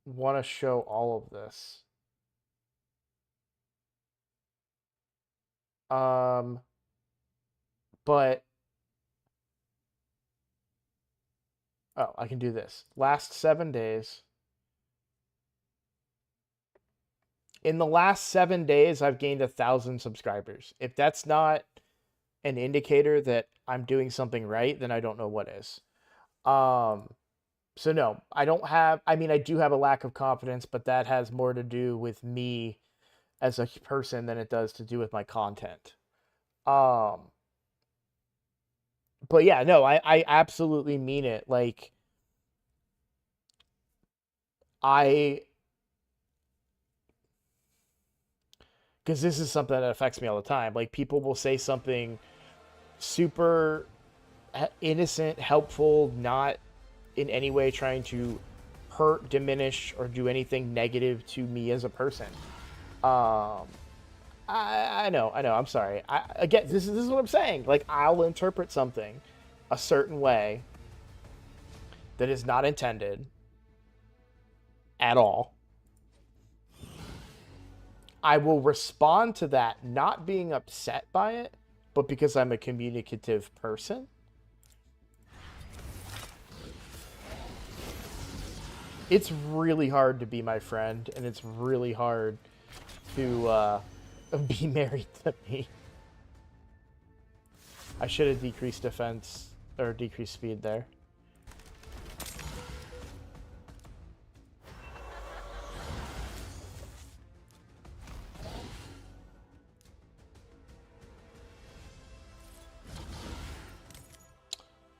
want to show all of this. Um, but, oh, I can do this. Last 7 days. In the last 7 days, I've gained 1,000 subscribers. If that's not an indicator that I'm doing something right, then I don't know what is. So no, I don't have, I mean, I do have a lack of confidence, but that has more to do with me as a person than it does to do with my content. But yeah, no, I absolutely mean it. Like, I, because this is something that affects me all the time. Like, people will say something super innocent, helpful, not in any way trying to hurt, diminish, or do anything negative to me as a person. I know. I'm sorry. Again, this is what I'm saying. Like, I'll interpret something a certain way that is not intended at all. I will respond to that not being upset by it, but because I'm a communicative person. It's really hard to be my friend, and it's really hard to be married to me. I should have decreased defense, or decreased speed there.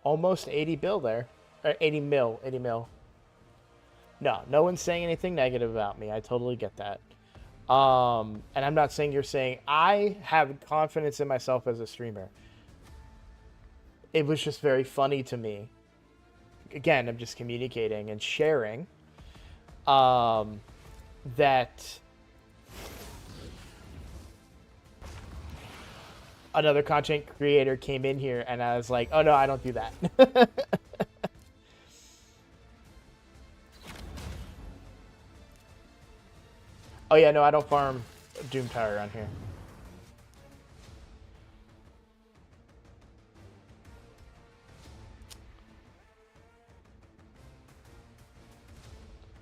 Almost 80 bill there. Or 80 mil. No one's saying anything negative about me. I totally get that. And I'm not saying you're saying, I have confidence in myself as a streamer. It was just very funny to me. Again, I'm just communicating and sharing that another content creator came in here and I was like, oh no, I don't do that. Oh yeah, no, I don't farm Doom Tower around here.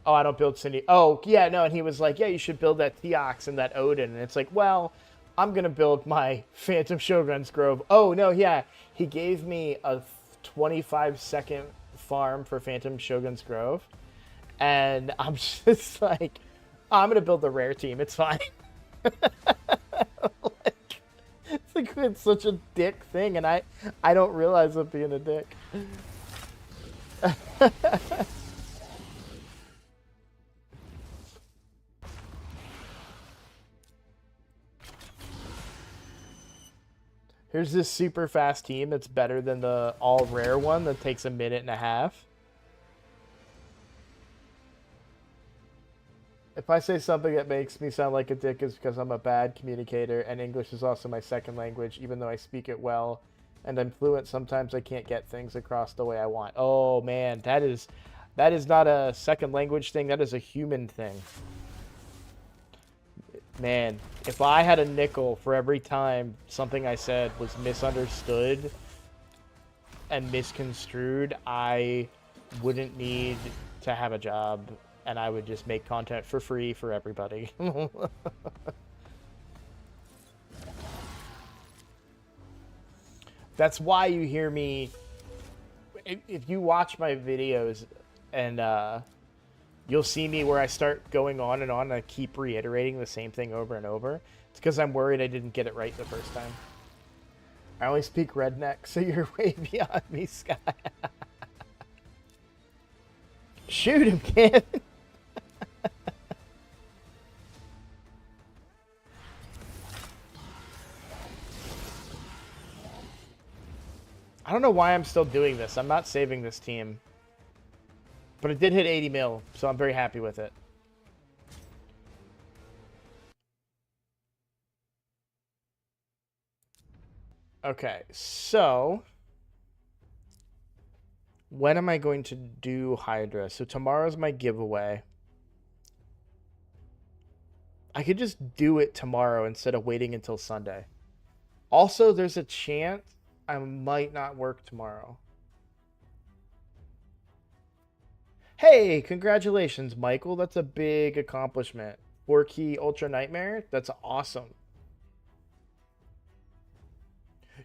Oh, I don't build Cindy. Oh, yeah, no, and he was like, yeah, you should build that Theox and that Odin. And it's like, well, I'm going to build my Phantom Shogun's Grove. Oh, no, yeah, he gave me a 25-second farm for Phantom Shogun's Grove. And I'm just like, oh, I'm going to build the rare team. It's fine. It's such a dick thing, and I don't realize I'm being a dick. Here's this super fast team that's better than the all rare one that takes a minute and a half. If I say something that makes me sound like a dick, is because I'm a bad communicator, and English is also my second language, even though I speak it well, and I'm fluent. Sometimes I can't get things across the way I want. Oh man, that is not a second language thing. That is a human thing. Man, if I had a nickel for every time something I said was misunderstood and misconstrued, I wouldn't need to have a job, and I would just make content for free for everybody. That's why you hear me. If you watch my videos, and you'll see me where I start going on and on, and I keep reiterating the same thing over and over. It's because I'm worried I didn't get it right the first time. I only speak redneck, so you're way beyond me, Sky. Shoot him, Kevin. I don't know why I'm still doing this. I'm not saving this team. But it did hit 80 mil, so I'm very happy with it. Okay, so when am I going to do Hydra? So tomorrow's my giveaway. I could just do it tomorrow instead of waiting until Sunday. Also, there's a chance I might not work tomorrow. Hey, congratulations, Michael. That's a big accomplishment. 4-key Ultra Nightmare? That's awesome.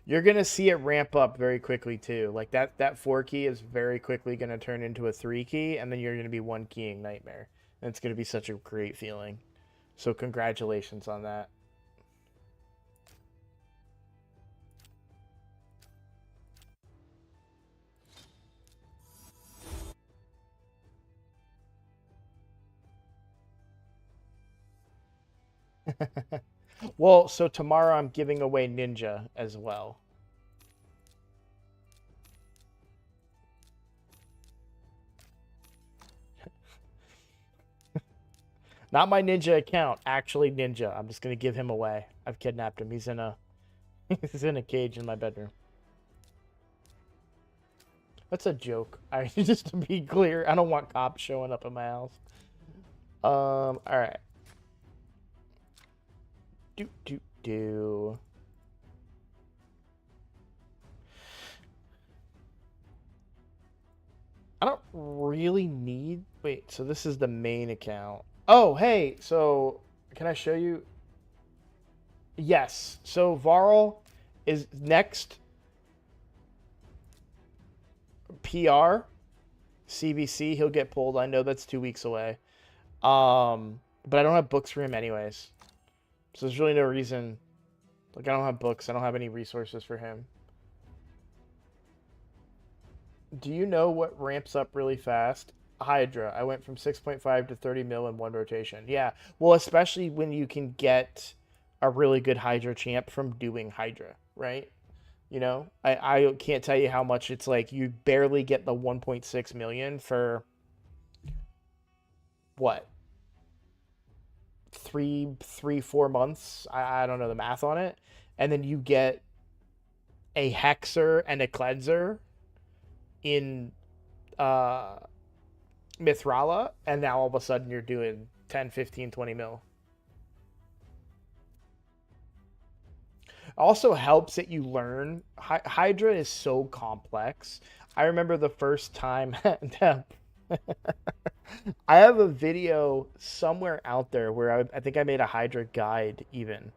You're going to see it ramp up very quickly, too. Like, that 4-key is very quickly going to turn into a 3-key, and then you're going to be 1-keying Nightmare. And it's going to be such a great feeling. So congratulations on that. Well, so tomorrow I'm giving away Ninja as well. Not my Ninja account, actually Ninja. I'm just gonna give him away. I've kidnapped him. He's in a he's in a cage in my bedroom. That's a joke. I just to be clear, I don't want cops showing up at my house. All right. Do. I don't really need. Wait, so this is the main account. Oh, hey. So can I show you? Yes. So Varl is next. PR, CVC. He'll get pulled. I know that's 2 weeks away. But I don't have books for him anyways. So there's really no reason. Like, I don't have books. I don't have any resources for him. Do you know what ramps up really fast? Hydra. I went from 6.5 to 30 mil in one rotation. Yeah. Well, especially when you can get a really good Hydra champ from doing Hydra, right? You know, I can't tell you how much it's like you barely get the 1.6 million for what? 4 months. I don't know the math on it. And then you get a Hexer and a Cleanser in Mithrala, and now all of a sudden you're doing 10, 15, 20 mil. Also helps that you learn. Hydra is so complex. I remember the first time. I have a video somewhere out there where I think I made a Hydra guide even.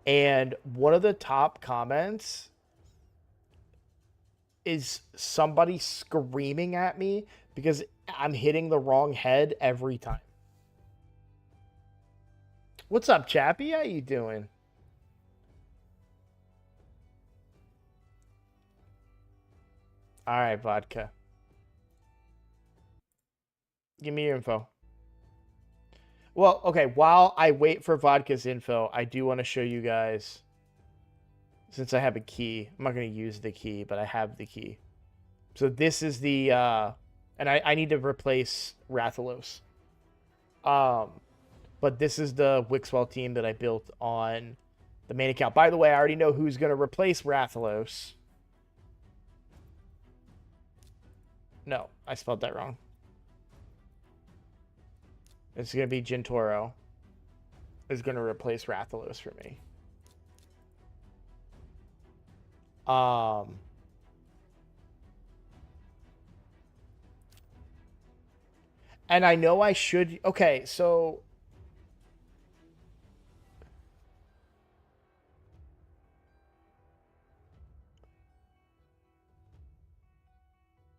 And one of the top comments is somebody screaming at me because I'm hitting the wrong head every time. What's up, Chappie? How you doing? All right, vodka. Give me your info. Well, okay, while I wait for vodka's info, I do want to show you guys, since I have a key. I'm not going to use the key, but I have the key. So this is the, and I need to replace Rathalos. But this is the Wixwell team that I built on the main account. By the way, I already know who's going to replace Rathalos. No, I spelled that wrong. It's going to be Gintoro is going to replace Rathalos for me. And I know I should... Okay, so...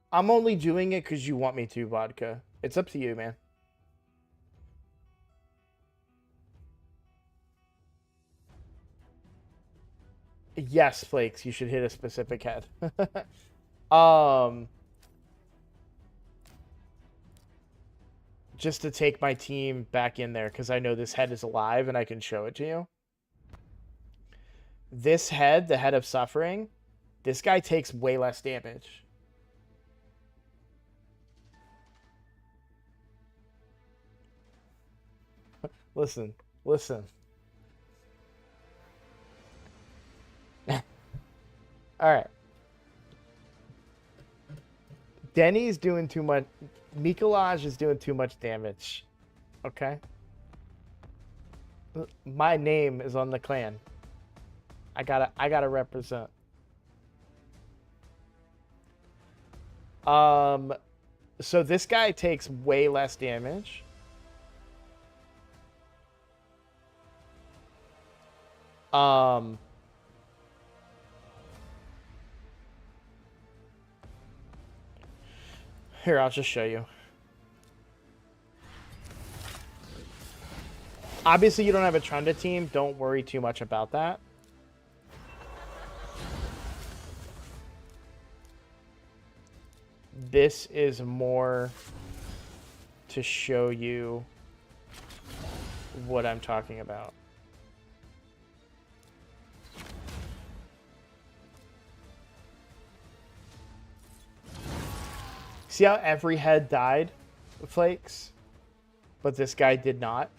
I'm only doing it because you want me to, Vodka. It's up to you, man. Yes, Flakes, you should hit a specific head. um... Just to take my team back in there, because I know this head is alive and I can show it to you. This head, the head of suffering, this guy takes way less damage. Listen, listen. All right. Denny's doing too much. Mikolaj is doing too much damage. Okay. My name is on the clan. I gotta represent. So this guy takes way less damage. Here, I'll just show you. Obviously, you don't have a Trunda team. Don't worry too much about that. This is more to show you what I'm talking about. See how every head died, Flakes? But this guy did not?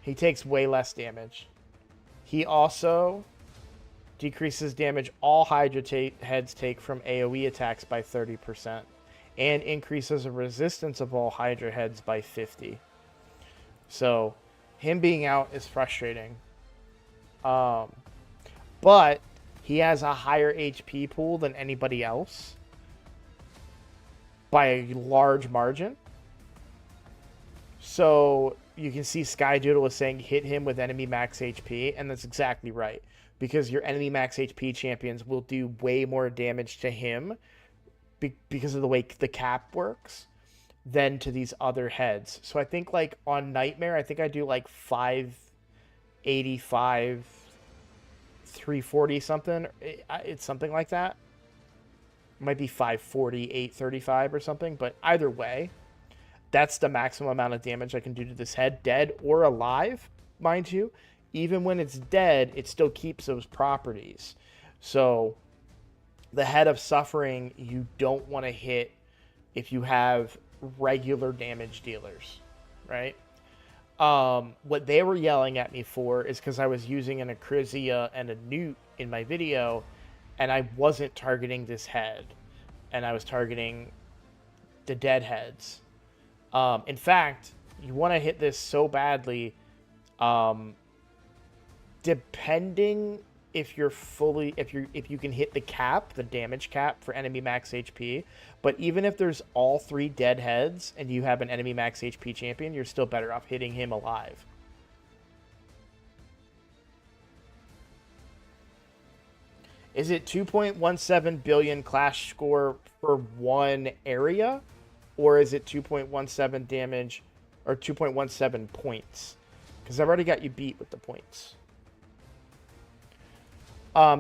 He takes way less damage. He also decreases damage all Hydra heads take from AoE attacks by 30%. And increases the resistance of all Hydra heads by 50. So, him being out is frustrating. But he has a higher HP pool than anybody else. By a large margin. So you can see Skydoodle is saying hit him with enemy max HP, and that's exactly right. Because your enemy max HP champions will do way more damage to him because of the way the cap works than to these other heads. So I think like on Nightmare, I think I do like 585, 340 something. It's something like that. Might be 540, 835 or something, but either way, that's the maximum amount of damage I can do to this head, dead or alive, mind you. Even when it's dead, it still keeps those properties. So the head of suffering, you don't want to hit if you have regular damage dealers, right? What they were yelling at me for is because I was using an Acrizia and a Newt in my video, and I wasn't targeting this head, and I was targeting the dead heads. In fact, you want to hit this so badly, depending if you're fully, if you can hit the cap, the damage cap for enemy max HP. But even if there's all 3 dead heads and you have an enemy max HP champion, you're still better off hitting him alive. Is it 2.17 billion clash score for one area? Or is it 2.17 damage or 2.17 points? Because I've already got you beat with the points.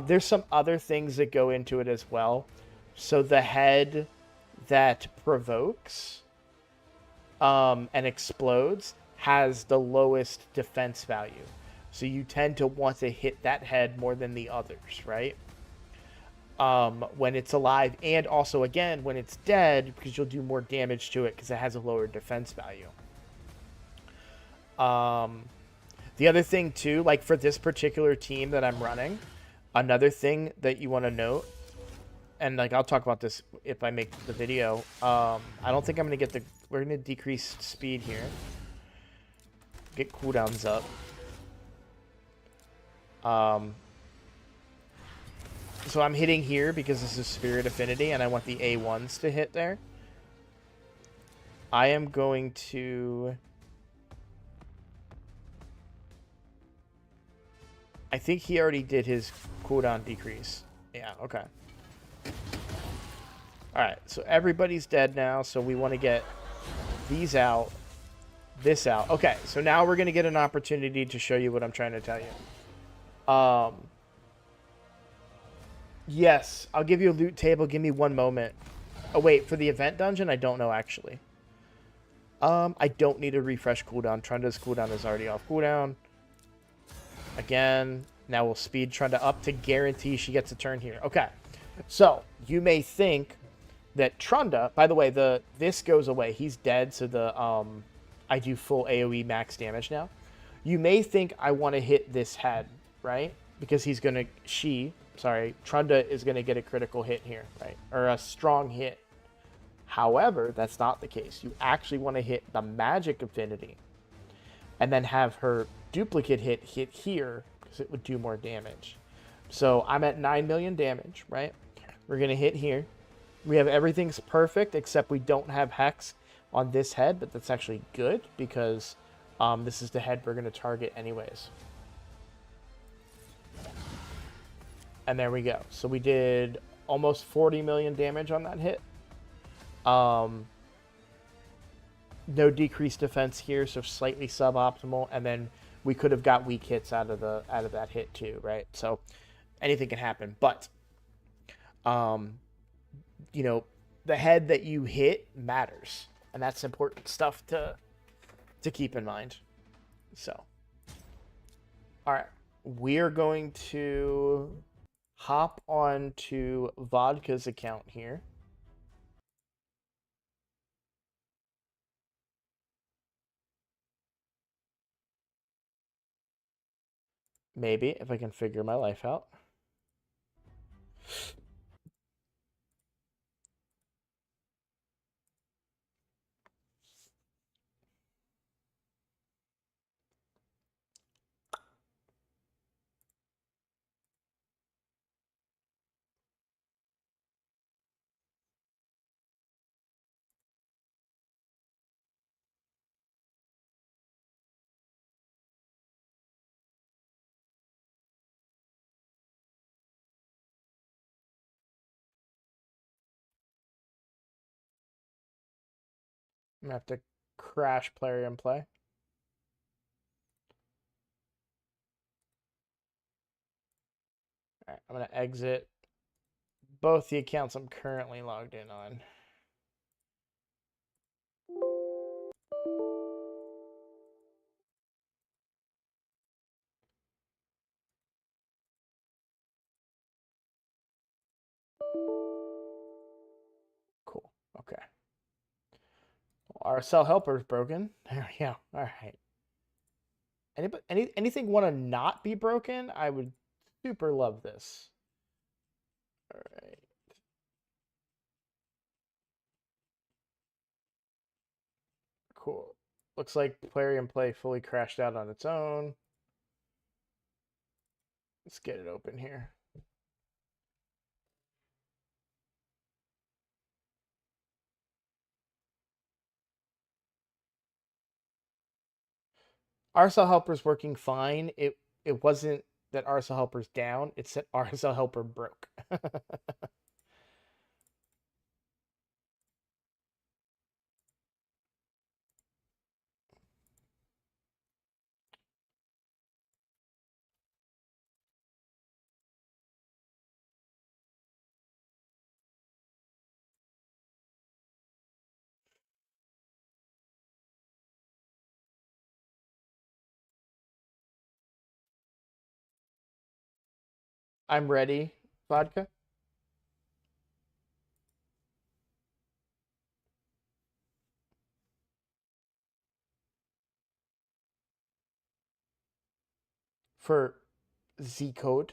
There's some other things that go into it as well. So the head that provokes and explodes has the lowest defense value. So you tend to want to hit that head more than the others, right? When it's alive, and also again when it's dead, because you'll do more damage to it because it has a lower defense value. The other thing too, like for this particular team that I'm running, another thing that you want to note, and like I'll talk about this if I make the video. I don't think I'm gonna get the. We're gonna decrease speed here. Get cooldowns up. So I'm hitting here because this is Spirit Affinity, and I want the A1s to hit there. I am going to... I think he already did his cooldown decrease. Yeah, okay. Alright, so everybody's dead now, so we want to get these out, this out. Okay, so now we're going to get an opportunity to show you what I'm trying to tell you. Yes, I'll give you a loot table. Give me one moment. Oh, wait, for the event dungeon? I don't know, actually. I don't need a refresh cooldown. Trunda's cooldown is already off cooldown. Again, now we'll speed Trunda up to guarantee she gets a turn here. Okay, so you may think that Trunda, by the way, this goes away. He's dead, so I do full AoE max damage now. You may think I want to hit this head, right? Because Trunda is gonna get a critical hit here, right? Or a strong hit. However, that's not the case. You actually want to hit the magic affinity and then have her duplicate hit here because it would do more damage. So I'm at 9 million damage, right? We're going to hit here. We have everything's perfect except we don't have Hex on this head, but that's actually good because this is the head we're going to target anyways. And there we go. So we did almost 40 million damage on that hit. No decreased defense here, so slightly suboptimal, and then we could have got weak hits out of that hit too, right? So anything can happen, but you know, the head that you hit matters, and that's important stuff to keep in mind. So, all right, we're going to hop on to Vodka's account here. Maybe, if I can figure my life out. I'm gonna have to crash player and play. All right, I'm gonna exit both the accounts I'm currently logged in on. Cool. Okay. Well, RSL helper's broken. There we go. All right. Anything want to not be broken? I would super love this. All right. Cool. Looks like player and play fully crashed out on its own. Let's get it open here. RSL helper's working fine. It wasn't that RSL helper's down. It's that RSL helper broke. I'm ready, Vodka. For Z code.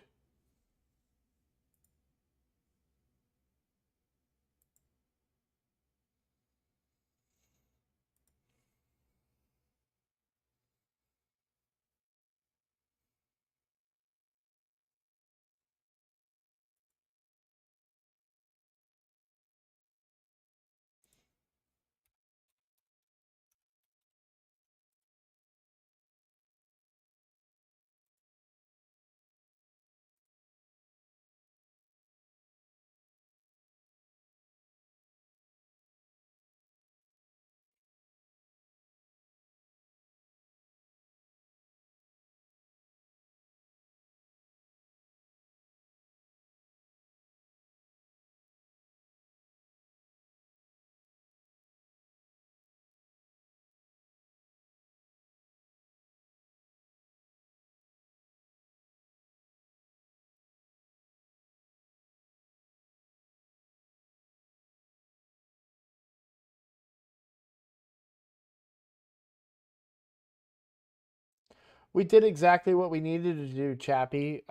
We did exactly what we needed to do, Chappie.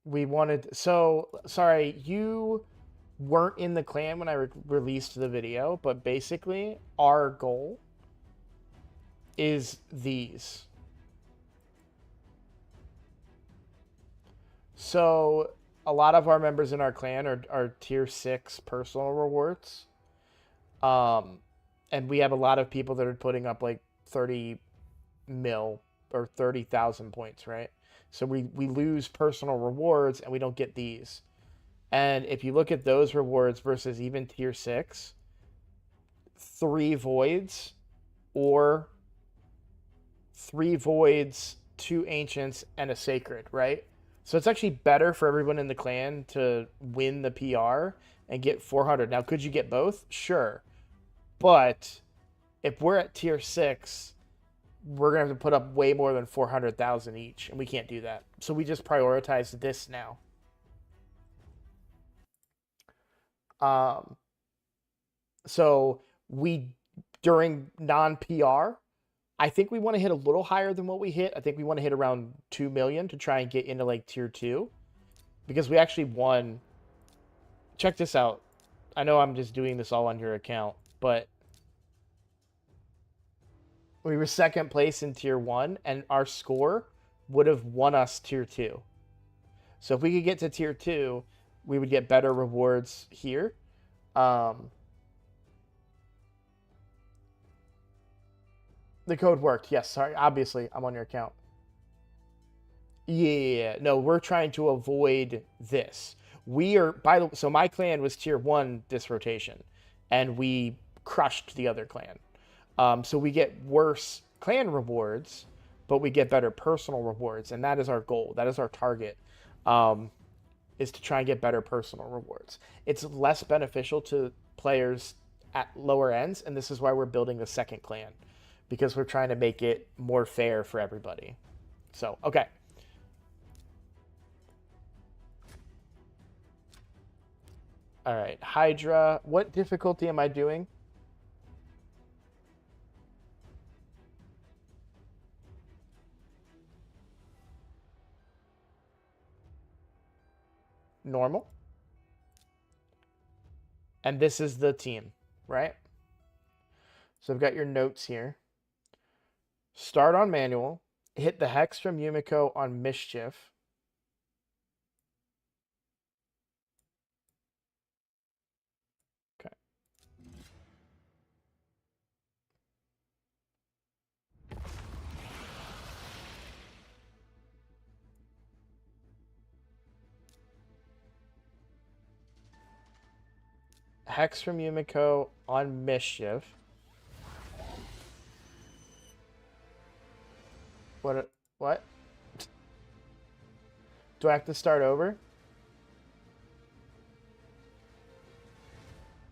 We wanted... So, sorry, you weren't in the clan when I released the video, but basically, our goal is these. So, a lot of our members in our clan are tier 6 personal rewards. And we have a lot of people that are putting up like 30 mil or 30,000 points, right? So we lose personal rewards and we don't get these. And if you look at those rewards versus even tier 6, 3 voids or 3 voids, 2 ancients, and a sacred, right? So it's actually better for everyone in the clan to win the PR and get 400. Now, could you get both? Sure. But if we're at tier 6, we're going to have to put up way more than 400,000 each, and we can't do that. So we just prioritize this now. So we, during non-PR, I think we want to hit a little higher than what we hit. I think we want to hit around 2 million to try and get into like tier 2. Because we actually won. Check this out. I know I'm just doing this all on your account, but we were second place in tier 1, and our score would have won us tier 2. So if we could get to tier 2, we would get better rewards here. The code worked. Yes, sorry. Obviously, I'm on your account. Yeah, no, we're trying to avoid this. We are, by the way, so my clan was tier 1 this rotation, and we crushed the other clan. So we get worse clan rewards, but we get better personal rewards, and that is our goal. That is our target, is to try and get better personal rewards. It's less beneficial to players at lower ends, and this is why we're building the second clan, because we're trying to make it more fair for everybody. So, okay. All right, Hydra. What difficulty am I doing? Normal. And this is the team, right? So I've got your notes here. Start on manual. Hit the hex from Yumiko on mischief. Okay. Hex from Yumiko on mischief. What? What? Do I have to start over?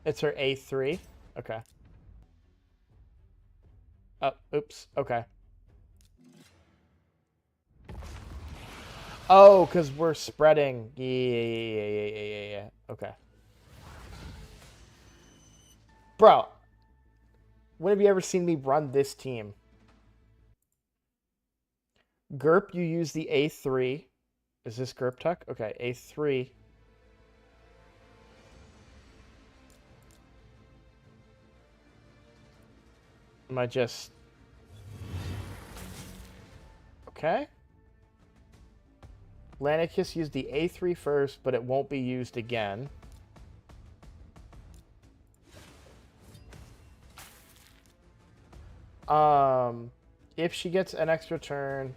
It's her A3. Okay. Oh, oops. Okay. Oh, because we're spreading. Yeah. Okay. Bro, when have you ever seen me run this team? GURP, you use the A3. Is this GURP tuck? Okay, A3. Am I just... Okay. Lanicus used the A3 first, but it won't be used again. If she gets an extra turn...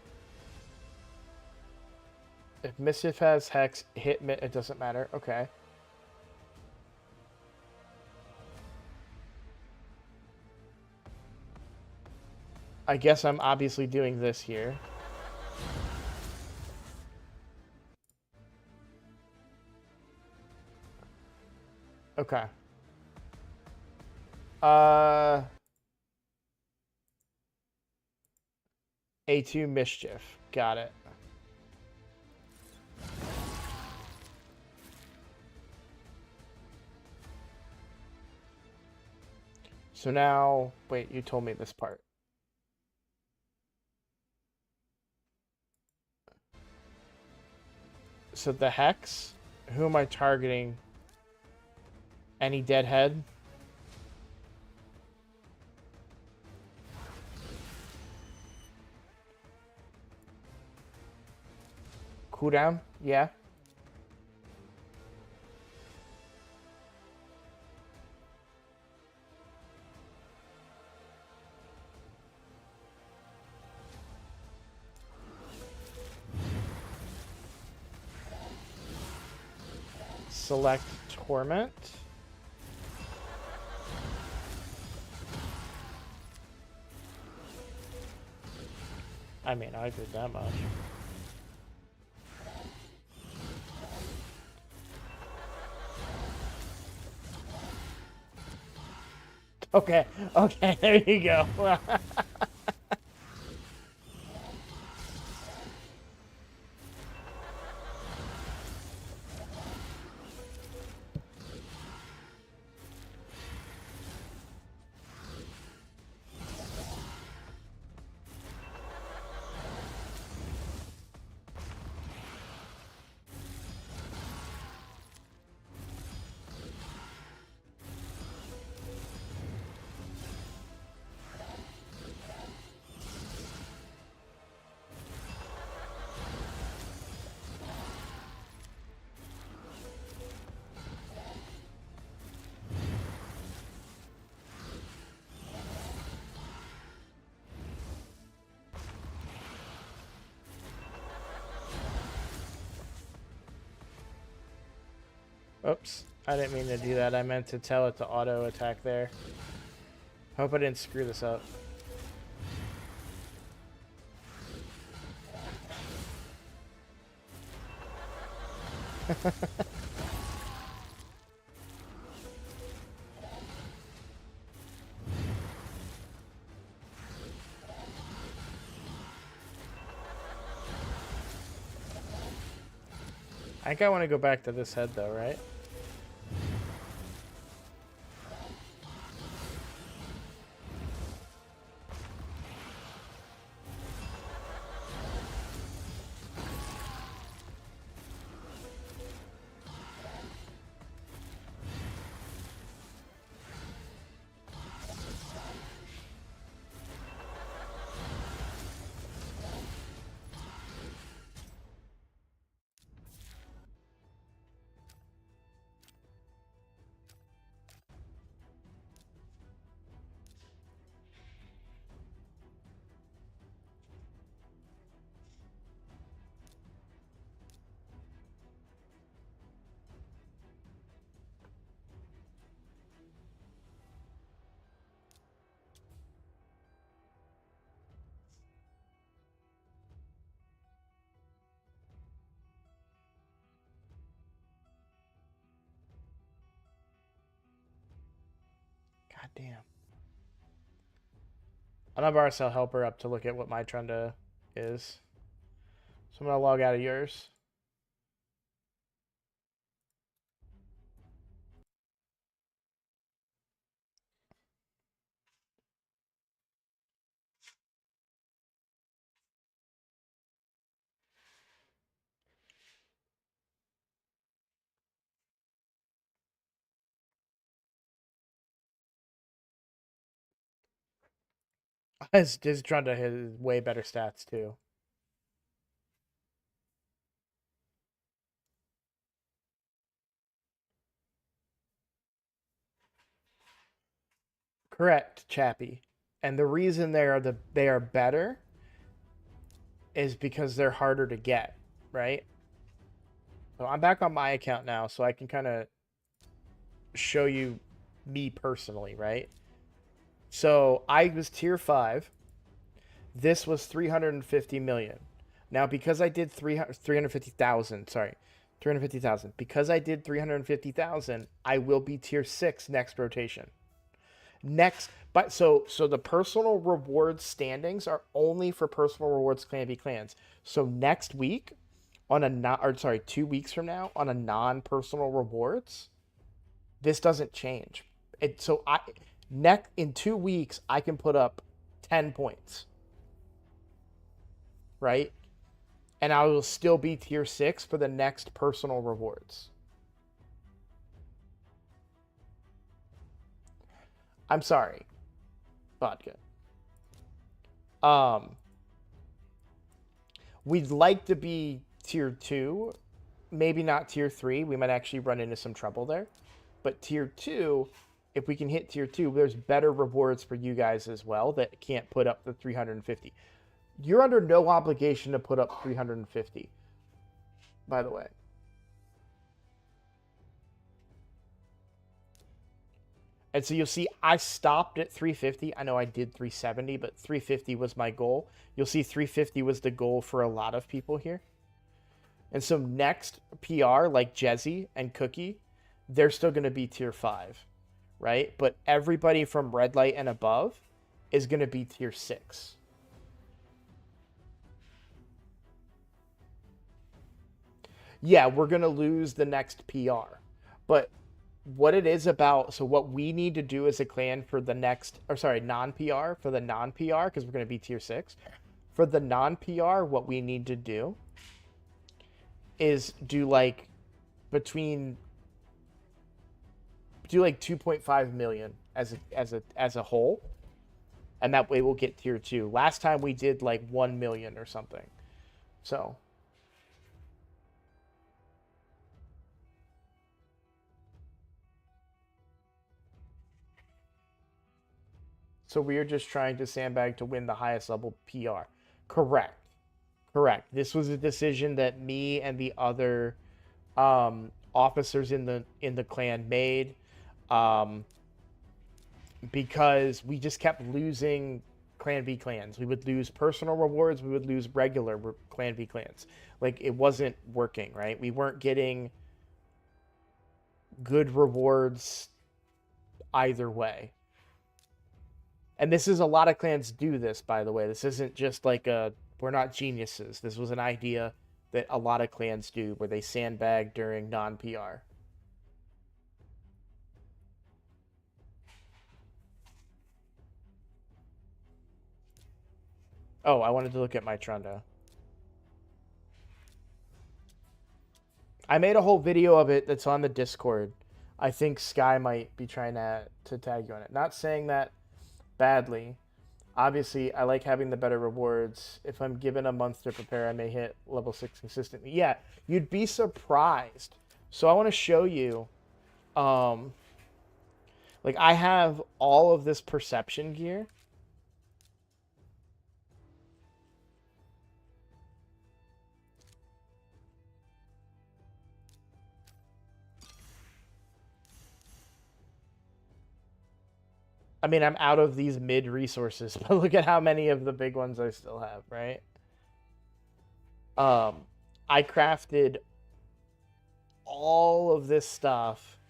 If Mischief has Hex, hit... It doesn't matter. Okay. I guess I'm obviously doing this here. Okay. A2 Mischief. Got it. So now, wait, you told me this part. So the Hex, who am I targeting? Any deadhead? Cooldown? Yeah. Select Torment. I mean, I did that much. Okay, okay, there you go. Oops, I didn't mean to do that. I meant to tell it to auto attack there. Hope I didn't screw this up. I think I want to go back to this head though, right? God damn. I'm gonna RSL helper up to look at what my trenda is. So I'm gonna log out of yours. His trenda has way better stats too. Correct, Chappie. And the reason they are better is because they're harder to get, right? So I'm back on my account now, so I can kind of show you me personally, right? So I was tier 5. This was 350 million. Now because I did 350,000, sorry. 350,000. Because I did 350,000, I will be tier 6 next rotation. Next, but so the personal rewards standings are only for personal rewards clan v clans. So next week on a not, or sorry, 2 weeks from now on a non-personal rewards, this doesn't change. It so I in 2 weeks I can put up 10 points. Right? and I will still be tier 6 for the next personal rewards. I'm sorry, vodka. We'd like to be tier 2, maybe not tier 3. We might actually run into some trouble there. But tier 2, if we can hit tier 2, there's better rewards for you guys as well that can't put up the 350. You're under no obligation to put up 350, by the way. And so you'll see I stopped at 350. I know I did 370, but 350 was my goal. You'll see 350 was the goal for a lot of people here. And so next PR, like Jezzy and Cookie, they're still going to be tier 5, right? But everybody from red light and above is going to be tier 6. Yeah, we're going to lose the next PR. But what it is about, so what we need to do as a clan for the next, or sorry, non-PR, for the non-PR, because we're going to be tier 6. For the non-PR, what we need to do is do like 2.5 million as a whole, and that way we'll get tier 2. Last time we did like 1 million or something. So we are just trying to sandbag to win the highest level PR. Correct. This was a decision that me and the other officers in the clan made, because we just kept losing clan v clans. We would lose personal rewards. We would lose regular clan v clans. Like, it wasn't working, right? We weren't getting good rewards either way. And this is a lot of clans do this, by the way. This isn't just like we're not geniuses. This was an idea that a lot of clans do, where they sandbag during non-PR. Oh, I wanted to look at my Trunda. I made a whole video of it that's on the Discord. I think Sky might be trying to tag you on it. Not saying that badly. Obviously, I like having the better rewards. If I'm given a month to prepare, I may hit level 6 consistently. Yeah, you'd be surprised. So I want to show you. Like, I have all of this perception gear. I mean, I'm out of these mid resources, but look at how many of the big ones I still have, right? I crafted all of this stuff,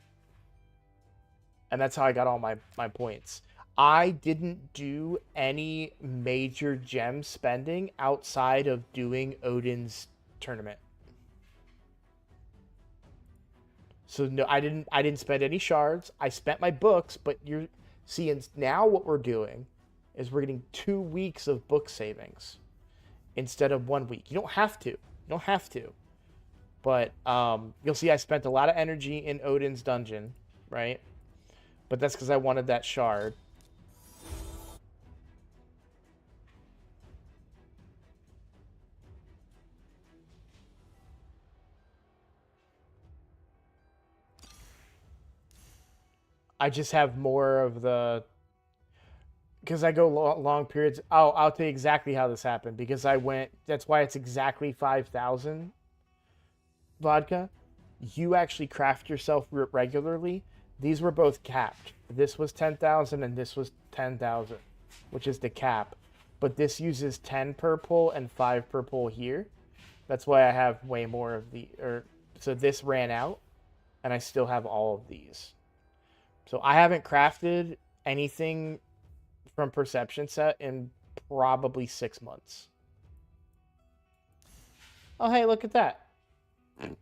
and that's how I got all my points. I didn't do any major gem spending outside of doing Odin's tournament. So no, I didn't spend any shards. I spent my books, but you're seeing now what we're doing is we're getting 2 weeks of book savings instead of 1 week. You don't have to. But you'll see I spent a lot of energy in Odin's dungeon, right? But that's because I wanted that shard. I just have more of the... Because I go long periods... Oh, I'll tell you exactly how this happened. Because I went... That's why it's exactly 5,000 vodka. You actually craft yourself regularly. These were both capped. This was 10,000 and this was 10,000, which is the cap. But this uses 10 per pull and 5 per pull here. That's why I have way more of the... So this ran out, and I still have all of these. So I haven't crafted anything from Perception Set in probably 6 months. Oh, hey, look at that. I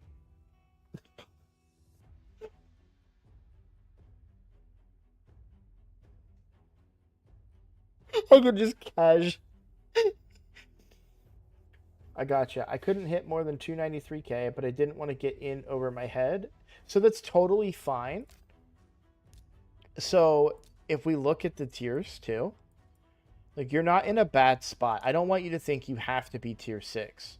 could just cash. I gotcha. I couldn't hit more than 293k, but I didn't want to get in over my head. So that's totally fine. So if we look at the tiers too, like you're not in a bad spot. I don't want you to think you have to be tier 6.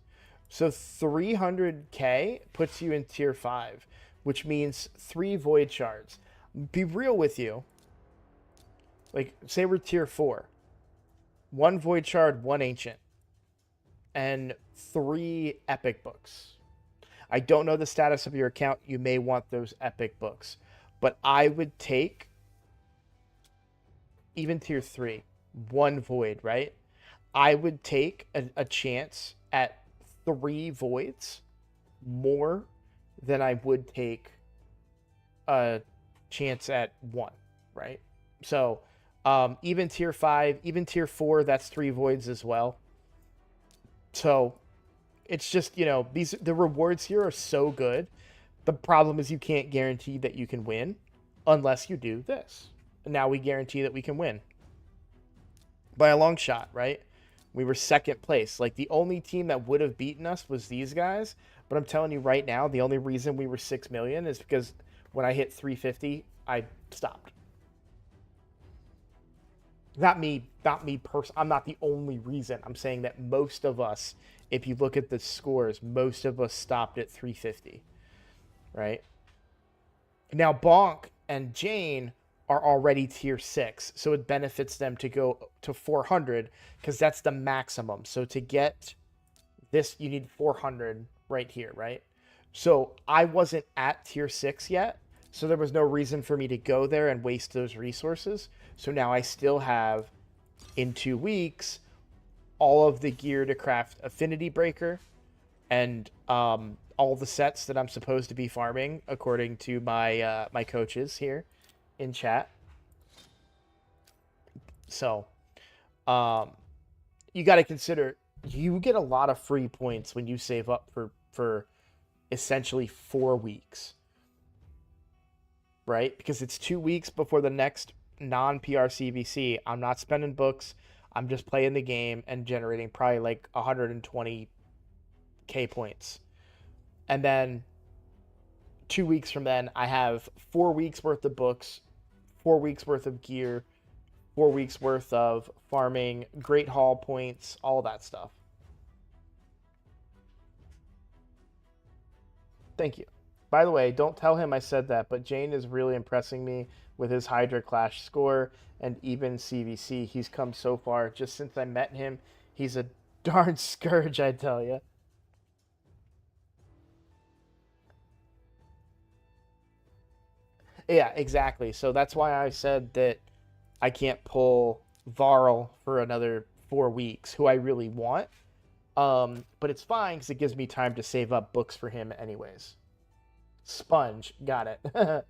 So 300k puts you in tier 5, which means 3 void shards. Be real with you. Like say we're tier 4. 1 void shard, 1 ancient, and 3 epic books. I don't know the status of your account. You may want those epic books, but I would take even tier 3, 1 void, right? I would take a chance at 3 voids more than I would take a chance at 1, right? So even tier 5, even tier 4, that's 3 voids as well. So it's just, you know, the rewards here are so good. The problem is you can't guarantee that you can win unless you do this. And now we guarantee that we can win by a long shot, right? We were second place. Like the only team that would have beaten us was these guys. But I'm telling you right now, the only reason we were 6 million is because when I hit 350, I stopped. Not me personally. I'm not the only reason. I'm saying that most of us, if you look at the scores, most of us stopped at 350, right? Now, Bonk and Jane are already tier 6, so it benefits them to go to 400 because that's the maximum. So to get this, you need 400 right here, right? So I wasn't at tier 6 yet, so there was no reason for me to go there and waste those resources. So now I still have, in 2 weeks, all of the gear to craft Affinity Breaker and all the sets that I'm supposed to be farming according to my my coaches here in chat. So you got to consider you get a lot of free points when you save up for essentially 4 weeks, right? Because it's 2 weeks before the next non-PR CVC. I'm not spending books. I'm just playing the game and generating probably like 120k points. And then 2 weeks from then, I have 4 weeks worth of books, 4 weeks worth of gear, 4 weeks worth of farming, Great Hall points, all that stuff. Thank you. By the way, don't tell him I said that, but Jane is really impressing me with his Hydra Clash score and even CVC. He's come so far. Just since I met him, he's a darn scourge, I tell you. Yeah, exactly. So that's why I said that I can't pull Varl for another 4 weeks, who I really want. But it's fine because it gives me time to save up books for him anyways. Sponge, got it.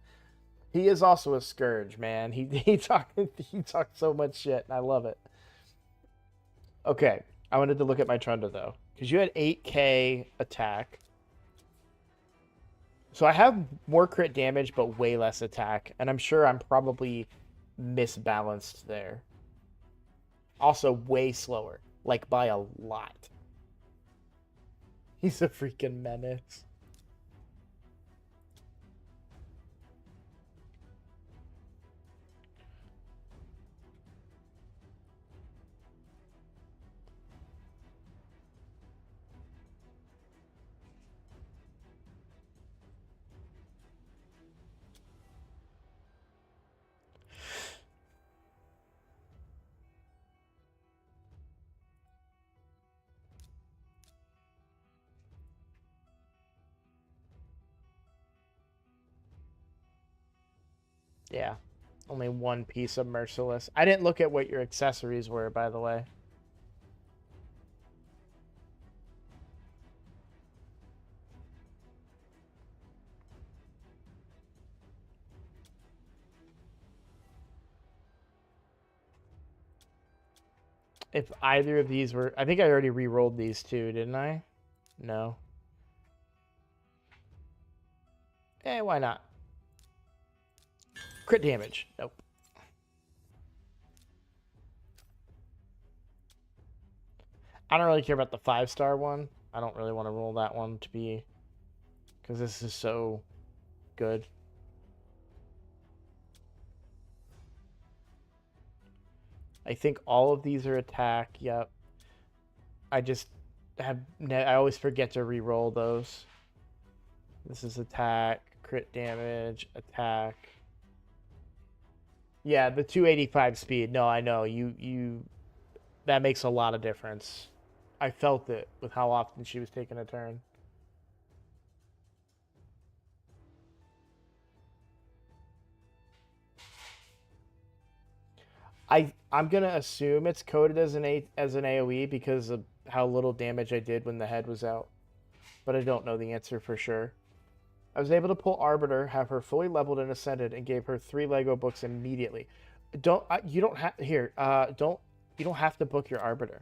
He is also a scourge, man. He talked so much shit, and I love it. Okay, I wanted to look at my Trunda though, because you had 8k attack. So I have more crit damage, but way less attack, and I'm sure I'm probably misbalanced there. Also, way slower, like by a lot. He's a freaking menace. Yeah. Only one piece of Merciless. I didn't look at what your accessories were, by the way. If either of these were... I think I already re-rolled these two, didn't I? No. Eh, why not? Crit damage. Nope. I don't really care about the 5-star one. I don't really want to roll that one to be... Because this is so good. I think all of these are attack. Yep. I just have... I always forget to re-roll those. This is attack, crit damage, attack. Yeah, the 285 speed. No, I know. That makes a lot of difference. I felt it with how often she was taking a turn. I'm gonna assume it's coded as an AoE because of how little damage I did when the head was out, but I don't know the answer for sure. I was able to pull Arbiter, have her fully leveled and ascended, and gave her 3 Lego books immediately. You don't have here. You don't have to book your Arbiter.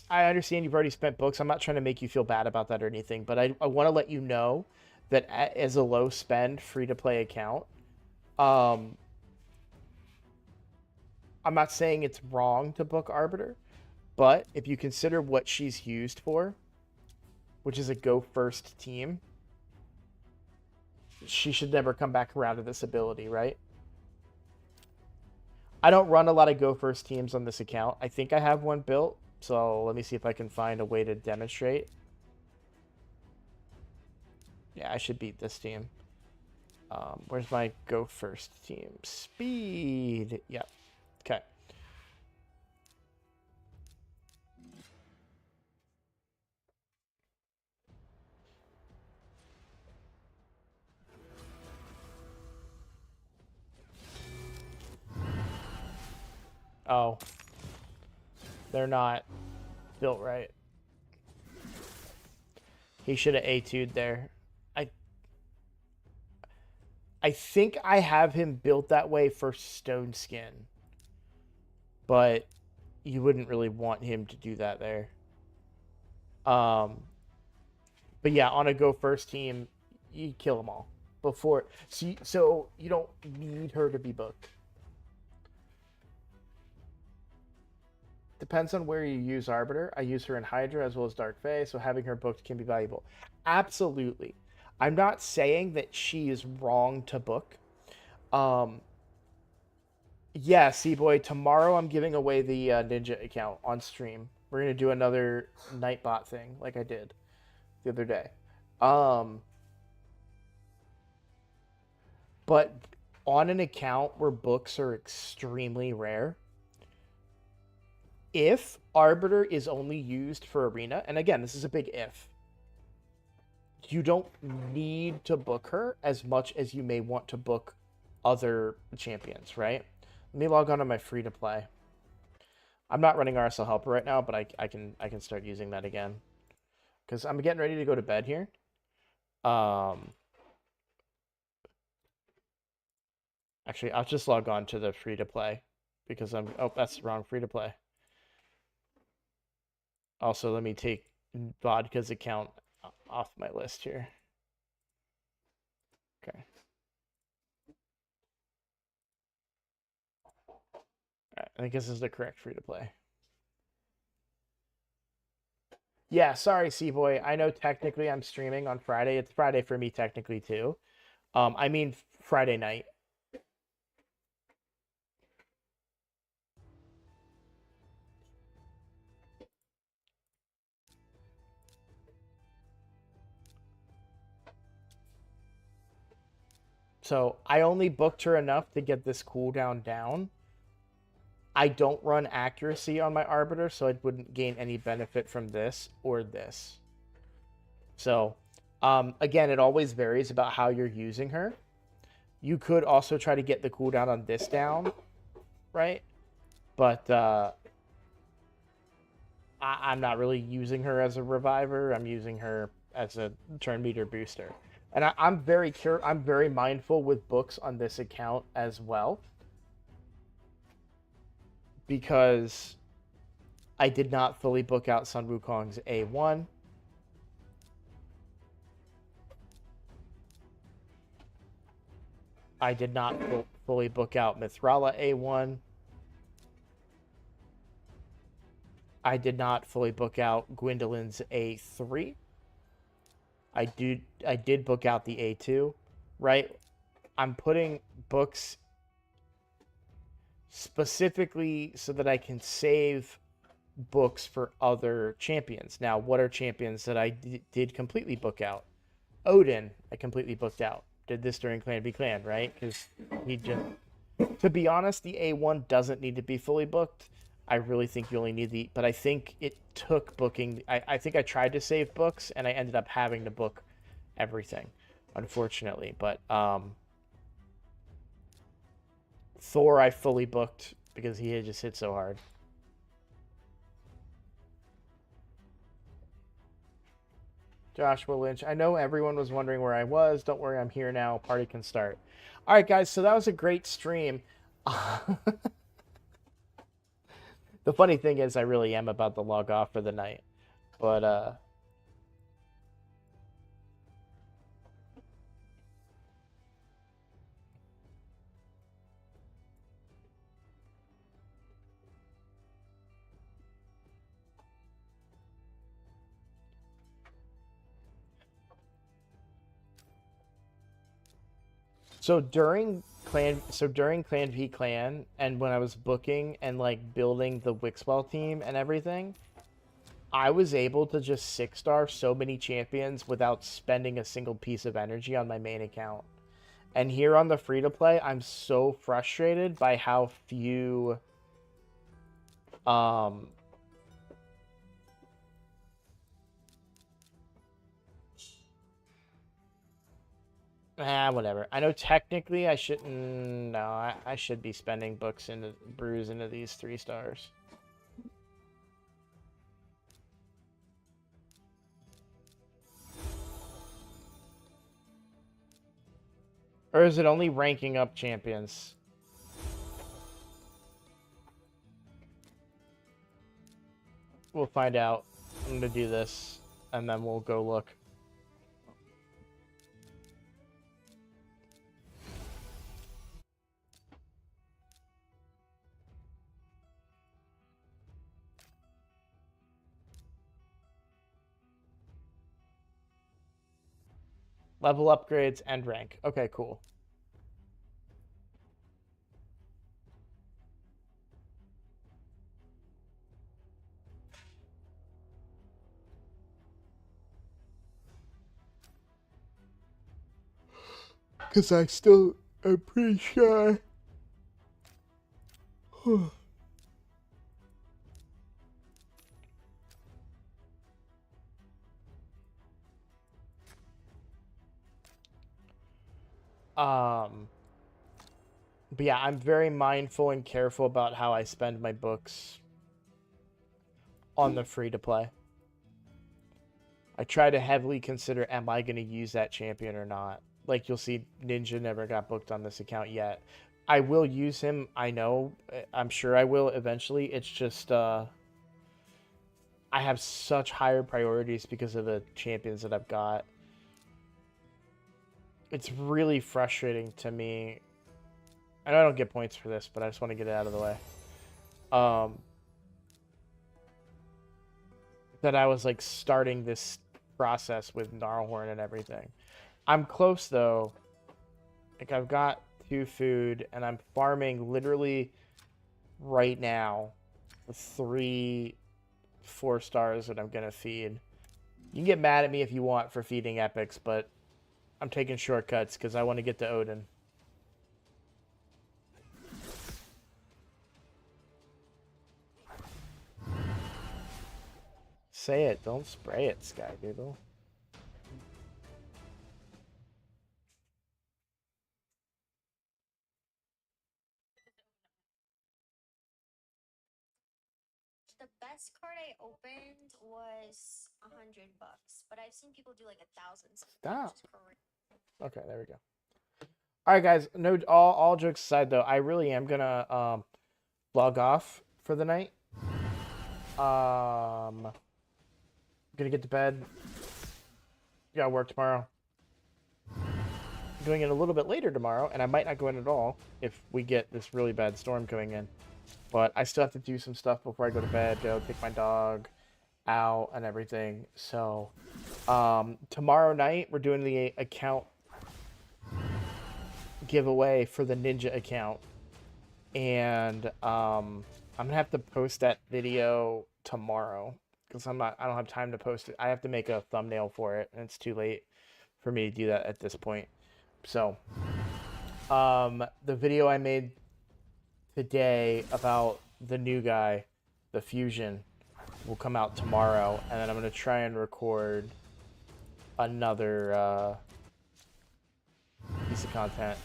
I understand you've already spent books. I'm not trying to make you feel bad about that or anything, but I want to let you know that as a low spend free to play account, I'm not saying it's wrong to book Arbiter, but if you consider what she's used for, which is a go first team, she should never come back around to this ability, right? I don't run a lot of go first teams on this account. I think I have one built, so let me see if I can find a way to demonstrate. Yeah, I should beat this team. Where's my go first team? Speed. Yep. Okay. Oh. They're not built right. He should have A2'd there. I think I have him built that way for Stone Skin. But you wouldn't really want him to do that there. But yeah, on a go first team, you kill them all before. So you don't need her to be booked. Depends on where you use Arbiter. I use her in Hydra as well as Dark Fae, so having her booked can be valuable. Absolutely. I'm not saying that she is wrong to book. Yeah, C-Boy, tomorrow I'm giving away the Ninja account on stream. We're going to do another Nightbot thing like I did the other day. But on an account where books are extremely rare, if Arbiter is only used for Arena, and again, this is a big if, you don't need to book her as much as you may want to book other champions, right? Let me log on to my free-to-play. I'm not running RSL Helper right now, but I can start using that again. Because I'm getting ready to go to bed here. Actually, I'll just log on to the free-to-play. Because I'm... Oh, that's the wrong free-to-play. Also, let me take Vodka's account off my list here. Okay. Alright, I think this is the correct free-to-play. Yeah, sorry, C-Boy. I know technically I'm streaming on Friday. It's Friday for me technically, too. I mean Friday night. So I only booked her enough to get this cooldown down. I don't run accuracy on my Arbiter, so I wouldn't gain any benefit from this or this. So, again, it always varies about how you're using her. You could also try to get the cooldown on this down, right? But I'm not really using her as a reviver. I'm using her as a turn meter booster. And I'm very mindful with books on this account as well. Because I did not fully book out Sun Wukong's A1. I did not fully book out Mithrala A1. I did not fully book out Gwendolyn's A3. I did book out the A2, right? I'm putting books specifically so that I can save books for other champions. Now, what are champions that I did completely book out? Odin, I completely booked out. Did this during Clan v Clan, right? Because he just... To be honest, the A1 doesn't need to be fully booked. I really think you only need the... But I think it took booking... I think I tried to save books, and I ended up having to book everything, unfortunately. But Thor I fully booked because he had just hit so hard. Joshua Lynch. I know everyone was wondering where I was. Don't worry, I'm here now. Party can start. All right, guys, so that was a great stream. The funny thing is I really am about to log off for the night. But, So during Clan v Clan and when I was booking and like building the Wixwell team and everything, I was able to just 6-star so many champions without spending a single piece of energy on my main account. And here on the free to play, I'm so frustrated by how few whatever. I know technically I shouldn't. No, I should be spending books into brews into these 3 stars. Or is it only ranking up champions? We'll find out. I'm gonna do this, and then we'll go look. Level upgrades and rank. Okay, cool. Because I still am pretty sure. But yeah, I'm very mindful and careful about how I spend my books on the free to play. I try to heavily consider, am I going to use that champion or not? Like you'll see, Ninja never got booked on this account yet. I will use him. I know. I'm sure I will eventually. It's just, I have such higher priorities because of the champions that I've got. It's really frustrating to me. I know I don't get points for this, but I just want to get it out of the way. That I was like starting this process with Gnarlhorn and everything. I'm close though. Like I've got 2 food and I'm farming literally right now the 3 4-stars that I'm gonna feed. You can get mad at me if you want for feeding epics, but I'm taking shortcuts because I want to get to Odin. Say it, don't spray it, Sky Doodle. The best card I opened was $100, but I've seen people do like 1,000. Stop. Okay, there we go. All right, guys. No, all jokes aside, though, I really am gonna log off for the night. Gonna get to bed. Gotta work tomorrow. Doing it a little bit later tomorrow, and I might not go in at all if we get this really bad storm coming in. But I still have to do some stuff before I go to bed. Go take my dog out and everything. So tomorrow night we're doing the account giveaway for the Ninja account, and I'm gonna have to post that video tomorrow because I don't have time to post it. I have to make a thumbnail for it, and it's too late for me to do that at this point. So the video I made today about the new guy, the Fusion, will come out tomorrow, and then I'm gonna try and record another piece of content.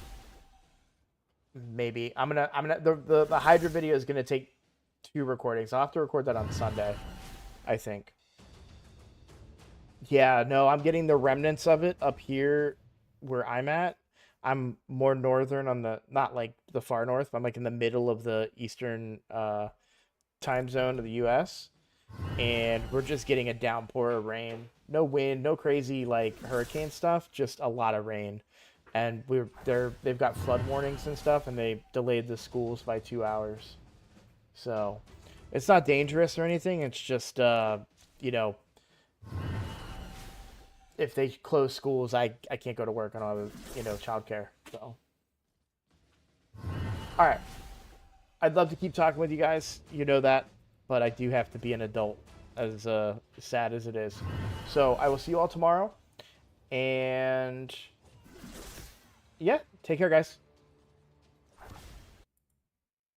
Maybe the Hydra video is gonna take 2 recordings. I'll have to record that on Sunday, I think. Yeah, no, I'm getting the remnants of it up here where I'm at. I'm more northern on the, not like the far north, but I'm like in the middle of the eastern time zone of the US. And we're just getting a downpour of rain. No wind, no crazy like hurricane stuff, just a lot of rain. And they've got flood warnings and stuff, and they delayed the schools by 2 hours. So it's not dangerous or anything. It's just if they close schools, I can't go to work. I don't have childcare. So all right, I'd love to keep talking with you guys. You know that, but I do have to be an adult, as sad as it is. So I will see you all tomorrow, and yeah, take care, guys.